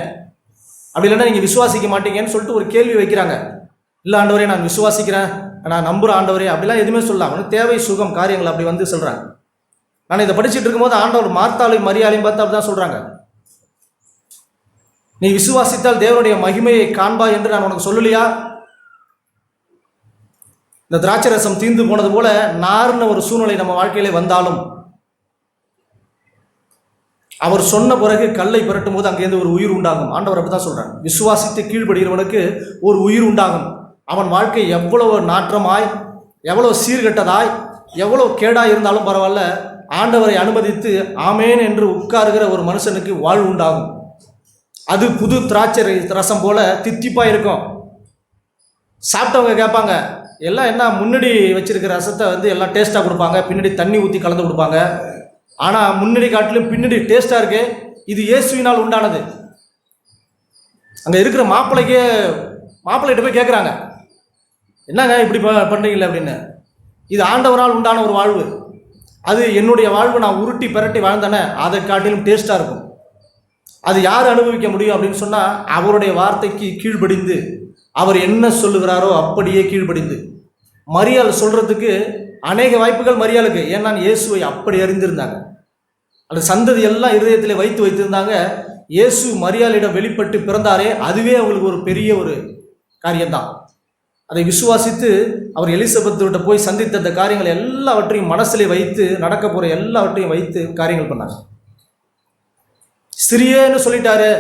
அப்படி இல்லைன்னா நீங்கள் விசுவாசிக்க மாட்டீங்கன்னு சொல்லிட்டு ஒரு கேள்வி வைக்கிறாங்க. இல்லை ஆண்டவரே நான் விசுவாசிக்கிறேன், நான் நம்புகிறேன் ஆண்டவரே அப்படிலாம் எதுவுமே சொல்லலாம். அவனுக்கு தேவை சுகம் காரியங்கள் அப்படி வந்து சொல்கிறாங்க. நான் இதை படிச்சுட்டு இருக்கும்போது ஆண்டவர் மார்த்தாளையும் மரியாதையும் பார்த்து அப்படி தான் சொல்கிறாங்க, நீ விசுவாசித்தால் தேவனுடைய மகிமையை காண்பா என்று நான் உனக்கு சொல்லலையா? இந்த திராட்சை ரசம் தீர்ந்து போனது போல நார்ன ஒரு சூழ்நிலை நம்ம வாழ்க்கையிலே வந்தாலும் அவர் சொன்ன பிறகு கல்லை புரட்டும் போது அங்கேருந்து ஒரு உயிர் உண்டாகும். ஆண்டவர் அப்படி தான் சொல்கிறார், விசுவாசித்து கீழ்படுகிறவனுக்கு ஒரு உயிர் உண்டாகும். அவன் வாழ்க்கை எவ்வளவு நாற்றமாய், எவ்வளவு சீர்கெட்டதாய், எவ்வளவு கேடாய் இருந்தாலும் பரவாயில்ல, ஆண்டவரை அனுமதித்து ஆமேன் என்று உட்காருகிற ஒரு மனுஷனுக்கு வாழ்வு உண்டாகும். அது புது திராட்சை ரசம் போல தித்திப்பாக இருக்கும். சாப்பிட்டவங்க கேட்பாங்க, எல்லாம் என்ன முன்னாடி வச்சிருக்கிற ரசத்தை வந்து எல்லாம் டேஸ்ட்டாக கொடுப்பாங்க, பின்னாடி தண்ணி ஊற்றி கலந்து கொடுப்பாங்க, ஆனால் முன்னாடி காட்டிலும் பின்னாடி டேஸ்ட்டாக இருக்கு. இது இயேசுவினால் உண்டானது. அங்கே இருக்கிற மாப்பிள்ளைகிட்ட போய் கேட்குறாங்க, என்னங்க இப்படி பண்ணுறீங்களே அப்படின்னு. இது ஆண்டவரால் உண்டான ஒரு வாழ்வு. அது என்னுடைய வாழ்வு, நான் உருட்டி பிரட்டி வாழ்ந்தானே அதை காட்டிலும் டேஸ்ட்டாக இருக்கும். அது யார் அனுபவிக்க முடியும் அப்படின்னு சொன்னால், அவருடைய வார்த்தைக்கு கீழ்ப்படிந்து அவர் என்ன சொல்லுகிறாரோ அப்படியே கீழ்ப்படிந்து. மரியாள் சொல்கிறதுக்கு அநேக வாய்ப்புகள் மரியாளுக்கு, ஏன்னா இயேசுவை அப்படி அறிந்திருந்தாங்க. அந்த சந்ததி எல்லாம் இருதயத்தில் வைத்திருந்தாங்க. இயேசு மரியாளிடம் வெளிப்பட்டு பிறந்தாரே, அதுவே அவங்களுக்கு ஒரு பெரிய ஒரு காரியம்தான். அதை விசுவாசித்து அவர் எலிசபெத்துகிட்ட போய் சந்தித்த அந்த காரியங்கள் எல்லாவற்றையும் மனசிலே வைத்து, நடக்க போகிற எல்லாவற்றையும் வைத்து காரியங்கள் பண்ணாங்க. சிறியேன்னு சொல்லிட்டாரு,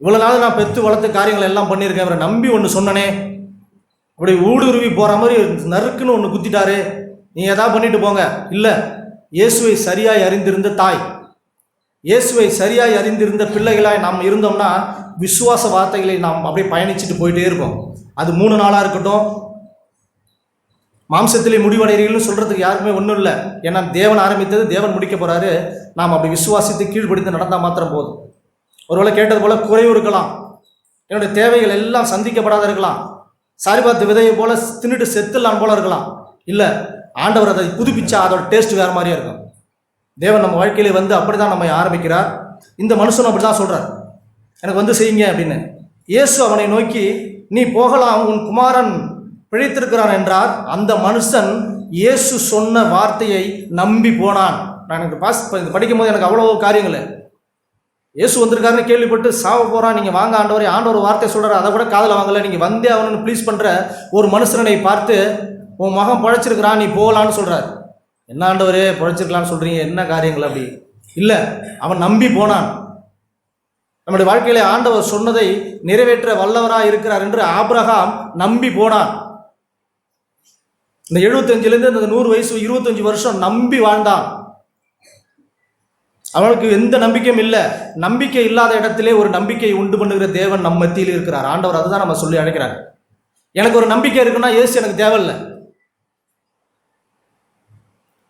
இவ்வளோ நாள் நான் பெற்று வளர்த்த காரியங்கள் எல்லாம் பண்ணியிருக்கேன், அவரை நம்பி ஒன்று சொன்னனே, அப்படி ஊடுருவி போகிற மாதிரி நறுக்குன்னு ஒன்று குத்திட்டாரு, நீ எதாவது பண்ணிட்டு போங்க. இல்லை, இயேசுவை சரியாய் அறிந்திருந்த தாய், இயேசுவை சரியாய் அறிந்திருந்த பிள்ளைகளாய் நாம் இருந்தோம்னா விசுவாச வார்த்தைகளை நாம் அப்படியே பயணிச்சுட்டு போயிட்டே இருப்போம். அது 3 நாளாக இருக்கட்டும், மாம்சத்திலே முடிவடைகிறீர்கள்னு சொல்கிறதுக்கு யாருக்குமே ஒன்றும் இல்லை. ஏன்னா தேவன் ஆரம்பித்தது தேவன் முடிக்க போகிறாரு. நாம் அப்படி விசுவாசித்து கீழ்ப்படுத்தி நடந்தால் மாத்திரம் போதும். ஒருவேளை கேட்டது போல் குறைவு இருக்கலாம், என்னுடைய தேவைகள் எல்லாம் சந்திக்கப்படாத இருக்கலாம், சாரிபாத்து விதையை போல் தின்னுட்டு செத்துலாம் போல இருக்கலாம். இல்லை, ஆண்டவர் அதை புதுப்பிச்சா அதோட டேஸ்ட் வேறு மாதிரியா இருக்கும். தேவன் நம்ம வாழ்க்கையிலே வந்து அப்படி தான் நம்ம ஆரம்பிக்கிறார். இந்த மனுஷனும் அப்படி தான் சொல்கிறார், எனக்கு வந்து செய்யுங்க அப்படின்னு. இயேசு அவனை நோக்கி, நீ போகலாம், உன் குமாரன் பிழைத்திருக்கிறான் என்றார். அந்த மனுஷன் இயேசு சொன்ன வார்த்தையை நம்பி போனான். நான் எனக்கு படிக்கும் போது எனக்கு அவ்வளோ காரியங்கள், இயேசு வந்திருக்காருன்னு கேள்விப்பட்டு சாவ போகிறான், நீங்கள் வாங்க ஆண்டவரே, ஆண்டவர் வார்த்தை சொல்கிறார், அதை கூட காதில் வாங்கலை, நீங்கள் வந்தே அவனு ப்ளீஸ் பண்ணுற ஒரு மனுஷனை பார்த்து, உன் மகன் பழைச்சிருக்கிறான், நீ போகலான்னு சொல்கிறார். என்ன ஆண்டவரே பழைச்சிருக்கலான்னு சொல்கிறீங்க, என்ன காரியங்கள் அப்படி? இல்லை, அவன் நம்பி போனான். நம்முடைய வாழ்க்கையில ஆண்டவர் சொன்னதை நிறைவேற்ற வல்லவராக இருக்கிறார் என்று ஆபிரகாம் நம்பி போனான். இந்த 75லேருந்து இந்த 100 வயசு 25 வருஷம் நம்பி வாழ்ந்தான். அவனுக்கு எந்த நம்பிக்கையும் இல்லை. நம்பிக்கை இல்லாத இடத்திலே ஒரு நம்பிக்கையை உண்டு பண்ணுகிற தேவன் நம் மத்தியில் இருக்கிறார். ஆண்டவர் அதுதான் நம்ம சொல்லி அழைக்கிறாங்க. எனக்கு ஒரு நம்பிக்கை இருக்குன்னா இயேசு எனக்கு தேவையில்லை.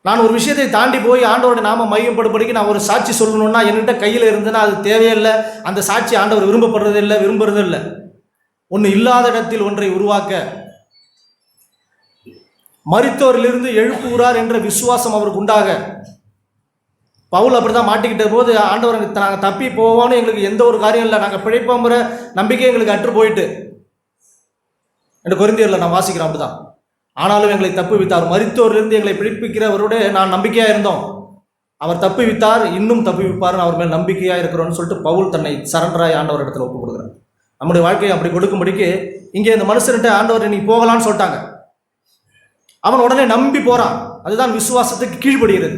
நான் ஒரு விஷயத்தை தாண்டி போய் ஆண்டவருடைய நாம மையப்படும்படிக்கு நான் ஒரு சாட்சி சொல்லணும்னா என்கிட்ட கையில் இருந்ததுன்னா அது தேவையில்லை. அந்த சாட்சி ஆண்டவர் விரும்பப்படுறது இல்லை, விரும்புறது இல்லை. ஒன்று இல்லாத இடத்தில் ஒன்றை உருவாக்க மரித்தோரிலிருந்து எழுப்புகிறார் என்ற விசுவாசம் அவருக்கு உண்டாக. பவுல் அப்படி தான் மாட்டிக்கிட்ட போது ஆண்டவர் நாங்கள் தப்பி போவோன்னு எங்களுக்கு எந்த ஒரு காரியம் இல்லை, நாங்கள் பிழைப்போங்கிற நம்பிக்கை எங்களுக்கு அற்று போயிட்டு என்று கொரிந்தியரில் நான் வாசிக்கிறேன். அப்படி தான். ஆனாலும் எங்களை தப்புவித்தார், மரித்தோரிலிருந்து எங்களை பிழைப்பிக்கிறவருடைய நான் நம்பிக்கையாக இருந்தோம். அவர் தப்புவித்தார், இன்னும் தப்புவிப்பார்னு அவர் மேல் நம்பிக்கையாக இருக்கிறோன்னு சொல்லிட்டு பவுல் தன்னை சரண்டராய் ஆண்டவர் இடத்துல ஒப்பு கொடுக்குறார். நம்முடைய வாழ்க்கையை அப்படி கொடுக்கும்படிக்கு இங்கே இந்த மனுஷன்கிட்ட ஆண்டவர் நீ போகலான்னு சொல்லிட்டாங்க. அவன் உடனே நம்பி போகிறான். அதுதான் விசுவாசத்துக்கு கீழ்ப்படுகிறது.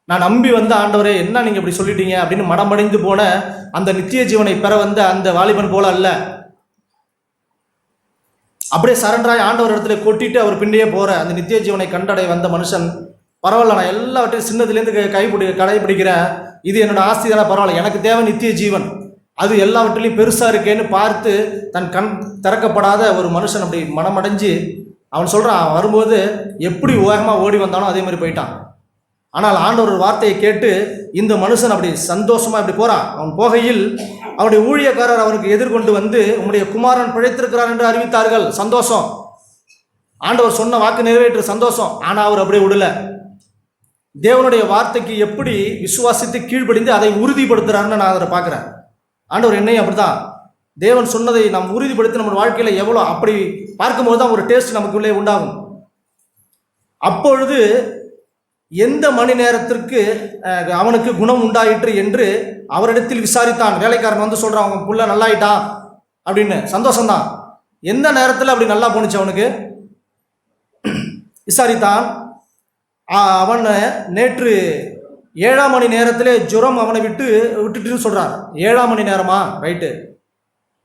நான் நம்பி வந்த ஆண்டவரே என்ன நீங்கள் இப்படி சொல்லிட்டீங்க அப்படின்னு மனமடைந்து போன அந்த நித்திய ஜீவனை பெற வந்த அந்த வாலிபன் போல அல்ல. அப்படியே சரண்டராய் ஆண்டவர் இடத்துல கொட்டிட்டு அவர் பின்னே போகிற அந்த நித்திய ஜீவனை கண்டடை வந்த மனுஷன், பரவாயில்ல நான் எல்லாவற்றையும் சின்னதுலேருந்து கடைபிடிக்கிறேன், இது என்னோட ஆஸ்தி தானே, பரவாயில்ல, எனக்கு தேவை நித்திய ஜீவன், அது எல்லாவற்றிலையும் பெருசாக இருக்கேன்னு பார்த்து தன் கண் திறக்கப்படாத ஒரு மனுஷன் அப்படி மனமடைஞ்சு அவன் சொல்கிறான். வரும்போது எப்படி வேகமாக ஓடி வந்தானோ அதே மாதிரி போயிட்டான். ஆனால் ஆண்டவர் வார்த்தையை கேட்டு இந்த மனுஷன் அப்படி சந்தோஷமாக இப்படி போகிறான். அவன் போகையில் அவனுடைய ஊழியக்காரர் அவனுக்கு எதிர்கொண்டு வந்து உம்முடைய குமாரன் பிழைத்திருக்கிறார் என்று அறிவித்தார்கள். சந்தோஷம், ஆண்டவர் சொன்ன வாக்கு நிறைவேற்ற சந்தோஷம். ஆனால் அவர் அப்படியே விடல. தேவனுடைய வார்த்தைக்கு எப்படி விசுவாசித்து கீழ்ப்படிந்து அதை உறுதிப்படுத்துறாருன்னு நான் அதை பார்க்குறேன். ஆண்டவர் என்னையும் அப்படி தான், தேவன் சொன்னதை நாம் உறுதிப்படுத்தி நம்ம வாழ்க்கையில் எவ்வளோ அப்படி பார்க்கும்போது தான் ஒரு டேஸ்ட் நமக்குள்ளே உண்டாகும். அப்பொழுது எந்த மணி நேரத்திற்கு அவனுக்கு குணம் உண்டாயிற்று என்று அவரிடத்தில் விசாரித்தான். வேலைக்காரன் வந்து சொல்கிறான், அவன் புள்ள நல்லாயிட்டான் அப்படின்னு. சந்தோஷம்தான். எந்த நேரத்தில் அப்படி நல்லா போணுச்சு அவனுக்கு விசாரித்தான். அவன் நேற்று 7ஆம் மணி நேரத்திலே ஜுரம் அவனை விட்டுட்டுன்னு சொல்கிறான். 7ஆம் மணி நேரமா? ரைட்டு.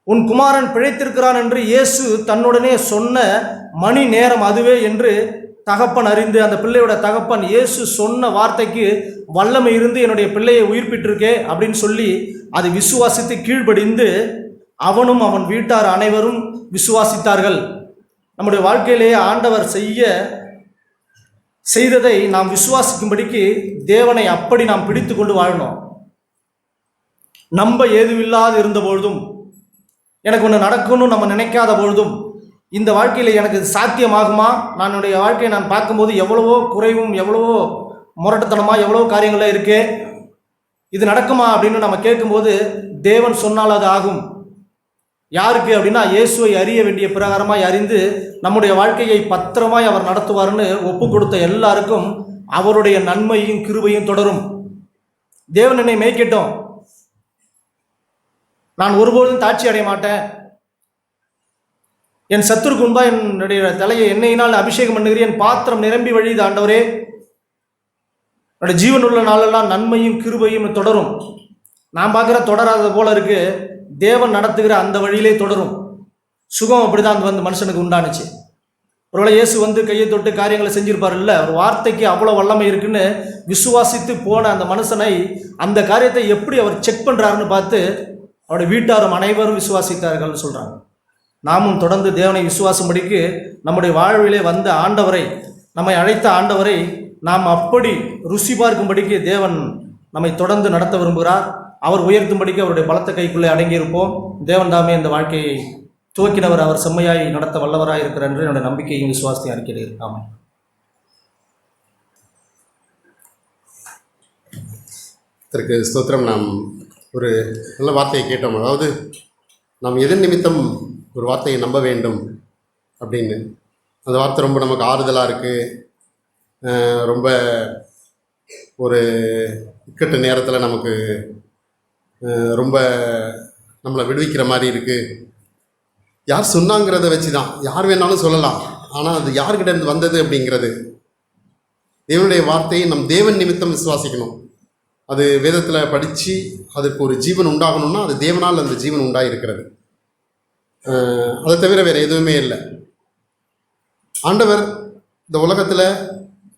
உன் குமாரன் பிழைத்திருக்கிறான் என்று இயேசு தன்னுடனே சொன்ன மணி நேரம் அதுவே என்று தகப்பன் அறிந்து, அந்த பிள்ளையோட தகப்பன் இயேசு சொன்ன வார்த்தைக்கு வல்லமை இருந்து என்னுடைய பிள்ளையை உயிர்ப்பிட்டிருக்கே அப்படின்னு சொல்லி அதை விசுவாசித்து கீழ்ப்படிந்து அவனும் அவன் வீட்டார் அனைவரும் விசுவாசித்தார்கள். நம்முடைய வாழ்க்கையிலேயே ஆண்டவர் செய்ததை நாம் விசுவாசிக்கும்படிக்கு தேவனை அப்படி நாம் பிடித்து கொண்டு வாழணும். நம்ப ஏதுமில்லாது இருந்த பொழுதும், எனக்கு ஒன்று நடக்கணும்னு நம்ம நினைக்காத பொழுதும், இந்த வாழ்க்கையில் எனக்கு சாத்தியமாகுமா, என்னுடைய வாழ்க்கையை நான் பார்க்கும்போது எவ்வளவோ குறைவும் எவ்வளவோ முரட்டுத்தனமாக எவ்வளவோ காரியங்கள்லாம் இருக்கே, இது நடக்குமா அப்படின்னு நம்ம கேட்கும்போது தேவன் சொன்னால் அது ஆகும். யாருக்கு அப்படின்னா இயேசுவை அறிய வேண்டிய பிரகாரமாய் அறிந்து நம்முடைய வாழ்க்கையை பத்திரமாய் அவர் நடத்துவார்னு ஒப்பு கொடுத்த எல்லாருக்கும் அவருடைய நன்மையும் கிருபையும் தொடரும். தேவன் என்னை மேய்க்கட்டும், நான் ஒருபோதும் தாட்சி அடைய மாட்டேன், என் சத்துருக்கு முன்பா என்னுடைய தலையை எண்ணெயினால் அபிஷேகம் பண்ணுகிறேன், என் பாத்திரம் நிரம்பி வழியுது ஆண்டவரே, என்னுடைய ஜீவன் உள்ள நாளெல்லாம் நன்மையும் கிருபையும் தொடரும். நான் பார்க்குற தொடராத போல இருக்கு, தேவன் நடத்துகிற அந்த வழியிலே தொடரும். சுகம் அப்படி தான் வந்து மனுஷனுக்கு உண்டானுச்சு. ஒருவேளை இயேசு வந்து கையை தொட்டு காரியங்களை செஞ்சிருப்பார் இல்லை, ஒரு வார்த்தைக்கு அவ்வளோ வல்லமை இருக்குன்னு விசுவாசித்து போன அந்த மனுஷனை அந்த காரியத்தை எப்படி அவர் செக் பண்ணுறாருன்னு பார்த்து அவருடைய வீட்டாரும் அனைவரும் விசுவாசித்தார்கள்னு சொல்கிறாங்க. நாமும் தொடர்ந்து தேவனை விசுவாசம்படிக்கு நம்முடைய வாழ்விலே வந்த ஆண்டவரை, நம்மை அழைத்த ஆண்டவரை நாம் அப்படி ருசி பார்க்கும்படிக்கு தேவன் நம்மை தொடர்ந்து நடத்த விரும்புகிறார். அவர் உயர்த்தும்படிக்கு அவருடைய பலத்த கைக்குள்ளே அடங்கியிருப்போம். தேவன் தாமே இந்த வாழ்க்கையை துவக்கினவர், அவர் செம்மையாய் நடத்த வல்லவராக இருக்கிறார் என்று என்னுடைய நம்பிக்கையும் விசுவாசத்தையும் அறிக்கையில். ஆமாம். இதற்கு ஸ்தோத்திரம். நாம் ஒரு நல்ல வார்த்தையை கேட்டோம். அதாவது நாம் எதன் நிமித்தம் ஒரு வார்த்தையை நம்ப வேண்டும் அப்படின்னு. அந்த வார்த்தை ரொம்ப நமக்கு ஆறுதலாக இருக்குது. ரொம்ப ஒரு இக்கட்டு நேரத்தில் நமக்கு ரொம்ப நம்மளை விடுவிக்கிற மாதிரி இருக்குது. யார் சொன்னாங்கிறத வச்சு தான், யார் வேணாலும் சொல்லலாம், ஆனால் அது யார்கிட்ட இருந்து வந்தது அப்படிங்கிறது தேவனுடைய வார்த்தையை நம் தேவன் நிமித்தம் விசுவாசிக்கணும். அது வேதத்தில் படித்து அதுக்கு ஒரு ஜீவன் உண்டாகணும்னா அது தேவனால் அந்த ஜீவன் உண்டாகிருக்கிறது. அதை தவிர வேறு எதுவுமே இல்லை. ஆண்டவர் இந்த உலகத்தில்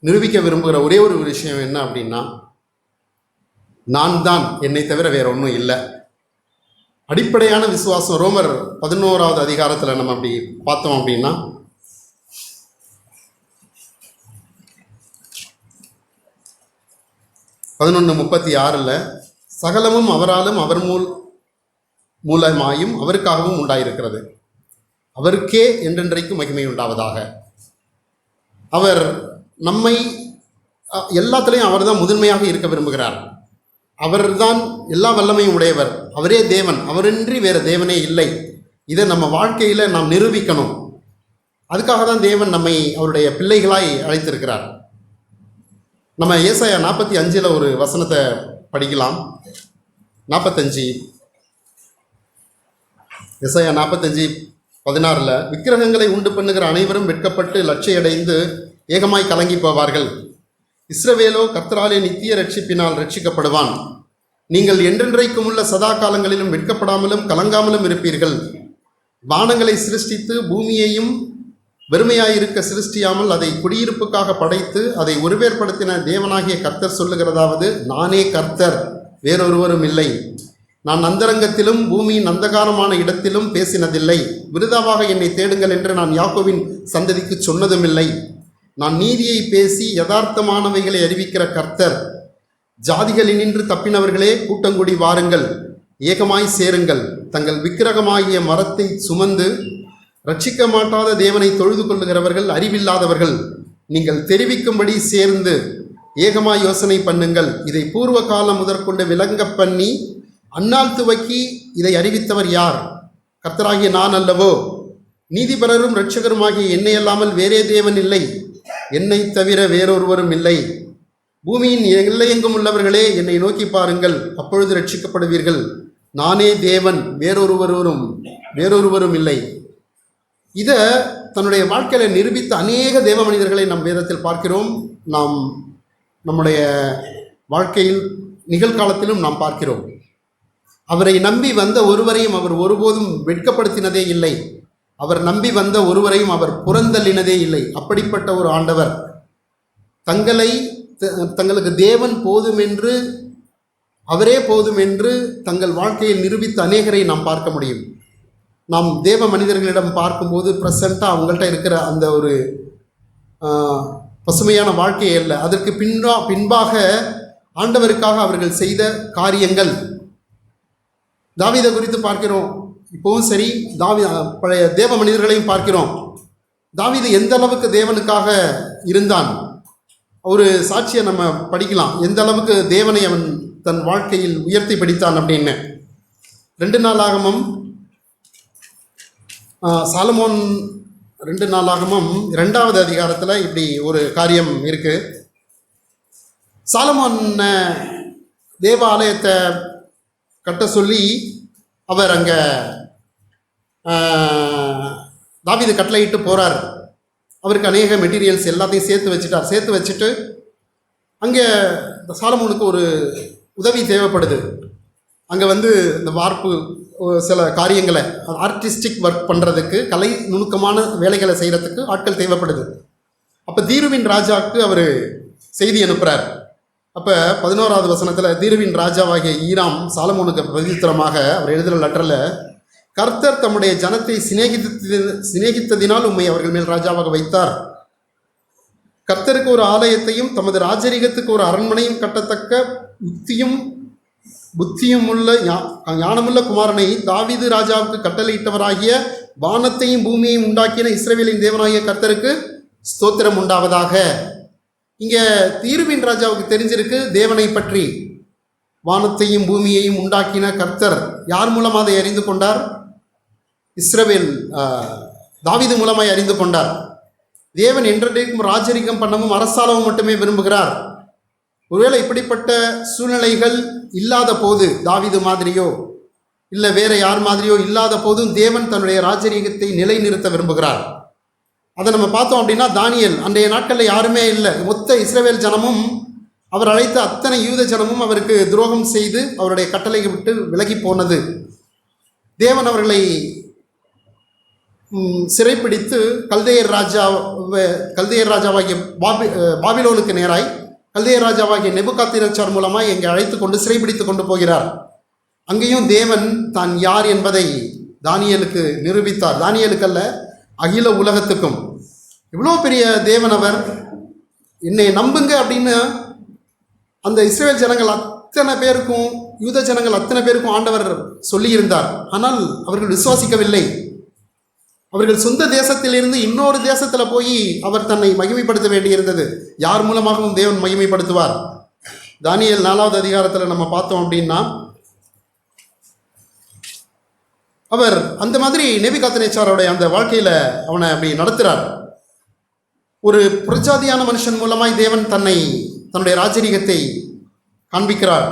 நிரூபிக்க விரும்புகிற ஒரே ஒரு விஷயம் என்ன அப்படின்னா, நான் தான், என்னை தவிர வேற ஒன்றும் இல்லை. அடிப்படையான விசுவாசம் ரோமர் 11வது அதிகாரத்தில் நம்ம அப்படி பார்த்தோம் அப்படின்னா, 11:36 சகலமும் அவராலும் அவர் மூலமாயும் அவருக்காகவும் உண்டாயிருக்கிறது, அவருக்கே என்றென்றைக்கும் மகிமை உண்டாவதாக. அவர் நம்மை எல்லாத்துலேயும் அவர் தான் முதன்மையாக இருக்க விரும்புகிறார். அவர்தான் எல்லா வல்லமையும் உடையவர். அவரே தேவன். அவரின்றி வேறு தேவனே இல்லை. இதை நம்ம வாழ்க்கையில் நாம் நிரூபிக்கணும். அதுக்காக தான் தேவன் நம்மை அவருடைய பிள்ளைகளாய் அழைத்திருக்கிறார். நம்ம ஏசாயா 45 ஒரு வசனத்தை படிக்கலாம். 45 ஏசாயா 45:16 விக்கிரகங்களை உண்டு பண்ணுகிற அனைவரும் வெட்கப்பட்டு லட்சையடைந்து ஏகமாய் கலங்கி போவார்கள். இஸ்ரவேலோ கர்த்தராலே நித்திய ரட்சிப்பினால் ரட்சிக்கப்படுவான். நீங்கள் என்றென்றைக்கும் உள்ள சதா காலங்களிலும் வெட்கப்படாமலும் கலங்காமலும் இருப்பீர்கள். வானங்களை சிருஷ்டித்து பூமியையும் வெறுமையாயிருக்க சிருஷ்டியாமல் அதை குடியிருப்புக்காக படைத்து அதை ஒருவேற்படுத்தின தேவனாகிய கர்த்தர் சொல்லுகிறதாவது, நானே கர்த்தர், வேறொருவரும் இல்லை. நான் அந்தரங்கத்திலும் பூமியின் அந்தகாரமான இடத்திலும் பேசினதில்லை. விருதாவாக என்னை தேடுங்கள் என்று நான் யாக்கோவின் சந்ததிக்கு சொன்னதுமில்லை. நான் நீதியை பேசி யதார்த்தமானவைகளை அறிவிக்கிற கர்த்தர். ஜாதிகளினின்று தப்பினவர்களே கூட்டங்கூடி வாருங்கள், ஏகமாய் சேருங்கள். தங்கள் விக்கிரகமாகிய மரத்தை சுமந்து ரட்சிக்க மாட்டாத தேவனை தொழுது கொள்ளுகிறவர்கள் அறிவில்லாதவர்கள். நீங்கள் தெரிவிக்கும்படி சேர்ந்து ஏகமாய் யோசனை பண்ணுங்கள். இதை பூர்வ காலம் முதற்கொண்டு விளங்க பண்ணி அந்நாள் துவக்கி இதை அறிவித்தவர் யார்? கர்த்தராகிய நான் அல்லவோ? நீதிபரரும் இரட்சகருமாகிய என்னை அல்லாமல் வேறே தேவன் இல்லை. என்னை தவிர வேறொருவரும் இல்லை. பூமியின் எல்லையெங்கும் உள்ளவர்களே, என்னை நோக்கி பாருங்கள், அப்பொழுது ரட்சிக்கப்படுவீர்கள். நானே தேவன், வேறொருவரும் இல்லை. இதை தன்னுடைய வாழ்க்கையில் நிரூபித்த அநேக தேவ மனிதர்களை நம் வேதத்தில் பார்க்கிறோம். நாம் நம்முடைய வாழ்க்கையில் நிகழ்காலத்திலும் நாம் பார்க்கிறோம். அவரை நம்பி வந்த ஒருவரையும் அவர் ஒருபோதும் வெட்கப்படுத்தினதே இல்லை. அவர் நம்பி வந்த ஒருவரையும் அவர் புறந்தள்ளினதே இல்லை. அப்படிப்பட்ட ஒரு ஆண்டவர் தங்களுக்கு தேவன் போதும் என்று, அவரே போதும் என்று தங்கள் வாழ்க்கையில் நிரூபித்த அநேகரை நாம் பார்க்க முடியும். நாம் தேவ மனிதர்களிடம் பார்க்கும்போது ப்ரெசண்ட்டாக அவங்கள்ட்ட இருக்கிற அந்த ஒரு பசுமையான வாழ்க்கையே இல்லை. அதற்கு பின்பாக ஆண்டவருக்காக அவர்கள் செய்த காரியங்கள். தாவீதை குறித்து பார்க்கிறோம். இப்போவும் சரி, பழைய தேவ மனிதர்களையும் பார்க்கிறோம். தாவீது எந்த அளவுக்கு தேவனுக்காக இருந்தான். ஒரு சாட்சியை நம்ம படிக்கலாம், எந்த அளவுக்கு தேவனை அவன் தன் வாழ்க்கையில் உயர்த்தி பிடித்தான் அப்படின்னு. 2 நாளாகமம் சாலமோன் 2 நாளாகமம் 2வது அதிகாரத்தில் இப்படி ஒரு காரியம் இருக்கு. சாலமோன் தேவ ஆலயத்தை கட்ட சொல்லி அவர் அங்கே தாவீது கட்டளையிட்டு போகிறார். அவருக்கு அநேக மெட்டீரியல்ஸ் எல்லாத்தையும் சேர்த்து வச்சுட்டு அங்கே சாலமோனுக்கு ஒரு உதவி தேவைப்படுது. அங்கே இந்த வார்ப்பு சில காரியங்களை ஆர்டிஸ்டிக் ஒர்க் பண்ணுறதுக்கு, கலை நுணுக்கமான வேலைகளை செய்கிறதுக்கு ஆட்கள் தேவைப்படுது. அப்போ தீருவின் ராஜாவுக்கு அவர் செய்தி அனுப்புகிறார். அப்போ 11வது வசனத்தில் தீருவின் ராஜாவாகிய ஈராம் சாலமோனுக்கு பிரதித்திரமாக அவர் எழுதுகிற லெட்டரில், கர்த்தர் தம்முடைய ஜனத்தை சிநேகித்ததினால் உம்மை அவர்கள் மேல் ராஜாவாக வைத்தார். கர்த்தருக்கு ஒரு ஆலயத்தையும் தமது ராஜரீகத்துக்கு ஒரு அரண்மனையும் கட்டத்தக்க புத்தியும் உள்ள ஞானமுள்ள குமாரனை தாவீது ராஜாவுக்கு கட்டளையிட்டவராகிய வானத்தையும் பூமியையும் உண்டாக்கின இஸ்ரவேலின் தேவனாகிய கர்த்தருக்கு ஸ்தோத்திரம் உண்டாவதாக. இங்கே தீருவின் ராஜாவுக்கு தெரிஞ்சிருக்கு தேவனை பற்றி. வானத்தையும் பூமியையும் உண்டாக்கின கர்த்தர் யார் மூலமாக அதை அறிந்து கொண்டார்? தாவீது மூலமாய் அறிந்து கொண்டார். தேவன் என்றைக்கும் ராஜரீகம் பண்ணவும் அரசாளவும் மட்டுமே விரும்புகிறார். ஒருவேளை இப்படிப்பட்ட சூழ்நிலைகள் இல்லாத போது, தாவீது மாதிரியோ இல்லை வேற யார் மாதிரியோ இல்லாத போதும் தேவன் தன்னுடைய ராஜரீகத்தை நிலைநிறுத்த விரும்புகிறார். அதை நம்ம பார்த்தோம் அப்படின்னா, தானியேல் அன்றைய நாட்களில் யாருமே இல்லை. மொத்த இஸ்ரவேல் ஜனமும், அவர் அழைத்த அத்தனை யூத ஜனமும் அவருக்கு துரோகம் செய்து அவருடைய கட்டளை விட்டு விலகி போனது. தேவன் அவர்களை சிறைப்பிடித்து கல்தேயர் ராஜாவாகிய பாபிலோனுக்கு நேராய் கல்தேயர் ராஜாவாகிய நேபுகாத்நேச்சார் மூலமாக இங்கே அழைத்து கொண்டு சிறைப்பிடித்து கொண்டு போகிறார். அங்கேயும் தேவன் தான் யார் என்பதை தானியேலுக்கு நிரூபித்தார். தானியேலுக்கு அல்ல, அகில உலகத்துக்கும். இவ்வளோ பெரிய தேவன் அவர். என்னை நம்புங்க அப்படின்னு அந்த இஸ்ரவேல் ஜனங்கள் அத்தனை பேருக்கும், யூத ஜனங்கள் அத்தனை பேருக்கும் ஆண்டவர் சொல்லியிருந்தார். ஆனால் அவர்கள் விசுவாசிக்கவில்லை. அவர்கள் சொந்த தேசத்திலிருந்து இன்னொரு தேசத்தில் போய் அவர் தன்னை மகிமைப்படுத்த வேண்டியிருந்தது. யார் மூலமாகவும் தேவன் மகிமைப்படுத்துவார்? தானியேல் 4வது அதிகாரத்தில் நம்ம பார்த்தோம் அப்படின்னா, அவர் அந்த மாதிரி நேபுகாத்நேச்சாரோடைய அந்த வாழ்க்கையில் அவனை அப்படி நடத்துகிறார். ஒரு புறஜாதியான மனுஷன் மூலமாய் தேவன் தன்னுடைய ராஜரீகத்தை காண்பிக்கிறார்.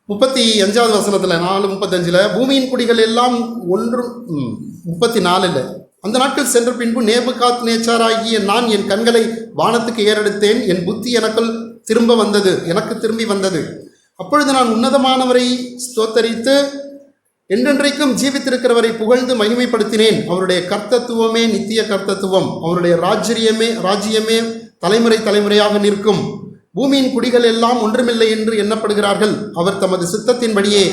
35வது வசனத்தில் 4:35 பூமியின் குடிகள் எல்லாம் 34 அந்த நாட்கள் சென்ற பின்பு நேபுகாத்நேச்சாராகிய நான் என் கண்களை வானத்துக்கு ஏறெடுத்தேன், என் புத்தி எனக்கு திரும்பி வந்தது. அப்பொழுது நான் உன்னதமானவரை ஸ்தோத்தரித்து என்றென்றைக்கும் ஜீவித்திருக்கிறவரை புகழ்ந்து மகிமைப்படுத்தினேன். அவருடைய கர்த்தத்துவமே நித்திய கர்த்தத்துவம், அவருடைய ராஜ்யமே தலைமுறை தலைமுறையாக நிற்கும். பூமியின் குடிகள் எல்லாம் ஒன்றுமில்லை என்று எண்ணப்படுகிறார்கள். அவர் தமது சித்தத்தின்படியே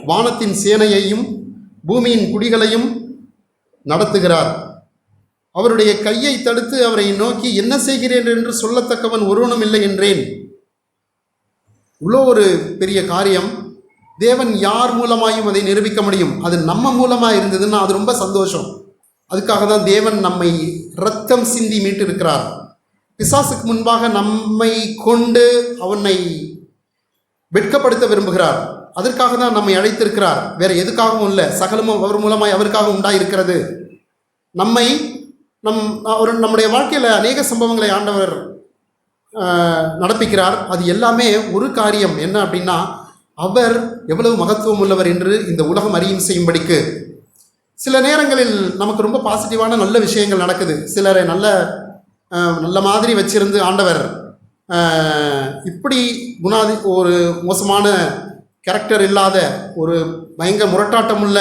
வானத்தின் சேனையையும் பூமியின் குடிகளையும் நடத்துகிறார். அவருடைய கையை தடுத்து அவரை நோக்கி என்ன செய்கிறேன் என்று சொல்லத்தக்கவன் ஒருவனும் இல்லை என்றேன். இவ்வளோ ஒரு பெரிய காரியம். தேவன் யார் மூலமாயும் அதை நிரூபிக்க முடியும். அது நம்ம மூலமாக இருந்ததுன்னா அது ரொம்ப சந்தோஷம். அதுக்காக தான் தேவன் நம்மை இரத்தம் சிந்தி மீட்டிருக்கிறார். பிசாசுக்கு முன்பாக நம்மை கொண்டு அவனை வெட்கப்படுத்த விரும்புகிறார். அதற்காக தான் நம்மை அழைத்திருக்கிறார். வேற எதுக்காகவும் இல்லை. சகலமும் அவர் மூலமாய் அவருக்காக உண்டாயிருக்கிறது. நம்முடைய வாழ்க்கையில் அநேக சம்பவங்களை ஆண்டவர் நடப்பிக்கிறார். அது எல்லாமே ஒரு காரியம் என்ன அப்படின்னா, அவர் எவ்வளவு மகத்துவம் உள்ளவர் என்று இந்த உலகம் அறியும் செய்யும்படிக்கு. சில நேரங்களில் நமக்கு ரொம்ப பாசிட்டிவான நல்ல விஷயங்கள் நடக்குது. சிலரை நல்ல மாதிரி வச்சிருந்து ஆண்டவர் இப்படி ஒரு மோசமான கேரக்டர் இல்லாத ஒரு பயங்கர முரட்டாட்டம் உள்ள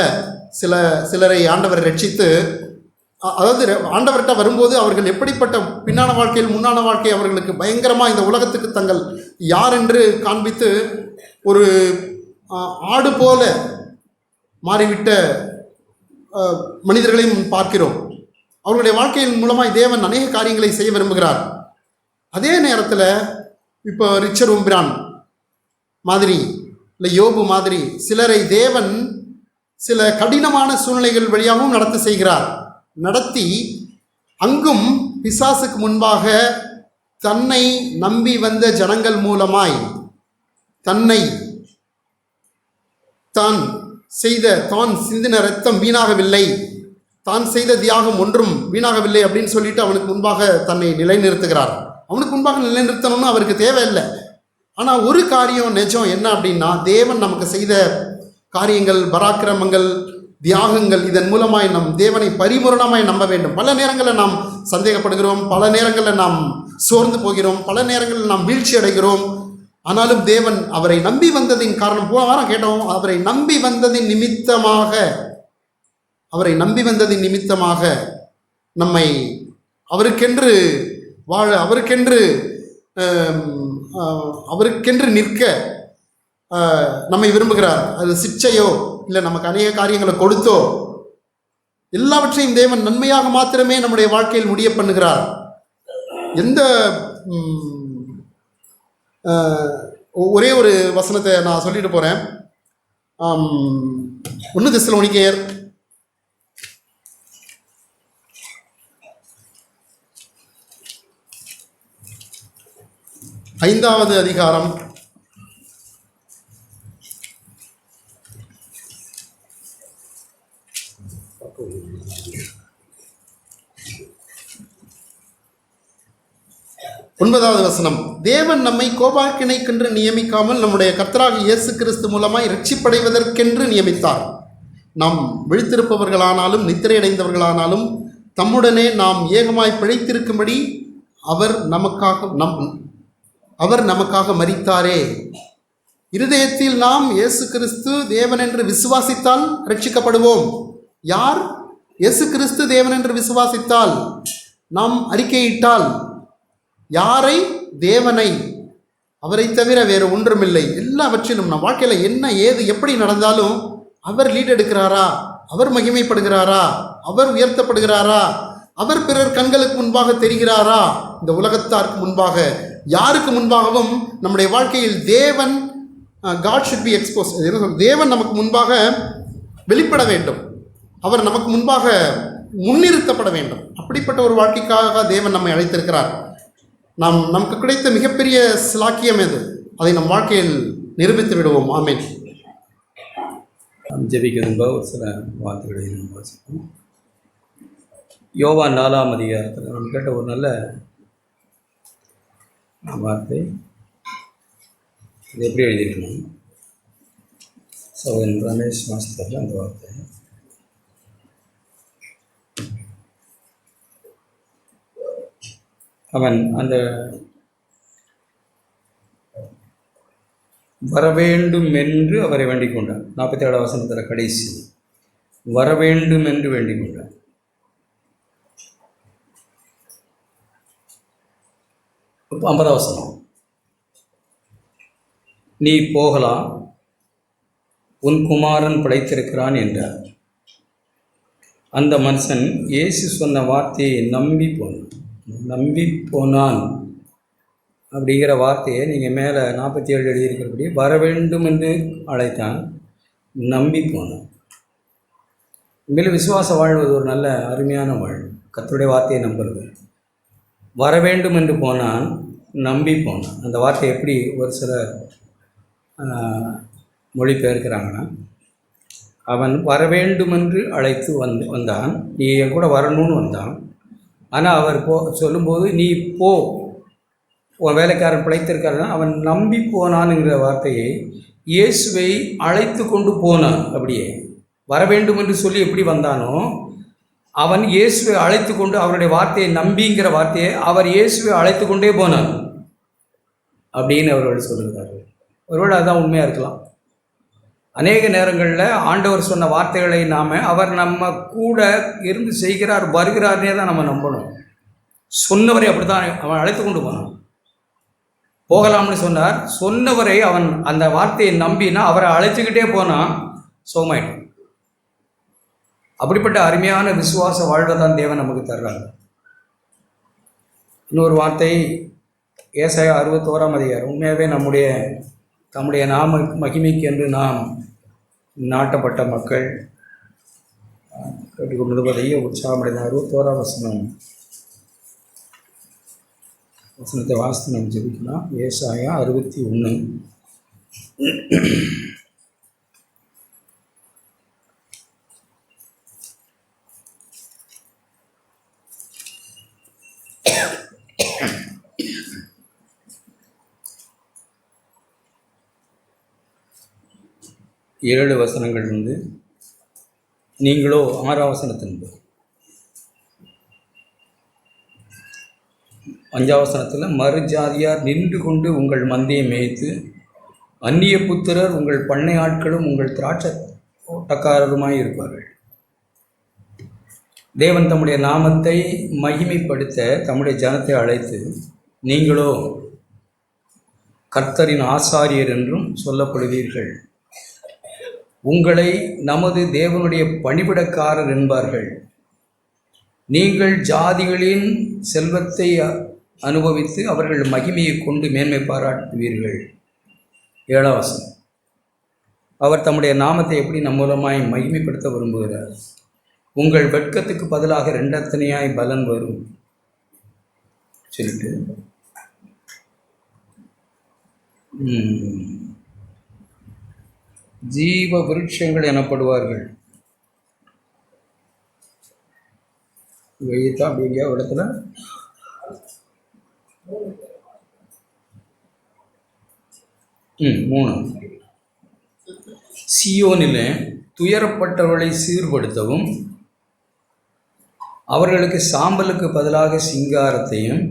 சிலரை ஆண்டவர் ரட்சித்து, அதாவது ஆண்டவர்கிட்ட வரும்போது அவர்கள் எப்படிப்பட்ட பின்னான வாழ்க்கையில் முன்னான வாழ்க்கை அவர்களுக்கு பயங்கரமாக இந்த உலகத்துக்கு தங்கள் யார் என்று காண்பித்து ஒரு ஆடு போல மாறிவிட்ட மனிதர்களையும் பார்க்கிறோம். அவர்களுடைய வாழ்க்கையின் மூலமாய் தேவன் அநேக காரியங்களை செய்ய விரும்புகிறார். அதே நேரத்தில் இப்போ ரிச்சர் உம்பிரான் மாதிரி இல்லை யோபு மாதிரி சிலரை தேவன் சில கடினமான சூழ்நிலைகள் வழியாகவும் நடத்தி அங்கும் பிசாசுக்கு முன்பாக தன்னை நம்பி வந்த ஜனங்கள் மூலமாய் தான் சிந்தின ரத்தம் வீணாகவில்லை, தான் செய்த தியாகம் ஒன்றும் வீணாகவில்லை அப்படின்னு சொல்லிட்டு அவனுக்கு முன்பாக தன்னை நிலைநிறுத்துகிறார். அவனுக்கு முன்பாக நிலைநிறுத்தணும்னு அவருக்கு தேவையில்லை. ஆனால் ஒரு காரியம் நிஜம் என்ன அப்படின்னா, தேவன் நமக்கு செய்த காரியங்கள், பராக்கிரமங்கள், தியாகங்கள், இதன் மூலமாய் நம் தேவனை பரிபூரணமாய் நம்ப வேண்டும். பல நேரங்களில் நாம் சந்தேகப்படுகிறோம், பல நேரங்களில் நாம் சோர்ந்து போகிறோம், பல நேரங்களில் நாம் வீழ்ச்சி அடைகிறோம். ஆனாலும் தேவன் அவரை நம்பி வந்ததின் காரணம், போன வாரம் கேட்டோம், அவரை நம்பி வந்ததின் நிமித்தமாக நம்மை அவருக்கென்று வாழ, அவருக்கென்று நிற்க நம்மை விரும்புகிறார். அது சிக்ஷையோ இல்லை நமக்கு அநேக காரியங்களை கொடுத்தோ எல்லாவற்றையும் தேவன் நன்மையாக மாத்திரமே நம்முடைய வாழ்க்கையில் முடிய பண்ணுகிறார். ஒரே ஒரு வசனத்தை நான் சொல்லிட்டு போகிறேன். 1 தெசலோனிக்கேயர் 5வது அதிகாரம் 9வது வசனம். தேவன் நம்மை கோபாக்கினைக்கென்று நியமிக்காமல் நம்முடைய கர்த்தராகிய இயேசு கிறிஸ்து மூலமாய் இரட்சிப்படைவதற்கென்று நியமித்தார். நாம் விழித்திருப்பவர்களானாலும் நித்திரையடைந்தவர்களானாலும் தம்முடனே நாம் ஏகமாய் பிழைத்திருக்கும்படி அவர் நமக்காக மரித்தாரே. இருதயத்தில் நாம் இயேசு கிறிஸ்து தேவன் என்று விசுவாசித்தால் ரட்சிக்கப்படுவோம். யார்? இயேசு கிறிஸ்து தேவன் என்று விசுவாசித்தால், நாம் அறிக்கையிட்டால், யாரை? தேவனை. அவரை தவிர வேறு ஒன்றுமில்லை. எல்லாவற்றிலும் நம் வாழ்க்கையில் என்ன ஏது எப்படி நடந்தாலும் அவர் லீட் எடுக்கிறாரா, அவர் மகிமைப்படுகிறாரா, அவர் உயர்த்தப்படுகிறாரா, அவர் பிறர் கண்களுக்கு முன்பாக தெரிகிறாரா, இந்த உலகத்தாருக்கு முன்பாக, யாருக்கு முன்பாகவும் நம்முடைய வாழ்க்கையில் தேவன் God should be exposed. தேவன் நமக்கு முன்பாக வெளிப்பட வேண்டும். அவர் நமக்கு முன்பாக முன்னிறுத்தப்பட வேண்டும். அப்படிப்பட்ட ஒரு வாழ்க்கைக்காக தேவன் நம்மை அழைத்திருக்கிறார். நமக்கு கிடைத்த மிகப்பெரிய சிலாக்கியம் எது? அதை நம் வாழ்க்கையில் நிரூபித்து விடுவோம். ஆமென். நாம் ஜெபிக்கிறதும்ப ஒரு சில வார்த்தைகளை நம்ம வாசிப்போம். யோவான் 4ஆம் அதிகாரத்தில் நம்ம கேட்ட ஒரு நல்ல வார்த்தை. இது எப்படி எழுதியிருக்கணும்? சகோதரன் ரமேஷ் மாஸ்டர் அந்த வார்த்தை. அவன் அந்த வரவேண்டும் என்று அவரை வேண்டிக் கொண்டான். 47 வசனத்தில் கடைசி வரவேண்டும் என்று வேண்டிக் கொண்டான். இப்போ 50 வசனம், நீ போகலாம், உன் குமாரன் பிழைத்திருக்கிறான் என்றார். அந்த மனுஷன் இயேசு சொன்ன வார்த்தையை நம்பி போனான். அப்படிங்கிற வார்த்தையை நீங்கள் மேலே 47 எழுதியிருக்கிறபடி வர வேண்டும் என்று அழைத்தான், நம்பி போனான். உண்மையில் விசுவாச வாழ்வது ஒரு நல்ல அருமையான வாழ்வு. கர்த்தருடைய வார்த்தையை நம்புறது. வர வேண்டும் என்று போனான், நம்பி போனான். அந்த வார்த்தை எப்படி ஒரு சில மொழிபெயர்க்கிறாங்கன்னா, அவன் வர வேண்டுமென்று அழைத்து வந்தான், நீ என் கூட வரணும்னு வந்தான். ஆனால் அவர் சொல்லும்போது நீ போ, உன் வேலைக்காரன் பிழைத்திருக்காருன்னா அவன் நம்பி போனான்ங்கிற வார்த்தையை இயேசுவை அழைத்து கொண்டு போனான். அப்படியே வர வேண்டும் என்று சொல்லி எப்படி வந்தானோ அவன் இயேசுவை அழைத்து கொண்டு அவருடைய வார்த்தையை நம்பிங்கிற வார்த்தையை அவர் இயேசுவை அழைத்து கொண்டே போனான் அப்படின்னு அவர்கள் சொல்லுகிறார்கள். ஒருவேளை அதுதான் உண்மையாக இருக்கலாம். அநேக நேரங்களில் ஆண்டவர் சொன்ன வார்த்தைகளை அவர் நம்ம கூட இருந்து செய்கிறார், வருகிறார்னே தான் நம்ம நம்பணும். சொன்னவரை அப்படி தான் அவன் அழைத்து கொண்டு போனான். போகலாம்னு சொன்னார், சொன்னவரை அவன் அந்த வார்த்தையை நம்பினா அவரை அழைச்சிக்கிட்டே போனான், சோமாயிட்டான். அப்படிப்பட்ட அருமையான விசுவாச வாழ்வை தான் தேவன் நமக்கு தர்றாங்க. இன்னொரு வார்த்தை ஏசாயா 61ஆம் அதிகாரம். உண்மையாகவே தம்முடைய நாம மகிமைக்கு என்று நாம் நாட்டப்பட்ட மக்கள் கேட்டுக்கொண்டிருப்பதையே உற்சாகமடைந்த 61ஆம் வசனத்தை வாசித்து நம்ம ஜெபிக்கலாம். ஏசாயா 61. ஏழு வசனங்கள் நீங்களோ 6ஆம் வசனத்தின்பது 5ஆம் வசனத்தில் மறுஜாதியார் நின்று கொண்டு உங்கள் மந்தையை மேய்த்து, அந்நிய புத்திரர் உங்கள் பண்ணை ஆட்களும் உங்கள் திராட்சை தோட்டக்காரருமாய் இருப்பார்கள். தேவன் தம்முடைய நாமத்தை மகிமைப்படுத்த தம்முடைய ஜனத்தை அழைத்து, நீங்களோ கர்த்தரின் ஆசாரியர் என்றும் சொல்லப்படுவீர்கள், உங்களை நமது தேவனுடைய பணிவிடக்காரர் என்பார்கள், நீங்கள் ஜாதிகளின் செல்வத்தை அனுபவித்து அவர்கள் மகிமையை கொண்டு மேன்மை பாராட்டுவீர்கள். 7ஆம் வசனம், அவர் தம்முடைய நாமத்தை எப்படி நம் மூலமாய் மகிமைப்படுத்த விரும்புகிறார். உங்கள் வெட்கத்துக்கு பதிலாக 2 அத்தனையாய் பலன் வரும் சொல்லிட்டு ஜீவ விருட்சங்கள் எனப்படுவார்கள். வெயிட்டா அப்படிங்கிற இடத்துல சியோனில் துயரப்பட்டவர்களை சீர்படுத்தவும், அவர்களுக்கு சாம்பலுக்கு பதிலாக சிங்காரத்தையும்,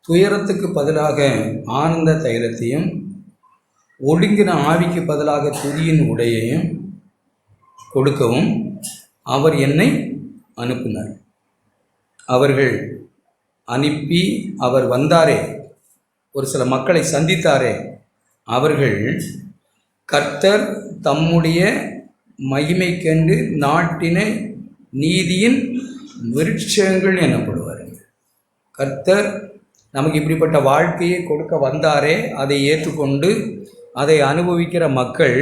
துயரத்துக்கு பதிலாக ஆனந்த தைலத்தையும், ஒடுங்கின ஆவிக்கு பதிலாக துதியின் உடையையும் கொடுக்கவும் அவர் என்னை அனுப்பினார். அவர்கள் அனுப்பி அவர் வந்தாரே, ஒரு சில மக்களை சந்தித்தாரே, அவர்கள் கர்த்தர் தம்முடைய மகிமைக்கென்று நாட்டின நீதியின் விருட்சங்கள் எனப்படுவார்கள். கர்த்தர் நமக்கு இப்படிப்பட்ட வாழ்க்கையை கொடுக்க வந்தாரே, அதை ஏற்றுக்கொண்டு அதை அனுபவிக்கிற மக்கள்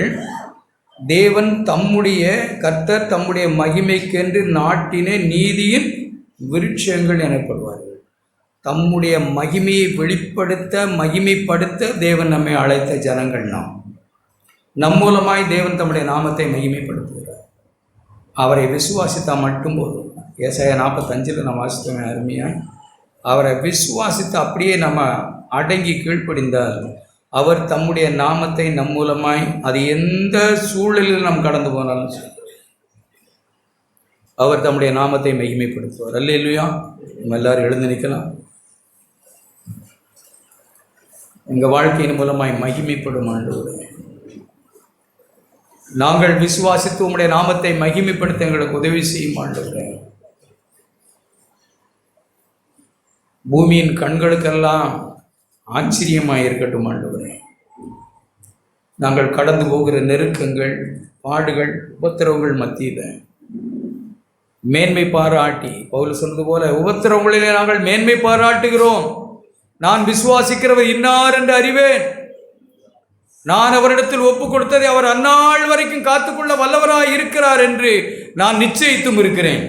தேவன் கர்த்தர் தம்முடைய மகிமைக்கென்று நாட்டின நீதியின் விருட்சங்கள் எனப்படுவார்கள். தம்முடைய மகிமையை மகிமைப்படுத்த தேவன் நம்மை அழைத்த ஜனங்கள் நம் மூலமாய் தேவன் தம்முடைய நாமத்தை மகிமைப்படுத்துகிறார். அவரை விசுவாசித்தால் மட்டும் போதும். ஏசாயா 45 நம்ம வாசித்தோமே அருமையாக. அவரை விசுவாசித்து அப்படியே நம்ம அடங்கி கீழ்ப்படிந்தால் அவர் தம்முடைய நாமத்தை நம் மூலமாய், அது எந்த சூழலில் நாம் கடந்து போனாலும் சரி, அவர் தம்முடைய நாமத்தை மகிமைப்படுத்துவார். அல்லேலூயா. நம்ம எல்லாரும் எழுந்து நிற்கலாம். எங்கள் வாழ்க்கையின் மூலமாய் மகிமைப்படும் ஆண்டவரே, நாங்கள் விசுவாசித்து உம்முடைய நாமத்தை மகிமைப்படுத்த எங்களுக்கு உதவி செய்யும் ஆண்டவரே. பூமியின் கண்களுக்கெல்லாம் ஆச்சரியமாக இருக்கட்டும் ஆண்டவரே. நாங்கள் கடந்து போகிற நெருக்கங்கள், பாடுகள், உபத்திரவங்கள் மத்தியில் மேன்மை பாராட்டி, பவுல் சொன்னது போல, உபத்திரவங்களிலே நாங்கள் மேன்மை பாராட்டுகிறோம். நான் விசுவாசிக்கிறவர் இன்னார் என்று அறிவேன். நான் அவரிடத்தில் ஒப்பு கொடுத்ததை அவர் அந்நாள் வரைக்கும் காத்துக்கொள்ள வல்லவராய் இருக்கிறார் என்று நான் நிச்சயித்தும் இருக்கிறேன்.